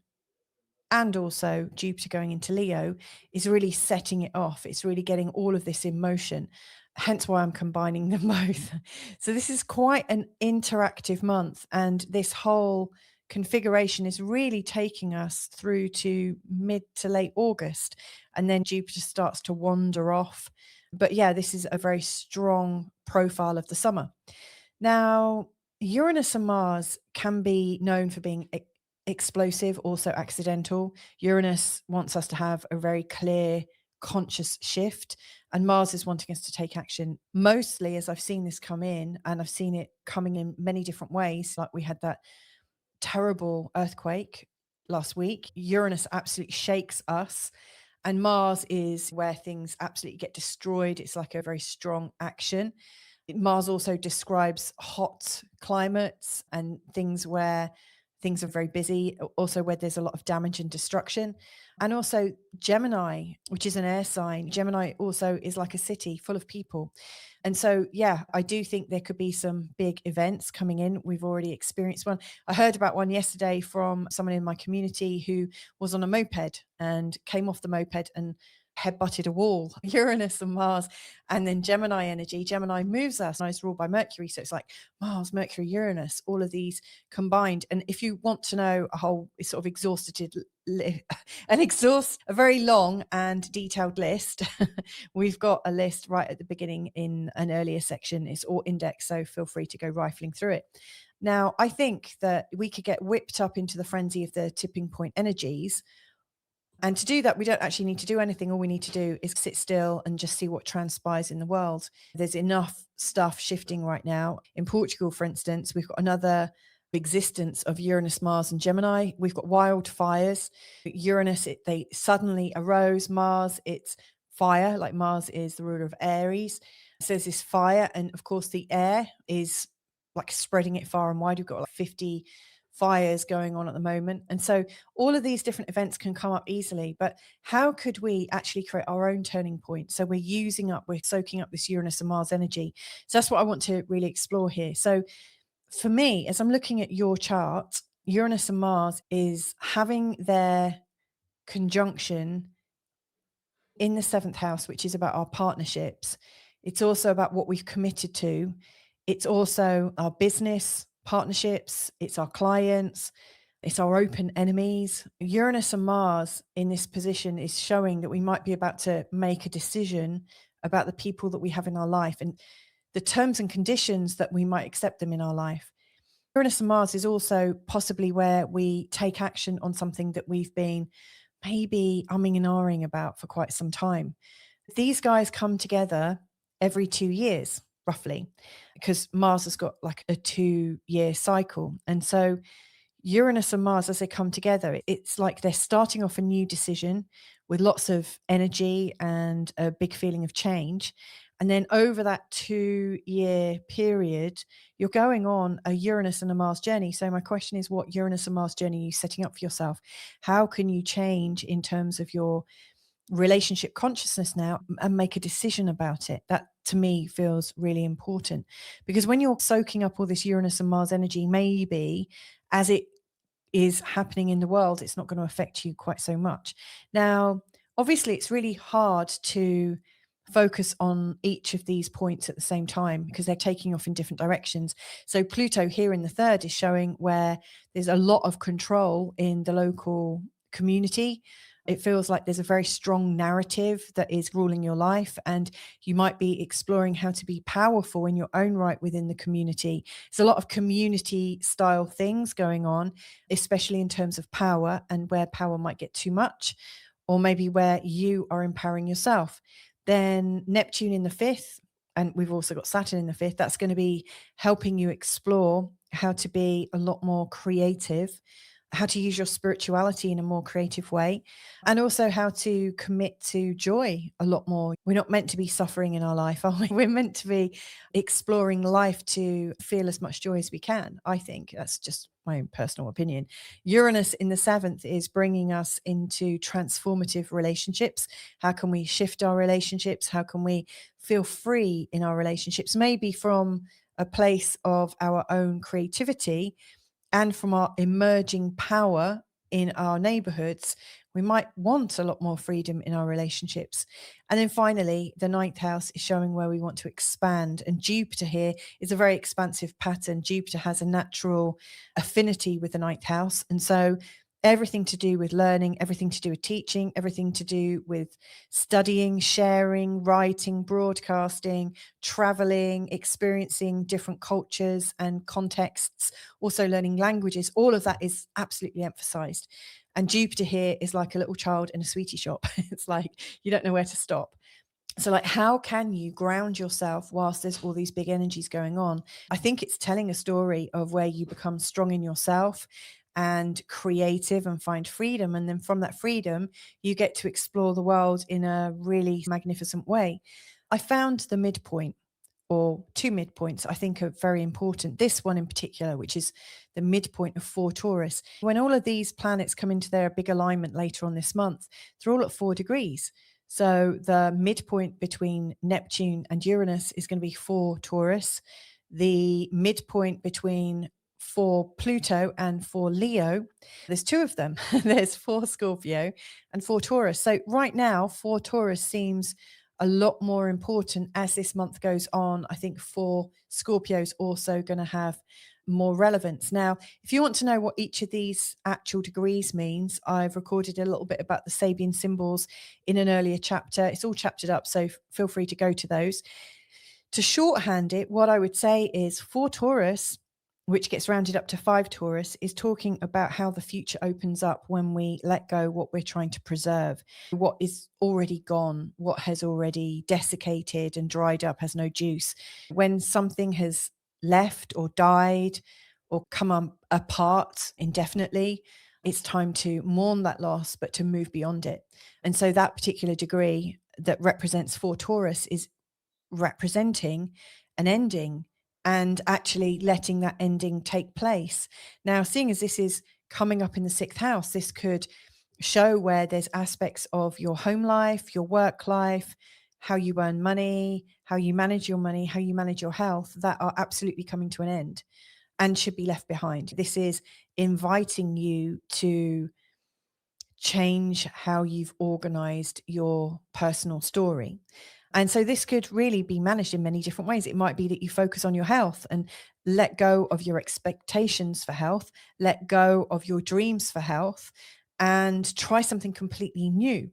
and also Jupiter going into Leo is really setting it off. It's really getting all of this in motion. hence why I'm combining them both. So this is quite an interactive month, and this whole configuration is really taking us through to mid to late August, and then Jupiter starts to wander off. But yeah, this is a very strong profile of the summer. Now, Uranus and Mars can be known for being explosive, also accidental. Uranus wants us to have a very clear, conscious shift, and Mars is wanting us to take action. Mostly, as I've seen this come in, and I've seen it coming in many different ways, like we had that terrible earthquake last week. Uranus absolutely shakes us, and Mars is where things absolutely get destroyed. It's like a very strong action. Mars also describes hot climates and things where things are very busy, also where there's a lot of damage and destruction. And also Gemini, which is an air sign. Gemini also is like a city full of people. And so, yeah, I do think there could be some big events coming in. We've already experienced one. I heard about one yesterday from someone in my community who was on a moped and came off the moped and head-butted a wall. Uranus and Mars, and then Gemini energy. Gemini moves us, and it's ruled by Mercury. So it's like Mars, Mercury, Uranus, all of these combined. And if you want to know a whole sort of a very long and detailed list, we've got a list right at the beginning in an earlier section. It's all indexed, so feel free to go rifling through it. Now, I think that we could get whipped up into the frenzy of the tipping point energies. And to do that, we don't actually need to do anything. All we need to do is sit still and just see what transpires in the world. There's enough stuff shifting right now. In Portugal, for instance, we've got another existence of Uranus, Mars, and Gemini. We've got wildfires. Uranus, they suddenly arose. Mars, it's fire, like Mars is the ruler of Aries. So there's this fire. And of course, the air is like spreading it far and wide. We've got like 50 fires going on at the moment. And so all of these different events can come up easily, but how could we actually create our own turning point? So we're soaking up this Uranus and Mars energy. So that's what I want to really explore here. So for me, as I'm looking at your chart, Uranus and Mars is having their conjunction in the seventh house, which is about our partnerships. It's also about what we've committed to. It's also our business partnerships. It's our clients. It's our open enemies. Uranus and Mars in this position is showing that we might be about to make a decision about the people that we have in our life and the terms and conditions that we might accept them in our life. Uranus and Mars is also possibly where we take action on something that we've been maybe umming and ahhing about for quite some time. These guys come together every 2 years, roughly, because Mars has got like a 2-year cycle. And so Uranus and Mars, as they come together, it's like they're starting off a new decision with lots of energy and a big feeling of change. And then over that 2-year period, you're going on a Uranus and a Mars journey. So my question is, what Uranus and Mars journey are you setting up for yourself? How can you change in terms of your relationship consciousness now and make a decision about it? That to me feels really important, because when you're soaking up all this Uranus and Mars energy, maybe as it is happening in the world, it's not going to affect you quite so much. Now, obviously, it's really hard to focus on each of these points at the same time because they're taking off in different directions. So Pluto here in the third is showing where there's a lot of control in the local community. It feels like there's a very strong narrative that is ruling your life, and you might be exploring how to be powerful in your own right within the community. There's a lot of community style things going on, especially in terms of power and where power might get too much, or maybe where you are empowering yourself. Then Neptune in the fifth, and we've also got Saturn in the fifth. That's going to be helping you explore how to be a lot more creative, how to use your spirituality in a more creative way, and also how to commit to joy a lot more. We're not meant to be suffering in our life, are we? We're meant to be exploring life to feel as much joy as we can. I think that's just my own personal opinion. Uranus in the seventh is bringing us into transformative relationships. How can we shift our relationships? How can we feel free in our relationships? Maybe from a place of our own creativity and from our emerging power in our neighborhoods, we might want a lot more freedom in our relationships. And then finally, the ninth house is showing where we want to expand. And Jupiter here is a very expansive pattern. Jupiter has a natural affinity with the ninth house. And so everything to do with learning, everything to do with teaching, everything to do with studying, sharing, writing, broadcasting, traveling, experiencing different cultures and contexts, also learning languages, all of that is absolutely emphasized. And Jupiter here is like a little child in a sweetie shop. It's like you don't know where to stop. So, like, how can you ground yourself whilst there's all these big energies going on? I think it's telling a story of where you become strong in yourself and creative and find freedom. And then from that freedom, you get to explore the world in a really magnificent way. I found the midpoint, or two midpoints, I think are very important. This one in particular, which is the midpoint of 4 Taurus. When all of these planets come into their big alignment later on this month, they're all at 4 degrees. So the midpoint between Neptune and Uranus is going to be 4 Taurus. The midpoint between 4 Pluto and 4 Leo, there's two of them. There's 4 Scorpio and 4 Taurus. So right now, 4 Taurus seems a lot more important as this month goes on. I think 4 Scorpios also going to have more relevance. Now, if you want to know what each of these actual degrees means, I've recorded a little bit about the Sabian symbols in an earlier chapter. It's all chaptered up, so feel free to go to those. To shorthand it, what I would say is 4 Taurus, which gets rounded up to 5 Taurus, is talking about how the future opens up when we let go what we're trying to preserve, what is already gone, what has already desiccated and dried up, has no juice. When something has left or died or come apart indefinitely, it's time to mourn that loss, but to move beyond it. And so that particular degree that represents 4 Taurus is representing an ending and actually letting that ending take place. Now, seeing as this is coming up in the 6th house, this could show where there's aspects of your home life, your work life, how you earn money, how you manage your money, how you manage your health, that are absolutely coming to an end and should be left behind. This is inviting you to change how you've organized your personal story. And so this could really be managed in many different ways. It might be that you focus on your health and let go of your expectations for health, let go of your dreams for health, and try something completely new.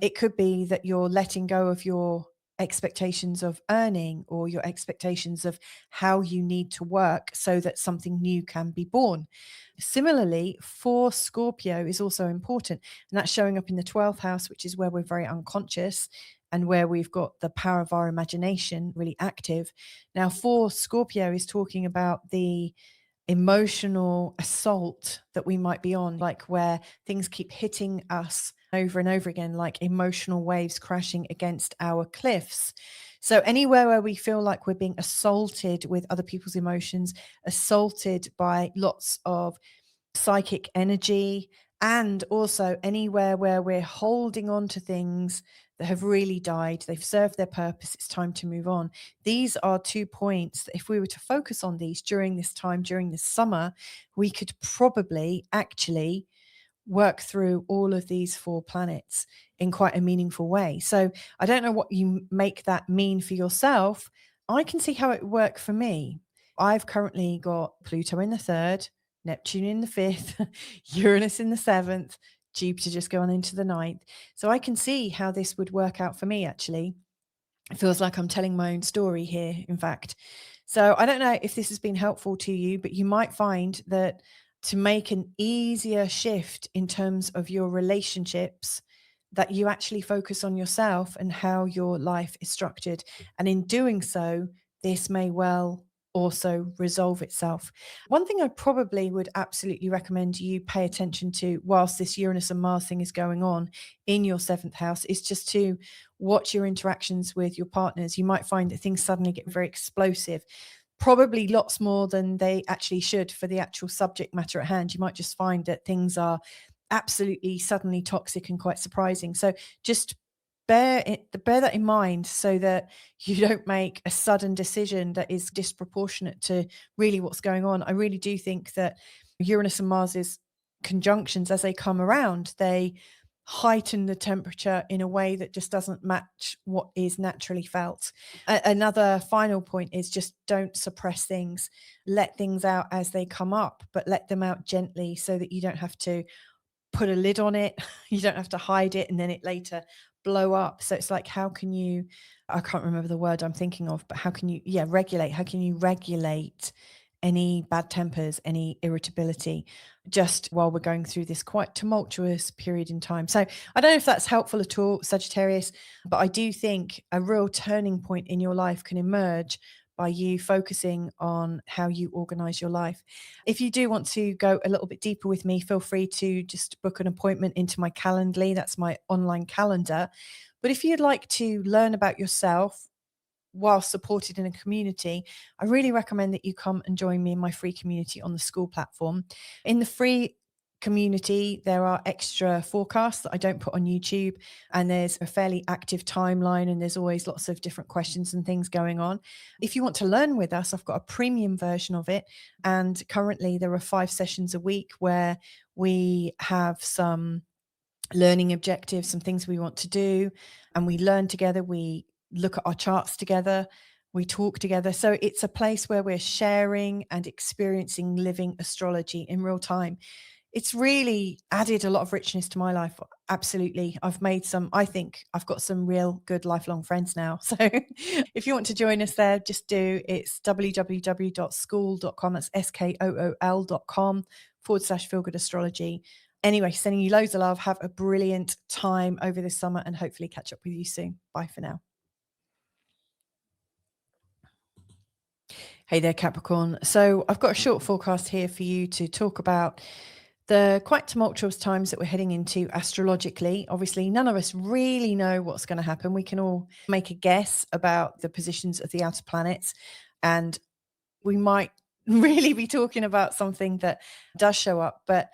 It could be that you're letting go of your expectations of earning or your expectations of how you need to work so that something new can be born. Similarly, for Scorpio is also important, and that's showing up in the 12th house, which is where we're very unconscious and where we've got the power of our imagination really active. Now, for Scorpio is talking about the emotional assault that we might be on, like where things keep hitting us over and over again, like emotional waves crashing against our cliffs. So anywhere where we feel like we're being assaulted with other people's emotions, assaulted by lots of psychic energy, and also anywhere where we're holding on to things that have really died, they've served their purpose, it's time to move on. These are 2 points that if we were to focus on these during this time, during this summer, we could probably actually work through all of these 4 planets in quite a meaningful way. So I don't know what you make that mean for yourself. I can see how it worked for me. I've currently got Pluto in the 3rd, Neptune in the 5th, Uranus in the 7th, Jupiter just going into the 9th. So I can see how this would work out for me, actually. It feels like I'm telling my own story here, in fact. So I don't know if this has been helpful to you, but you might find that to make an easier shift in terms of your relationships, that you actually focus on yourself and how your life is structured. And in doing so, this may well also resolve itself. One thing I probably would absolutely recommend you pay attention to whilst this Uranus and Mars thing is going on in your 7th house is just to watch your interactions with your partners. You might find that things suddenly get very explosive, probably lots more than they actually should for the actual subject matter at hand. You might just find that things are absolutely suddenly toxic and quite surprising. So just bear that in mind so that you don't make a sudden decision that is disproportionate to really what's going on. I really do think that Uranus and Mars is conjunctions, as they come around, they heighten the temperature in a way that just doesn't match what is naturally felt. Another final point is just don't suppress things. Let things out as they come up, but let them out gently so that you don't have to put a lid on it. You don't have to hide it and then it later blow up. So it's like, how can you, I can't remember the word I'm thinking of, but how can you, regulate? How can you regulate any bad tempers, any irritability, just while we're going through this quite tumultuous period in time? So I don't know if that's helpful at all, Sagittarius, but I do think a real turning point in your life can emerge by you focusing on how you organize your life. If you do want to go a little bit deeper with me, feel free to just book an appointment into my Calendly. That's my online calendar. But if you'd like to learn about yourself while supported in a community, I really recommend that you come and join me in my free community on the school platform. In the free community, there are extra forecasts that I don't put on YouTube, and there's a fairly active timeline, and there's always lots of different questions and things going on. If you want to learn with us, I've got a premium version of it, and currently there are 5 sessions a week where we have some learning objectives, some things we want to do, and we learn together. We look at our charts together, we talk together. So it's a place where we're sharing and experiencing living astrology in real time. It's really added a lot of richness to my life. Absolutely. I think I've got some real good lifelong friends now. So if you want to join us there, just do. It's www.school.com. That's SKOOL.com/feel good astrology. Anyway, sending you loads of love. Have a brilliant time over this summer and hopefully catch up with you soon. Bye for now. Hey there, Capricorn. So I've got a short forecast here for you to talk about the quite tumultuous times that we're heading into astrologically. Obviously, none of us really know what's going to happen. We can all make a guess about the positions of the outer planets, and we might really be talking about something that does show up. But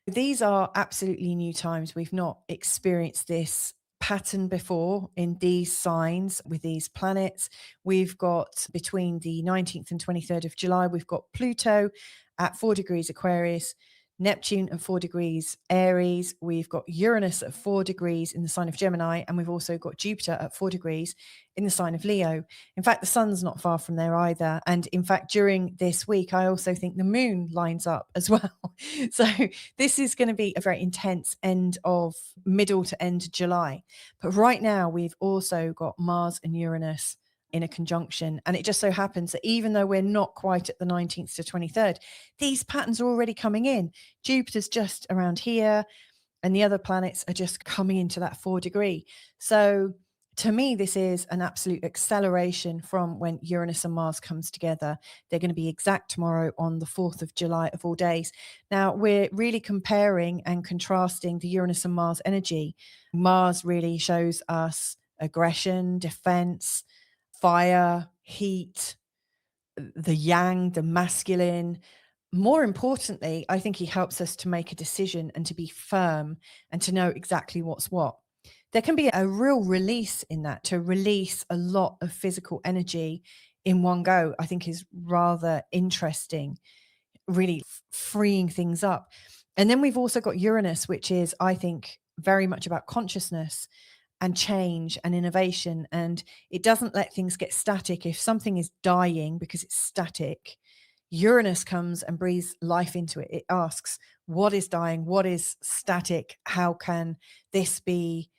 these are absolutely new times. We've not experienced this pattern before in these signs with these planets. We've got between the 19th and 23rd of July, we've got Pluto at 4 degrees Aquarius, Neptune at 4 degrees Aries. We've got Uranus at 4 degrees in the sign of Gemini, and we've also got Jupiter at 4 degrees in the sign of Leo. In fact, the sun's not far from there either. And in fact, during this week, I also think the moon lines up as well. So this is going to be a very intense end of middle to end July. But right now, we've also got Mars and Uranus in a conjunction. And it just so happens that even though we're not quite at the 19th to 23rd, these patterns are already coming in. Jupiter's just around here, and the other planets are just coming into that 4 degree. So to me, this is an absolute acceleration from when Uranus and Mars comes together. They're going to be exact tomorrow on the 4th of July of all days. Now, we're really comparing and contrasting the Uranus and Mars energy. Mars really shows us aggression, defense, fire, heat, the yang, the masculine. More importantly, I think he helps us to make a decision and to be firm and to know exactly what's what. There can be a real release in that, to release a lot of physical energy in one go, I think is rather interesting, really freeing things up. And then we've also got Uranus, which is, I think, very much about consciousness and change and innovation. And it doesn't let things get static. If something is dying because it's static, Uranus comes and breathes life into it. It asks, what is dying? What is static? How can this be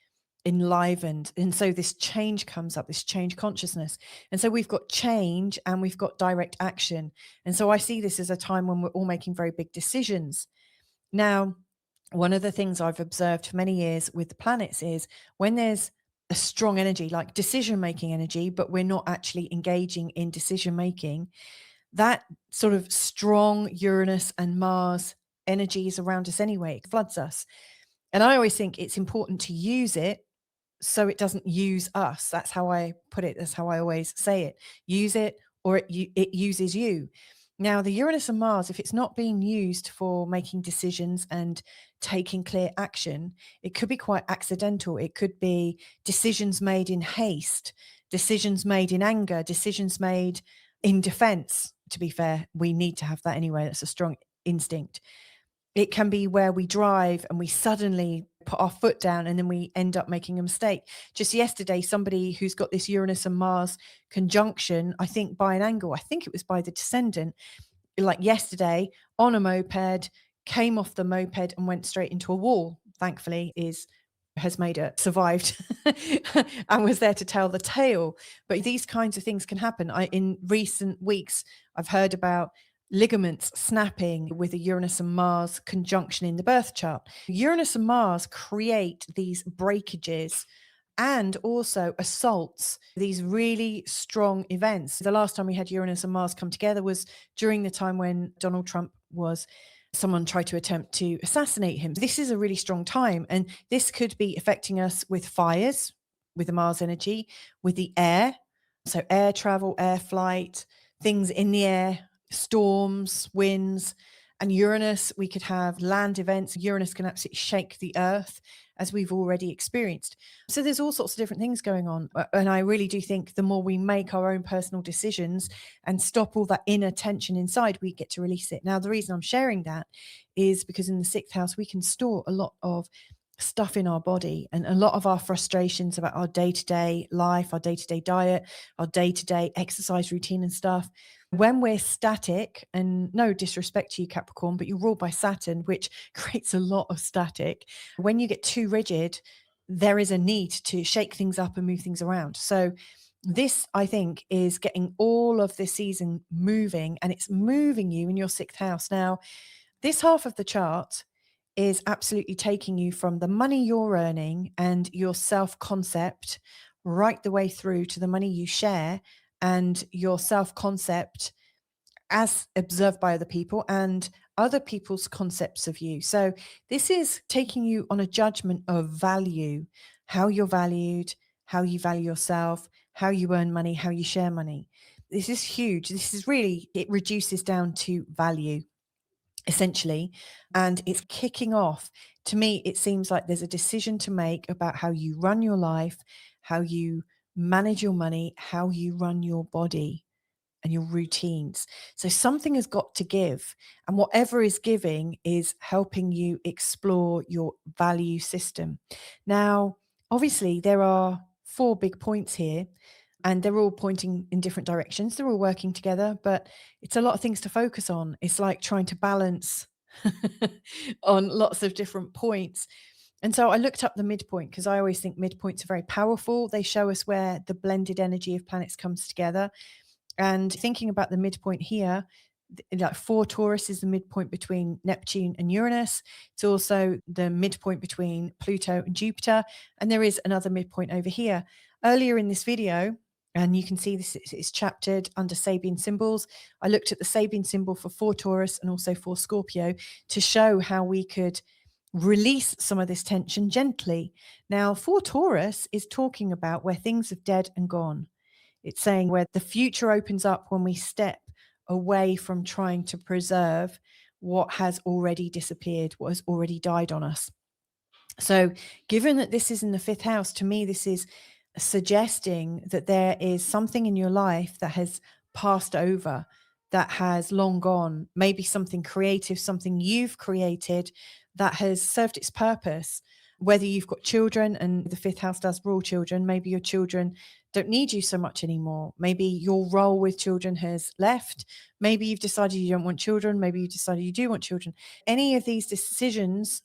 enlivened? And so this change comes up, this change consciousness. And so we've got change and we've got direct action. And so I see this as a time when we're all making very big decisions. Now, one of the things I've observed for many years with the planets is when there's a strong energy, like decision-making energy, but we're not actually engaging in decision-making, that sort of strong Uranus and Mars energy is around us anyway. It floods us. And I always think it's important to use it so it doesn't use us. That's how I put it. That's how I always say it. Use it or it uses you. Now, the Uranus and Mars, if it's not being used for making decisions and taking clear action, it could be quite accidental. It could be decisions made in haste, decisions made in anger, decisions made in defense. To be fair, we need to have that anyway. That's a strong instinct. It can be where we drive and we suddenly put our foot down and then we end up making a mistake. Just yesterday, somebody who's got this Uranus and Mars conjunction, I think by an angle, I think it was by the descendant, like yesterday on a moped, came off the moped and went straight into a wall. Thankfully, has made it, survived, and was there to tell the tale. But these kinds of things can happen. In recent weeks, I've heard about ligaments snapping with a Uranus and Mars conjunction in the birth chart. Uranus and Mars create these breakages and also assaults, these really strong events. The last time we had Uranus and Mars come together was during the time when Donald Trump someone tried to attempt to assassinate him. This is a really strong time, and this could be affecting us with fires, with the Mars energy, with the air. So air travel, air flight, things in the air, storms, winds. And Uranus, we could have land events. Uranus can absolutely shake the earth, as we've already experienced. So there's all sorts of different things going on. And I really do think the more we make our own personal decisions and stop all that inner tension inside, we get to release it. Now, the reason I'm sharing that is because in the sixth house, we can store a lot of stuff in our body and a lot of our frustrations about our day-to-day life, our day-to-day diet, our day-to-day exercise routine and stuff. When we're static, and no disrespect to you, Capricorn, but you're ruled by Saturn, which creates a lot of static. When you get too rigid, there is a need to shake things up and move things around. So this, I think, is getting all of this season moving, and it's moving you in your sixth house. Now, this half of the chart is absolutely taking you from the money you're earning and your self-concept right the way through to the money you share and your self-concept as observed by other people and other people's concepts of you. So this is taking you on a judgment of value, how you're valued, how you value yourself, how you earn money, how you share money. This is huge. This is really, it reduces down to value, essentially, and it's kicking off. To me, it seems like there's a decision to make about how you run your life, how you manage your money, how you run your body and your routines. So something has got to give, and whatever is giving is helping you explore your value system. Now, obviously, there are 4 big points here, and they're all pointing in different directions. They're all working together, but it's a lot of things to focus on. It's like trying to balance on lots of different points. And so I looked up the midpoint because I always think midpoints are very powerful. They show us where the blended energy of planets comes together. And thinking about the midpoint here, like for Taurus is the midpoint between Neptune and Uranus. It's also the midpoint between Pluto and Jupiter. And there is another midpoint over here. Earlier in this video, and you can see this is chaptered under Sabian symbols. I looked at the Sabian symbol for Taurus and also for Scorpio to show how we could release some of this tension gently. Now, for Taurus is talking about where things have dead and gone. It's saying where the future opens up when we step away from trying to preserve what has already disappeared, what has already died on us. So given that this is in the fifth house, to me, this is suggesting that there is something in your life that has passed over, that has long gone, maybe something creative, something you've created that has served its purpose. Whether you've got children and the fifth house does rule children, maybe your children don't need you so much anymore. Maybe your role with children has left. Maybe you've decided you don't want children. Maybe you've decided you do want children. Any of these decisions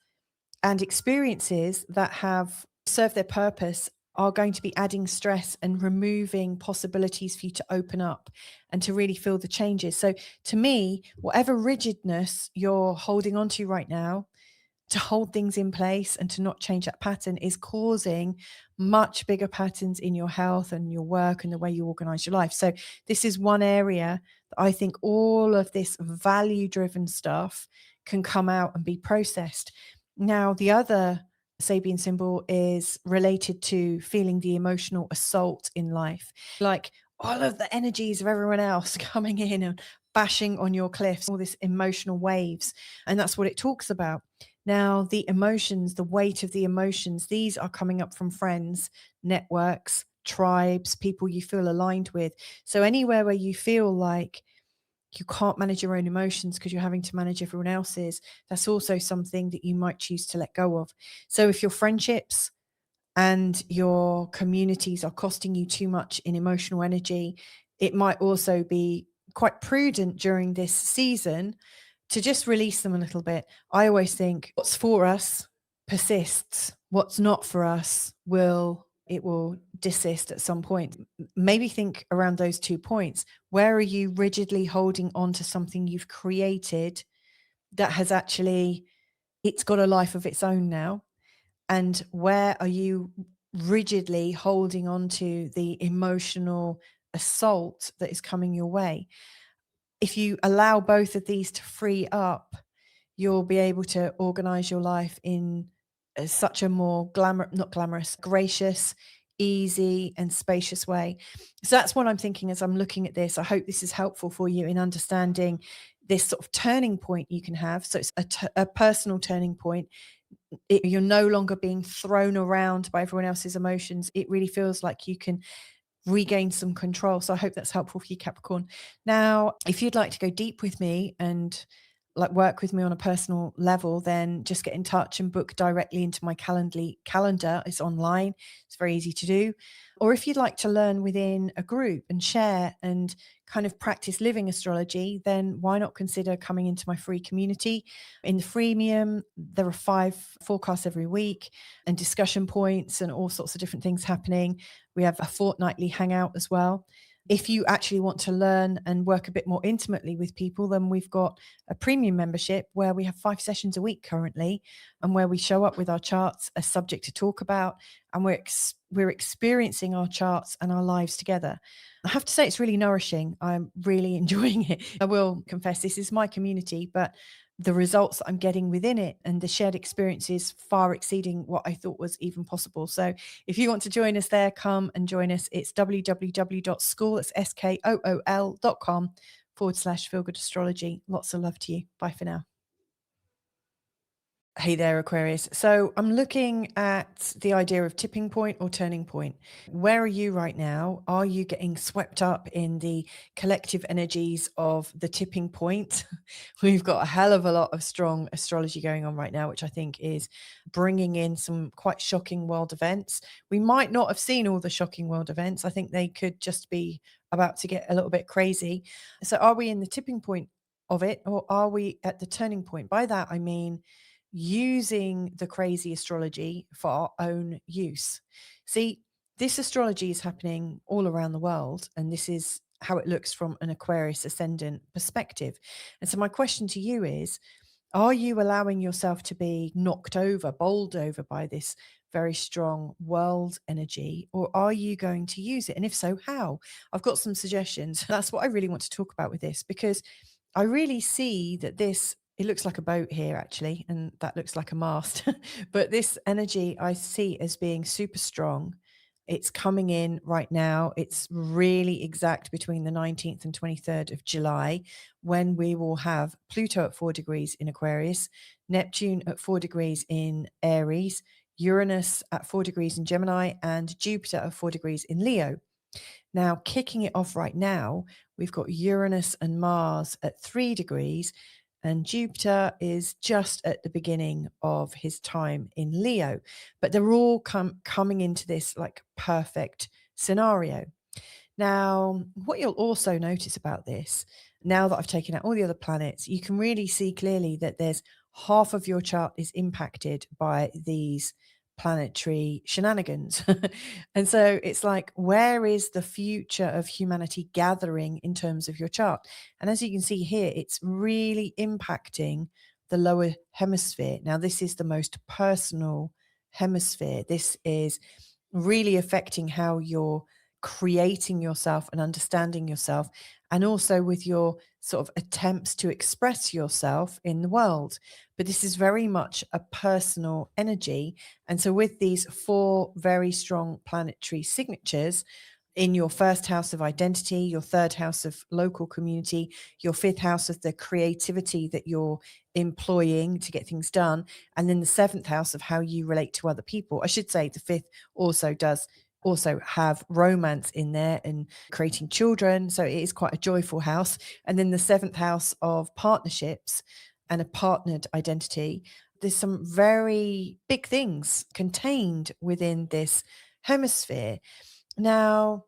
and experiences that have served their purpose are going to be adding stress and removing possibilities for you to open up and to really feel the changes. So to me, whatever rigidness you're holding on to right now, to hold things in place and to not change that pattern is causing much bigger patterns in your health and your work and the way you organize your life. So this is one area that I think all of this value-driven stuff can come out and be processed. Now, the other Sabian symbol is related to feeling the emotional assault in life, like all of the energies of everyone else coming in and bashing on your cliffs, all this emotional waves. And that's what it talks about. Now, the emotions, the weight of the emotions, these are coming up from friends, networks, tribes, people you feel aligned with. So anywhere where you feel like you can't manage your own emotions because you're having to manage everyone else's, that's also something that you might choose to let go of. So if your friendships and your communities are costing you too much in emotional energy, it might also be quite prudent during this season to just release them a little bit. I always think what's for us persists. What's not for us will desist at some point. Maybe think around those 2 points. Where are you rigidly holding on to something you've created that has actually, it's got a life of its own now? And where are you rigidly holding on to the emotional assault that is coming your way? If you allow both of these to free up, you'll be able to organize your life in such a more not glamorous, gracious, easy, and spacious way. So that's what I'm thinking as I'm looking at this. I hope this is helpful for you in understanding this sort of turning point you can have. So it's a personal turning point. You're no longer being thrown around by everyone else's emotions. It really feels like you can regain some control. So I hope that's helpful for you, Capricorn. Now, if you'd like to go deep with me and like work with me on a personal level, then just get in touch and book directly into my calendar. It's online. It's very easy to do. Or if you'd like to learn within a group and share and kind of practice living astrology, then why not consider coming into my free community? In the freemium, there are 5 forecasts every week and discussion points and all sorts of different things happening. We have a fortnightly hangout as well. If you actually want to learn and work a bit more intimately with people, then we've got a premium membership where we have 5 sessions a week currently, and where we show up with our charts, a subject to talk about, and we're experiencing our charts and our lives together. I have to say it's really nourishing. I'm really enjoying it. I will confess this is my community, but the results that I'm getting within it and the shared experiences far exceeding what I thought was even possible. So if you want to join us there, come and join us. It's www.school, that's SKOOL.com/feelgoodastrology. Lots of love to you. Bye for now. Hey there, Aquarius. So I'm looking at the idea of tipping point or turning point. Where are you right now? Are you getting swept up in the collective energies of the tipping point? We've got a hell of a lot of strong astrology going on right now, which I think is bringing in some quite shocking world events. We might not have seen all the shocking world events. I think they could just be about to get a little bit crazy. So are we in the tipping point of it, or are we at the turning point? By that, I mean, using the crazy astrology for our own use. See, this astrology is happening all around the world, and this is how it looks from an Aquarius ascendant perspective. And so, my question to you is, are you allowing yourself to be knocked over, bowled over by this very strong world energy, or are you going to use it? And if so, how? I've got some suggestions. That's what I really want to talk about with this, because I really see that it looks like a boat here actually, and that looks like a mast. But this energy I see as being super strong. It's coming in right now. It's really exact between the 19th and 23rd of July, when we will have Pluto at 4 degrees in Aquarius, Neptune at 4 degrees in Aries, Uranus at 4 degrees in Gemini, and Jupiter at 4 degrees in Leo. Now, kicking it off right now, we've got Uranus and Mars at 3 degrees, and Jupiter is just at the beginning of his time in Leo. But they're all coming into this like perfect scenario. Now, what you'll also notice about this, now that I've taken out all the other planets, you can really see clearly that there's half of your chart is impacted by these planetary shenanigans. And so it's like, where is the future of humanity gathering in terms of your chart? And as you can see here, it's really impacting the lower hemisphere. Now, this is the most personal hemisphere. This is really affecting how you're creating yourself and understanding yourself, and also with your sort of attempts to express yourself in the world. But this is very much a personal energy. And so, with these 4 very strong planetary signatures in your first house of identity, your third house of local community, your fifth house of the creativity that you're employing to get things done, and then the seventh house of how you relate to other people. I should say the fifth also does also have romance in there and creating children. So it is quite a joyful house. And then the seventh house of partnerships and a partnered identity. There's some very big things contained within this hemisphere. Now,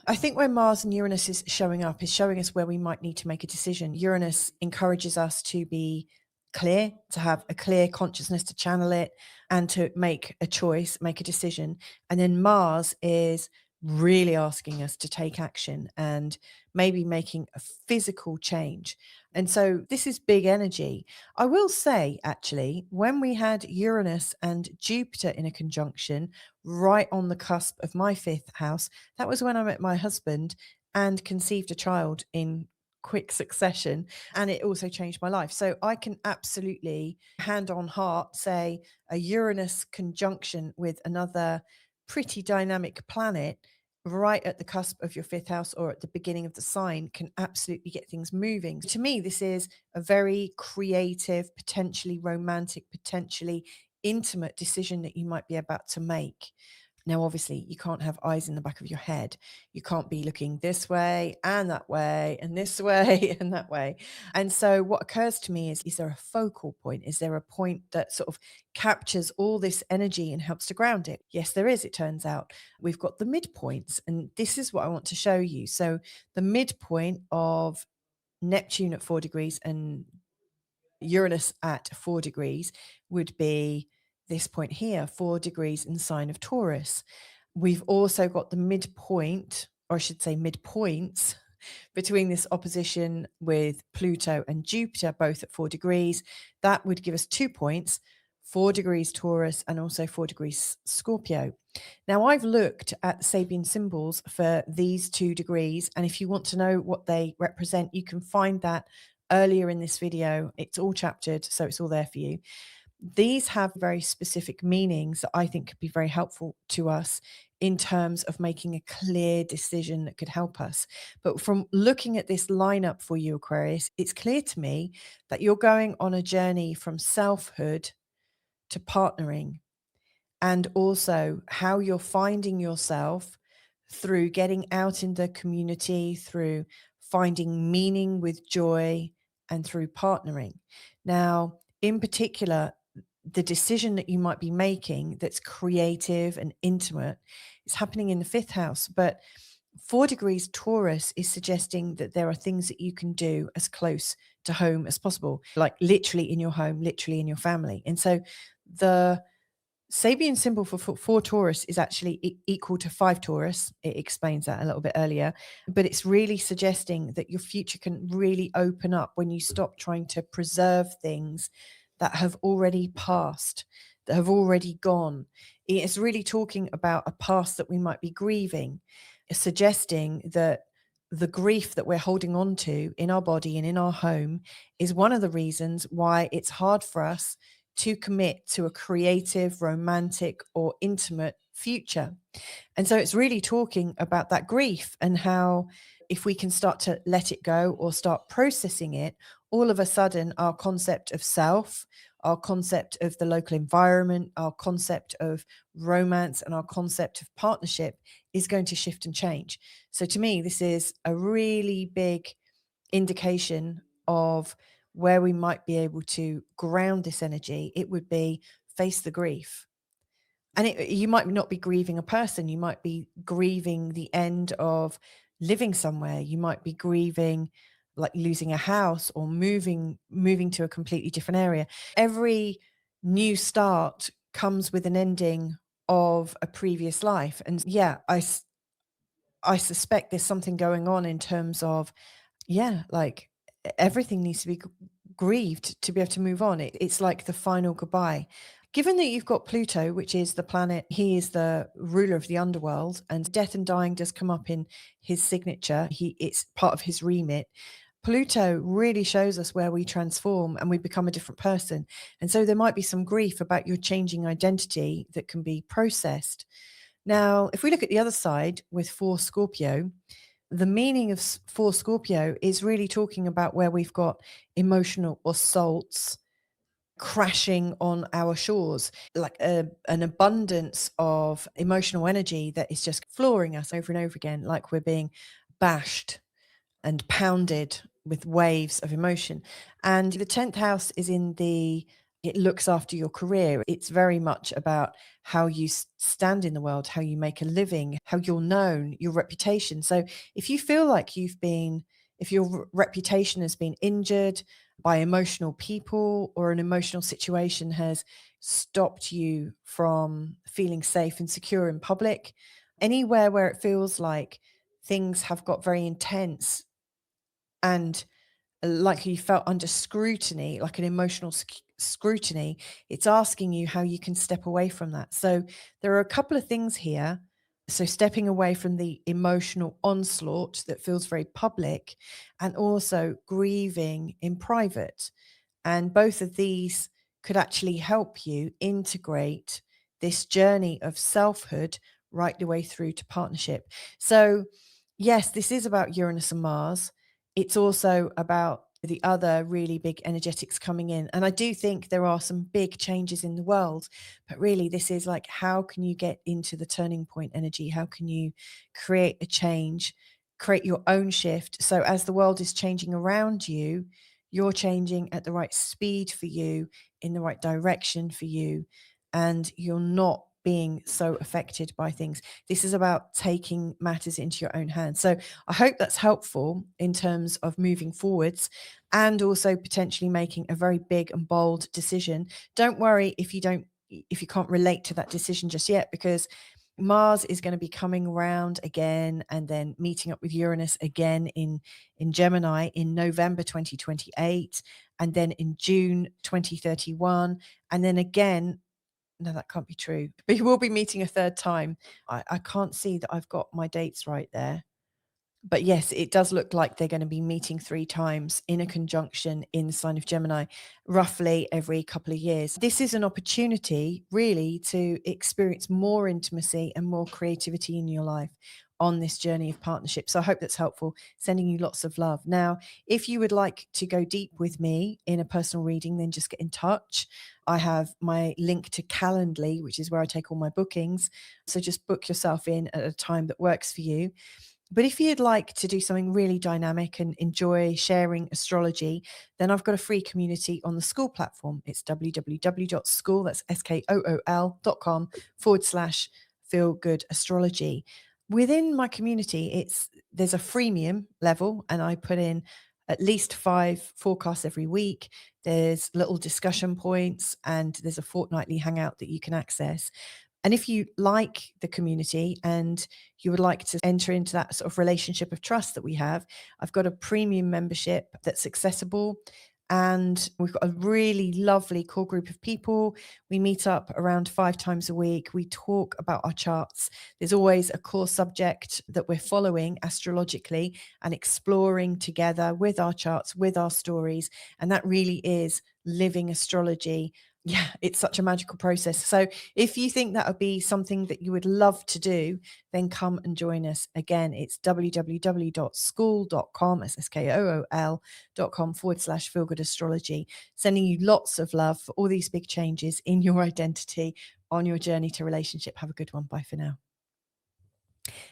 I think where Mars and Uranus is showing up is showing us where we might need to make a decision. Uranus encourages us to be clear, to have a clear consciousness, to channel it and to make a choice, make a decision. And then Mars is really asking us to take action and maybe making a physical change. And so this is big energy. I will say, actually, when we had Uranus and Jupiter in a conjunction right on the cusp of my fifth house, that was when I met my husband and conceived a child in quick succession. And it also changed my life. So I can absolutely, hand on heart, say a Uranus conjunction with another pretty dynamic planet right at the cusp of your fifth house or at the beginning of the sign can absolutely get things moving. To me, this is a very creative, potentially romantic, potentially intimate decision that you might be about to make. Now, obviously, you can't have eyes in the back of your head. You can't be looking this way and that way and this way and that way. And so what occurs to me is there a focal point? Is there a point that sort of captures all this energy and helps to ground it? Yes, there is, it turns out. We've got the midpoints, and this is what I want to show you. So the midpoint of Neptune at 4 degrees and Uranus at 4 degrees would be this point here, 4 degrees in the sign of Taurus. We've also got the midpoint, or I should say midpoints, between this opposition with Pluto and Jupiter, both at 4 degrees. That would give us 2 points, 4 degrees Taurus and also 4 degrees Scorpio. Now, I've looked at Sabian symbols for these 2 degrees, and if you want to know what they represent, you can find that earlier in this video. It's all chaptered, so it's all there for you. These have very specific meanings that I think could be very helpful to us in terms of making a clear decision that could help us. But from looking at this lineup for you, Aquarius, it's clear to me that you're going on a journey from selfhood to partnering, and also how you're finding yourself through getting out in the community, through finding meaning with joy, and through partnering. Now, in particular, the decision that you might be making that's creative and intimate is happening in the fifth house. But 4 degrees Taurus is suggesting that there are things that you can do as close to home as possible, like literally in your home, literally in your family. And so the Sabian symbol for Taurus is actually equal to 5 Taurus. It explains that a little bit earlier, but it's really suggesting that your future can really open up when you stop trying to preserve things that have already passed, that have already gone. It's really talking about a past that we might be grieving, suggesting that the grief that we're holding on to in our body and in our home is one of the reasons why it's hard for us to commit to a creative, romantic, or intimate future. And so it's really talking about that grief and how if we can start to let it go or start processing it, all of a sudden our concept of self, our concept of the local environment, our concept of romance, and our concept of partnership is going to shift and change. So to me, this is a really big indication of where we might be able to ground this energy. It would be face the grief. And you might not be grieving a person, you might be grieving the end of living somewhere. You might be grieving like losing a house or moving to a completely different area. Every new start comes with an ending of a previous life. And yeah, I suspect there's something going on in terms of, yeah, like everything needs to be grieved to be able to move on. It's like the final goodbye. Given that you've got Pluto, which is the planet, he is the ruler of the underworld, and death and dying does come up in his signature. It's part of his remit. Pluto really shows us where we transform and we become a different person. And so there might be some grief about your changing identity that can be processed. Now, if we look at the other side with 4 Scorpio, the meaning of 4 Scorpio is really talking about where we've got emotional assaults crashing on our shores, like an abundance of emotional energy that is just flooring us over and over again, like we're being bashed and pounded with waves of emotion. And the 10th house is it looks after your career. It's very much about how you stand in the world, how you make a living, how you're known, your reputation. So if you feel like if your reputation has been injured by emotional people, or an emotional situation has stopped you from feeling safe and secure in public, anywhere where it feels like things have got very intense and like you felt under scrutiny, like an emotional scrutiny, it's asking you how you can step away from that. So there are a couple of things here. So stepping away from the emotional onslaught that feels very public, and also grieving in private. And both of these could actually help you integrate this journey of selfhood right the way through to partnership. So, yes, this is about Uranus and Mars. It's also about the other really big energetics coming in. And I do think there are some big changes in the world, but really, this is like, how can you get into the turning point energy? How can you create a change, create your own shift? So, as the world is changing around you, you're changing at the right speed for you, in the right direction for you, and you're not being so affected by things. This is about taking matters into your own hands. So I hope that's helpful in terms of moving forwards, and also potentially making a very big and bold decision. Don't worry if you can't relate to that decision just yet, because Mars is going to be coming around again and then meeting up with Uranus again in Gemini in November 2028, and then in June 2031, and then again. No, that can't be true. But you will be meeting a third time. I can't see that I've got my dates right there. But yes, it does look like they're going to be meeting three times in a conjunction in the sign of Gemini, roughly every couple of years. This is an opportunity really to experience more intimacy and more creativity in your life on this journey of partnership. So I hope that's helpful. Sending you lots of love. Now, if you would like to go deep with me in a personal reading, then just get in touch. I have my link to Calendly, which is where I take all my bookings. So just book yourself in at a time that works for you. But if you'd like to do something really dynamic and enjoy sharing astrology, then I've got a free community on the School platform. It's www.school, that's SKOOL.com/ feel good astrology. Within my community, there's a freemium level, and I put in at least 5 forecasts every week. There's little discussion points, and there's a fortnightly hangout that you can access. And if you like the community and you would like to enter into that sort of relationship of trust that we have, I've got a premium membership that's accessible. And we've got a really lovely core group of people. We meet up around 5 times a week. We talk about our charts. There's always a core subject that we're following astrologically and exploring together with our charts, with our stories. And that really is living astrology. Yeah, it's such a magical process. So if you think that would be something that you would love to do, then come and join us. Again, it's www.school.com, that's SKOOL.com/ feel good astrology. Sending you lots of love for all these big changes in your identity on your journey to relationship. Have a good one. Bye for now.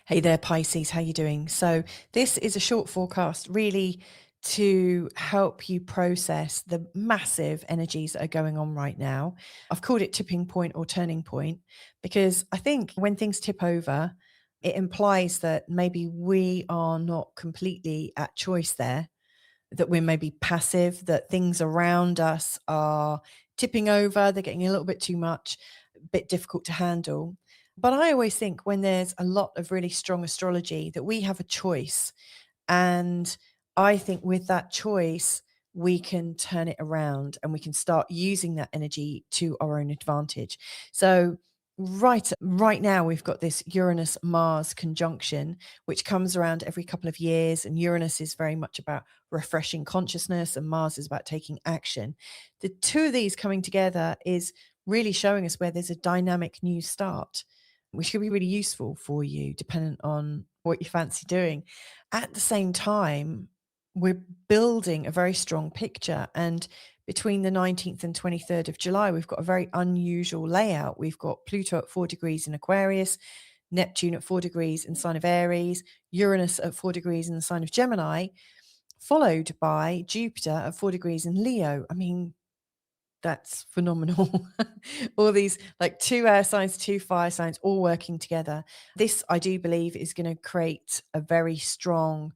Hey there, Pisces. How you doing? So this is a short forecast, really to help you process the massive energies that are going on right now. I've called it tipping point or turning point because I think when things tip over, it implies that maybe we are not completely at choice there, that we're maybe passive, that things around us are tipping over, they're getting a little bit too much, a bit difficult to handle. But I always think when there's a lot of really strong astrology that we have a choice. And I think with that choice, we can turn it around and we can start using that energy to our own advantage. So right now we've got this Uranus Mars conjunction which comes around every couple of years, and Uranus is very much about refreshing consciousness and Mars is about taking action. The two of these coming together is really showing us where there's a dynamic new start, which could be really useful for you depending on what you fancy doing. At the same time, we're building a very strong picture, and between the 19th and 23rd of July, we've got a very unusual layout. We've got Pluto at 4 degrees in Aquarius, Neptune at 4 degrees in the sign of Aries, Uranus at 4 degrees in the sign of Gemini, followed by Jupiter at 4 degrees in Leo. I mean, that's phenomenal. All these like 2 air signs, 2 fire signs, all working together. This, I do believe, is going to create a very strong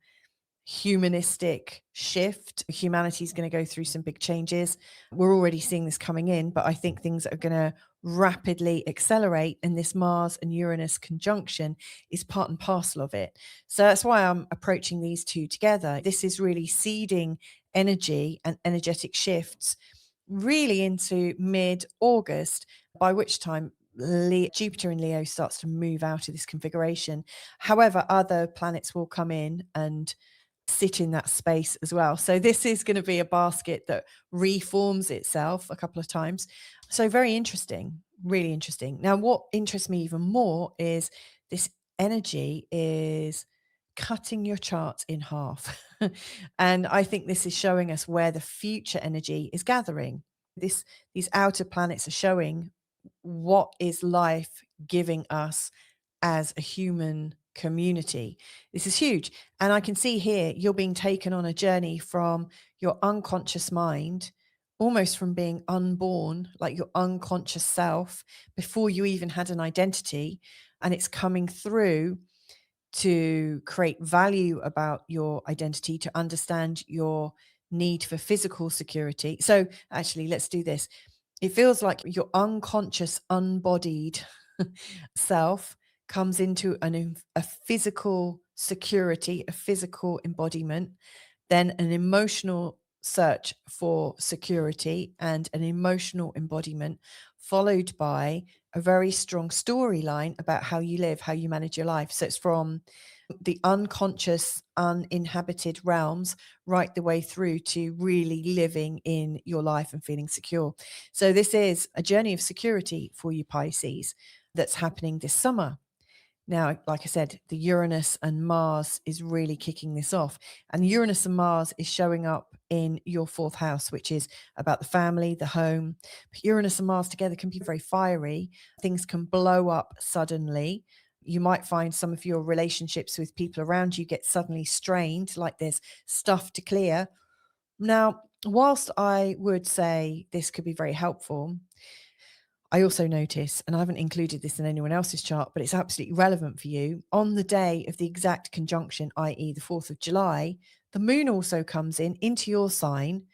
humanistic shift. Humanity is going to go through some big changes. We're already seeing this coming in, but I think things are going to rapidly accelerate, and this Mars and Uranus conjunction is part and parcel of it. So that's why I'm approaching these two together. This is really seeding energy and energetic shifts really into mid-August, by which time Jupiter in Leo starts to move out of this configuration. However, other planets will come in and sit in that space as well. So this is going to be a basket that reforms itself a couple of times. So very interesting, really interesting. Now, what interests me even more is this energy is cutting your chart in half. And I think this is showing us where the future energy is gathering. These outer planets are showing what is life giving us as a human community. This is huge. And I can see here you're being taken on a journey from your unconscious mind, almost from being unborn, like your unconscious self, before you even had an identity. And it's coming through to create value about your identity, to understand your need for physical security. So actually, let's do this. It feels like your unconscious, unbodied self comes into a physical security, a physical embodiment, then an emotional search for security and an emotional embodiment, followed by a very strong storyline about how you live, how you manage your life. So it's from the unconscious, uninhabited realms right the way through to really living in your life and feeling secure. So this is a journey of security for you, Pisces, that's happening this summer. Now, like I said, the Uranus and Mars is really kicking this off. And Uranus and Mars is showing up in your 4th house, which is about the family, the home. But Uranus and Mars together can be very fiery. Things can blow up suddenly. You might find some of your relationships with people around you get suddenly strained, like there's stuff to clear. Now, whilst I would say this could be very helpful, I also notice, and I haven't included this in anyone else's chart, but it's absolutely relevant for you. On the day of the exact conjunction, i.e., the 4th of July, the moon also comes in into your sign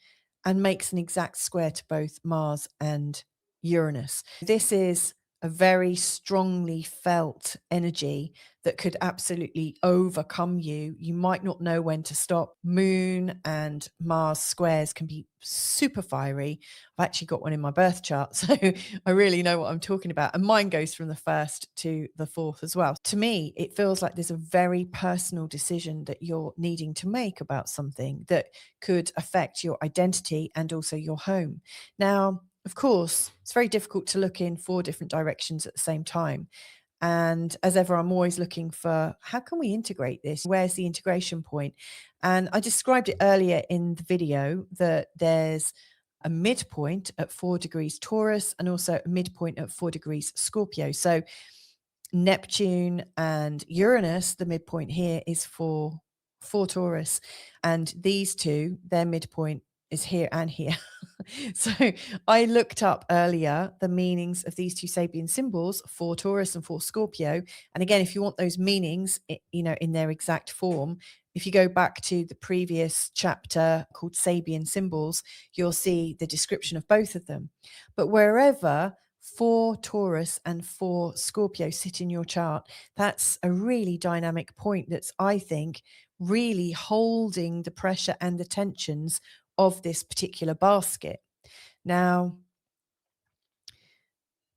and makes an exact square to both Mars and Uranus. This is a very strongly felt energy that could absolutely overcome you. You might not know when to stop. Moon and Mars squares can be super fiery. I've actually got one in my birth chart, so I really know what I'm talking about. And mine goes from the 1st to the 4th as well. To me, it feels like there's a very personal decision that you're needing to make about something that could affect your identity and also your home. Now, of course, it's very difficult to look in 4 different directions at the same time. And as ever, I'm always looking for how can we integrate this? Where's the integration point? And I described it earlier in the video that there's a midpoint at 4 degrees Taurus and also a midpoint at 4 degrees Scorpio. So Neptune and Uranus, the midpoint here is for Taurus. And these two, their midpoint is here and here. So I looked up earlier the meanings of these two Sabian symbols for Taurus and for Scorpio. And again, if you want those meanings, in their exact form, if you go back to the previous chapter called Sabian symbols, you'll see the description of both of them. But wherever 4 Taurus and 4 Scorpio sit in your chart, that's a really dynamic point that's, I think, really holding the pressure and the tensions of this particular basket. Now,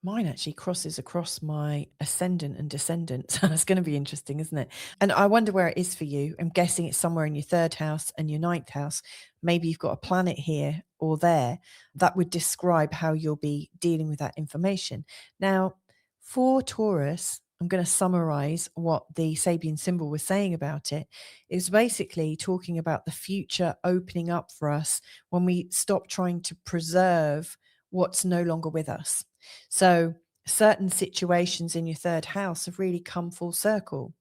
mine actually crosses across my ascendant and descendant. So that's going to be interesting, isn't it? And I wonder where it is for you. I'm guessing it's somewhere in your 3rd house and your 9th house. Maybe you've got a planet here or there that would describe how you'll be dealing with that information. Now, for Taurus, I'm going to summarize what the Sabian symbol was saying about it. It's basically talking about the future opening up for us when we stop trying to preserve what's no longer with us. So certain situations in your third house have really come full circle.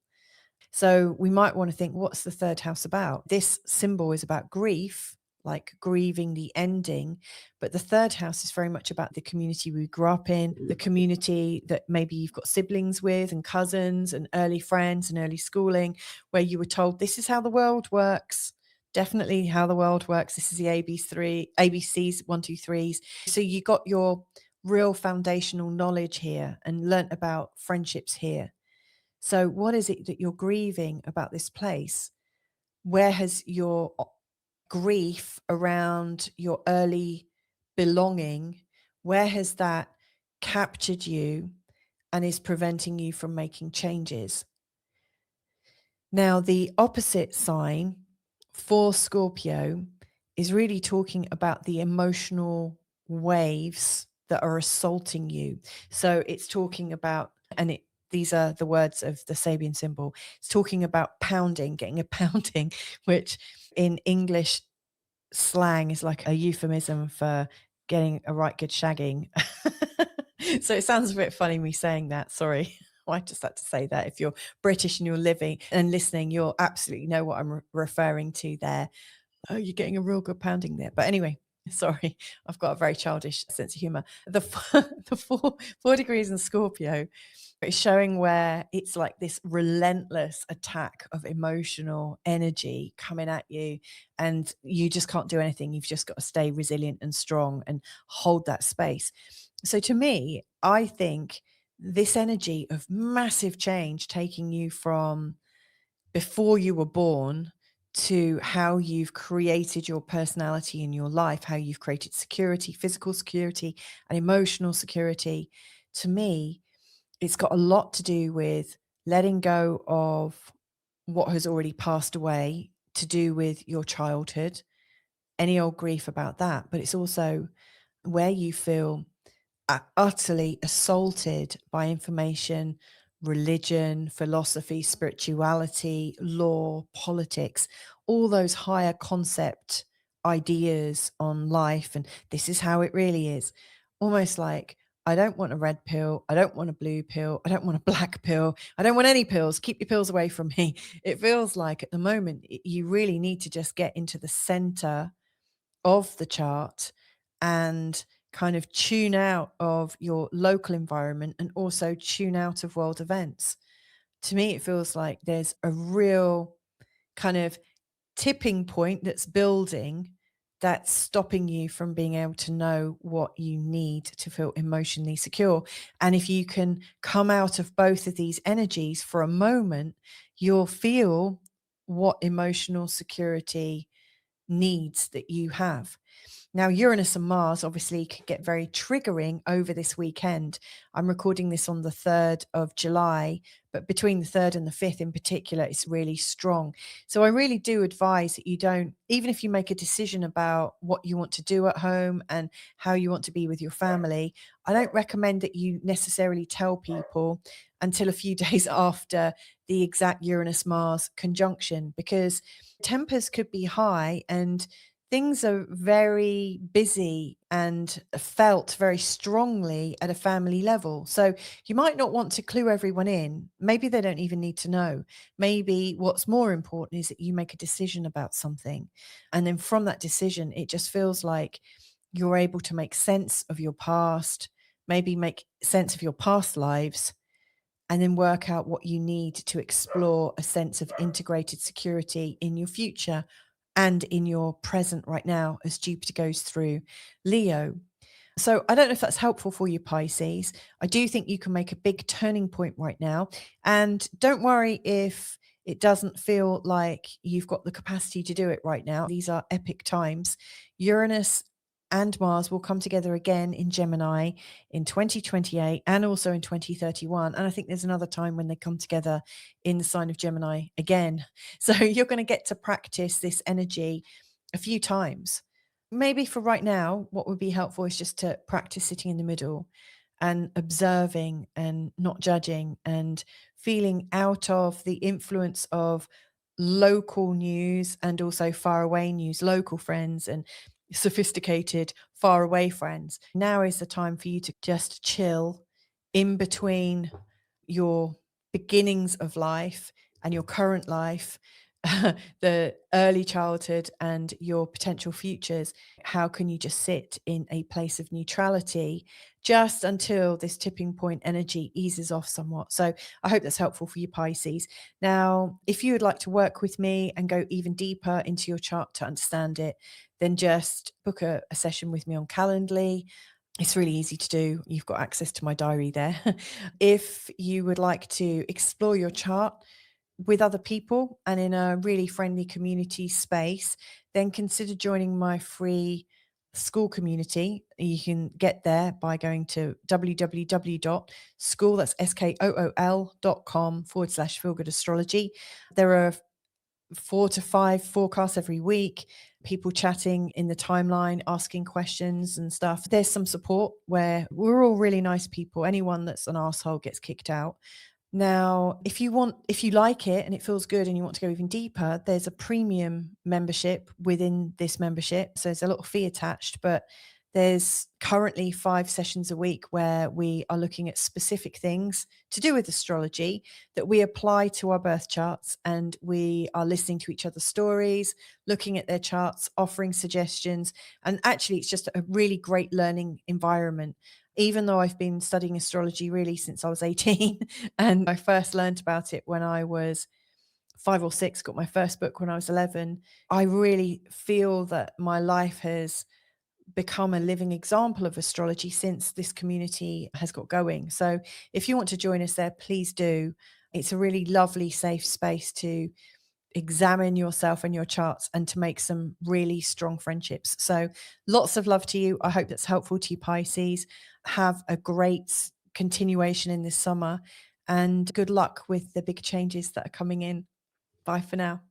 So we might want to think, what's the third house about? This symbol is about grief, like grieving the ending. But the third house is very much about the community we grew up in, the community that maybe you've got siblings with and cousins and early friends and early schooling, where you were told this is how the world works. Definitely how the world works. This is the ABCs, 1, 2, 3s. So you got your real foundational knowledge here and learnt about friendships here. So what is it that you're grieving about this place? Where has your grief around your early belonging, where has that captured you and is preventing you from making changes? Now, the opposite sign for Scorpio is really talking about the emotional waves that are assaulting you. So it's talking about, these are the words of the Sabian symbol. It's talking about pounding, getting a pounding, which in English slang is like a euphemism for getting a right good shagging. So it sounds a bit funny me saying that. Sorry. I just had to say that. If you're British and you're living and listening, you'll absolutely know what I'm referring to there. Oh, you're getting a real good pounding there. But anyway, sorry, I've got a very childish sense of humor. The four degrees in Scorpio is showing where it's like this relentless attack of emotional energy coming at you, and you just can't do anything. You've just got to stay resilient and strong and hold that space. So to me, I think this energy of massive change taking you from before you were born to how you've created your personality in your life, how you've created security, physical security, and emotional security. To me, it's got a lot to do with letting go of what has already passed away, to do with your childhood, any old grief about that. But it's also where you feel utterly assaulted by information, religion, philosophy, spirituality, law, politics, all those higher concept ideas on life. And this is how it really is. Almost like, I don't want a red pill. I don't want a blue pill. I don't want a black pill. I don't want any pills. Keep your pills away from me. It feels like at the moment, you really need to just get into the center of the chart and kind of tune out of your local environment and also tune out of world events. To me, it feels like there's a real kind of tipping point that's building, that's stopping you from being able to know what you need to feel emotionally secure. And if you can come out of both of these energies for a moment, you'll feel what emotional security needs that you have. Now, Uranus and Mars obviously can get very triggering over this weekend. I'm recording this on the 3rd of July, but between the 3rd and the 5th in particular, it's really strong. So I really do advise that you don't, even if you make a decision about what you want to do at home and how you want to be with your family, I don't recommend that you necessarily tell people until a few days after the exact Uranus Mars conjunction, because tempers could be high and things are very busy and felt very strongly at a family level. So you might not want to clue everyone in. Maybe they don't even need to know. Maybe what's more important is that you make a decision about something. And then from that decision, it just feels like you're able to make sense of your past, maybe make sense of your past lives, and then work out what you need to explore a sense of integrated security in your future and in your present right now as Jupiter goes through Leo. So I don't know if that's helpful for you, Pisces. I do think you can make a big turning point right now. And don't worry if it doesn't feel like you've got the capacity to do it right now. These are epic times. Uranus and Mars will come together again in Gemini in 2028 and also in 2031. And I think there's another time when they come together in the sign of Gemini again. So you're going to get to practice this energy a few times. Maybe for right now, what would be helpful is just to practice sitting in the middle and observing and not judging and feeling out of the influence of local news and also far away news, local friends and sophisticated far away friends. Now is the time for you to just chill in between your beginnings of life and your current life, the early childhood and your potential futures. How can you just sit in a place of neutrality just until this tipping point energy eases off somewhat? So I hope that's helpful for you, Pisces. Now, if you would like to work with me and go even deeper into your chart to understand it, then just book a session with me on Calendly. It's really easy to do. You've got access to my diary there. If you would like to explore your chart with other people and in a really friendly community space, then consider joining my free school community. You can get there by going to www.school, that's skool.com/feel good astrology. There are 4 to 5 forecasts every week, people chatting in the timeline, asking questions and stuff. There's some support where we're all really nice people. Anyone that's an asshole gets kicked out. Now, if you like it and it feels good and you want to go even deeper, there's a premium membership within this membership. So there's a little fee attached, but there's currently 5 sessions a week where we are looking at specific things to do with astrology that we apply to our birth charts, and we are listening to each other's stories, looking at their charts, offering suggestions. And actually, it's just a really great learning environment. Even though I've been studying astrology really since I was 18, and I first learned about it when I was 5 or 6, got my first book when I was 11, I really feel that my life has become a living example of astrology since this community has got going. So if you want to join us there, please do. It's a really lovely, safe space to examine yourself and your charts and to make some really strong friendships. So lots of love to you. I hope that's helpful to you, Pisces. Have a great continuation in this summer and good luck with the big changes that are coming in. Bye for now.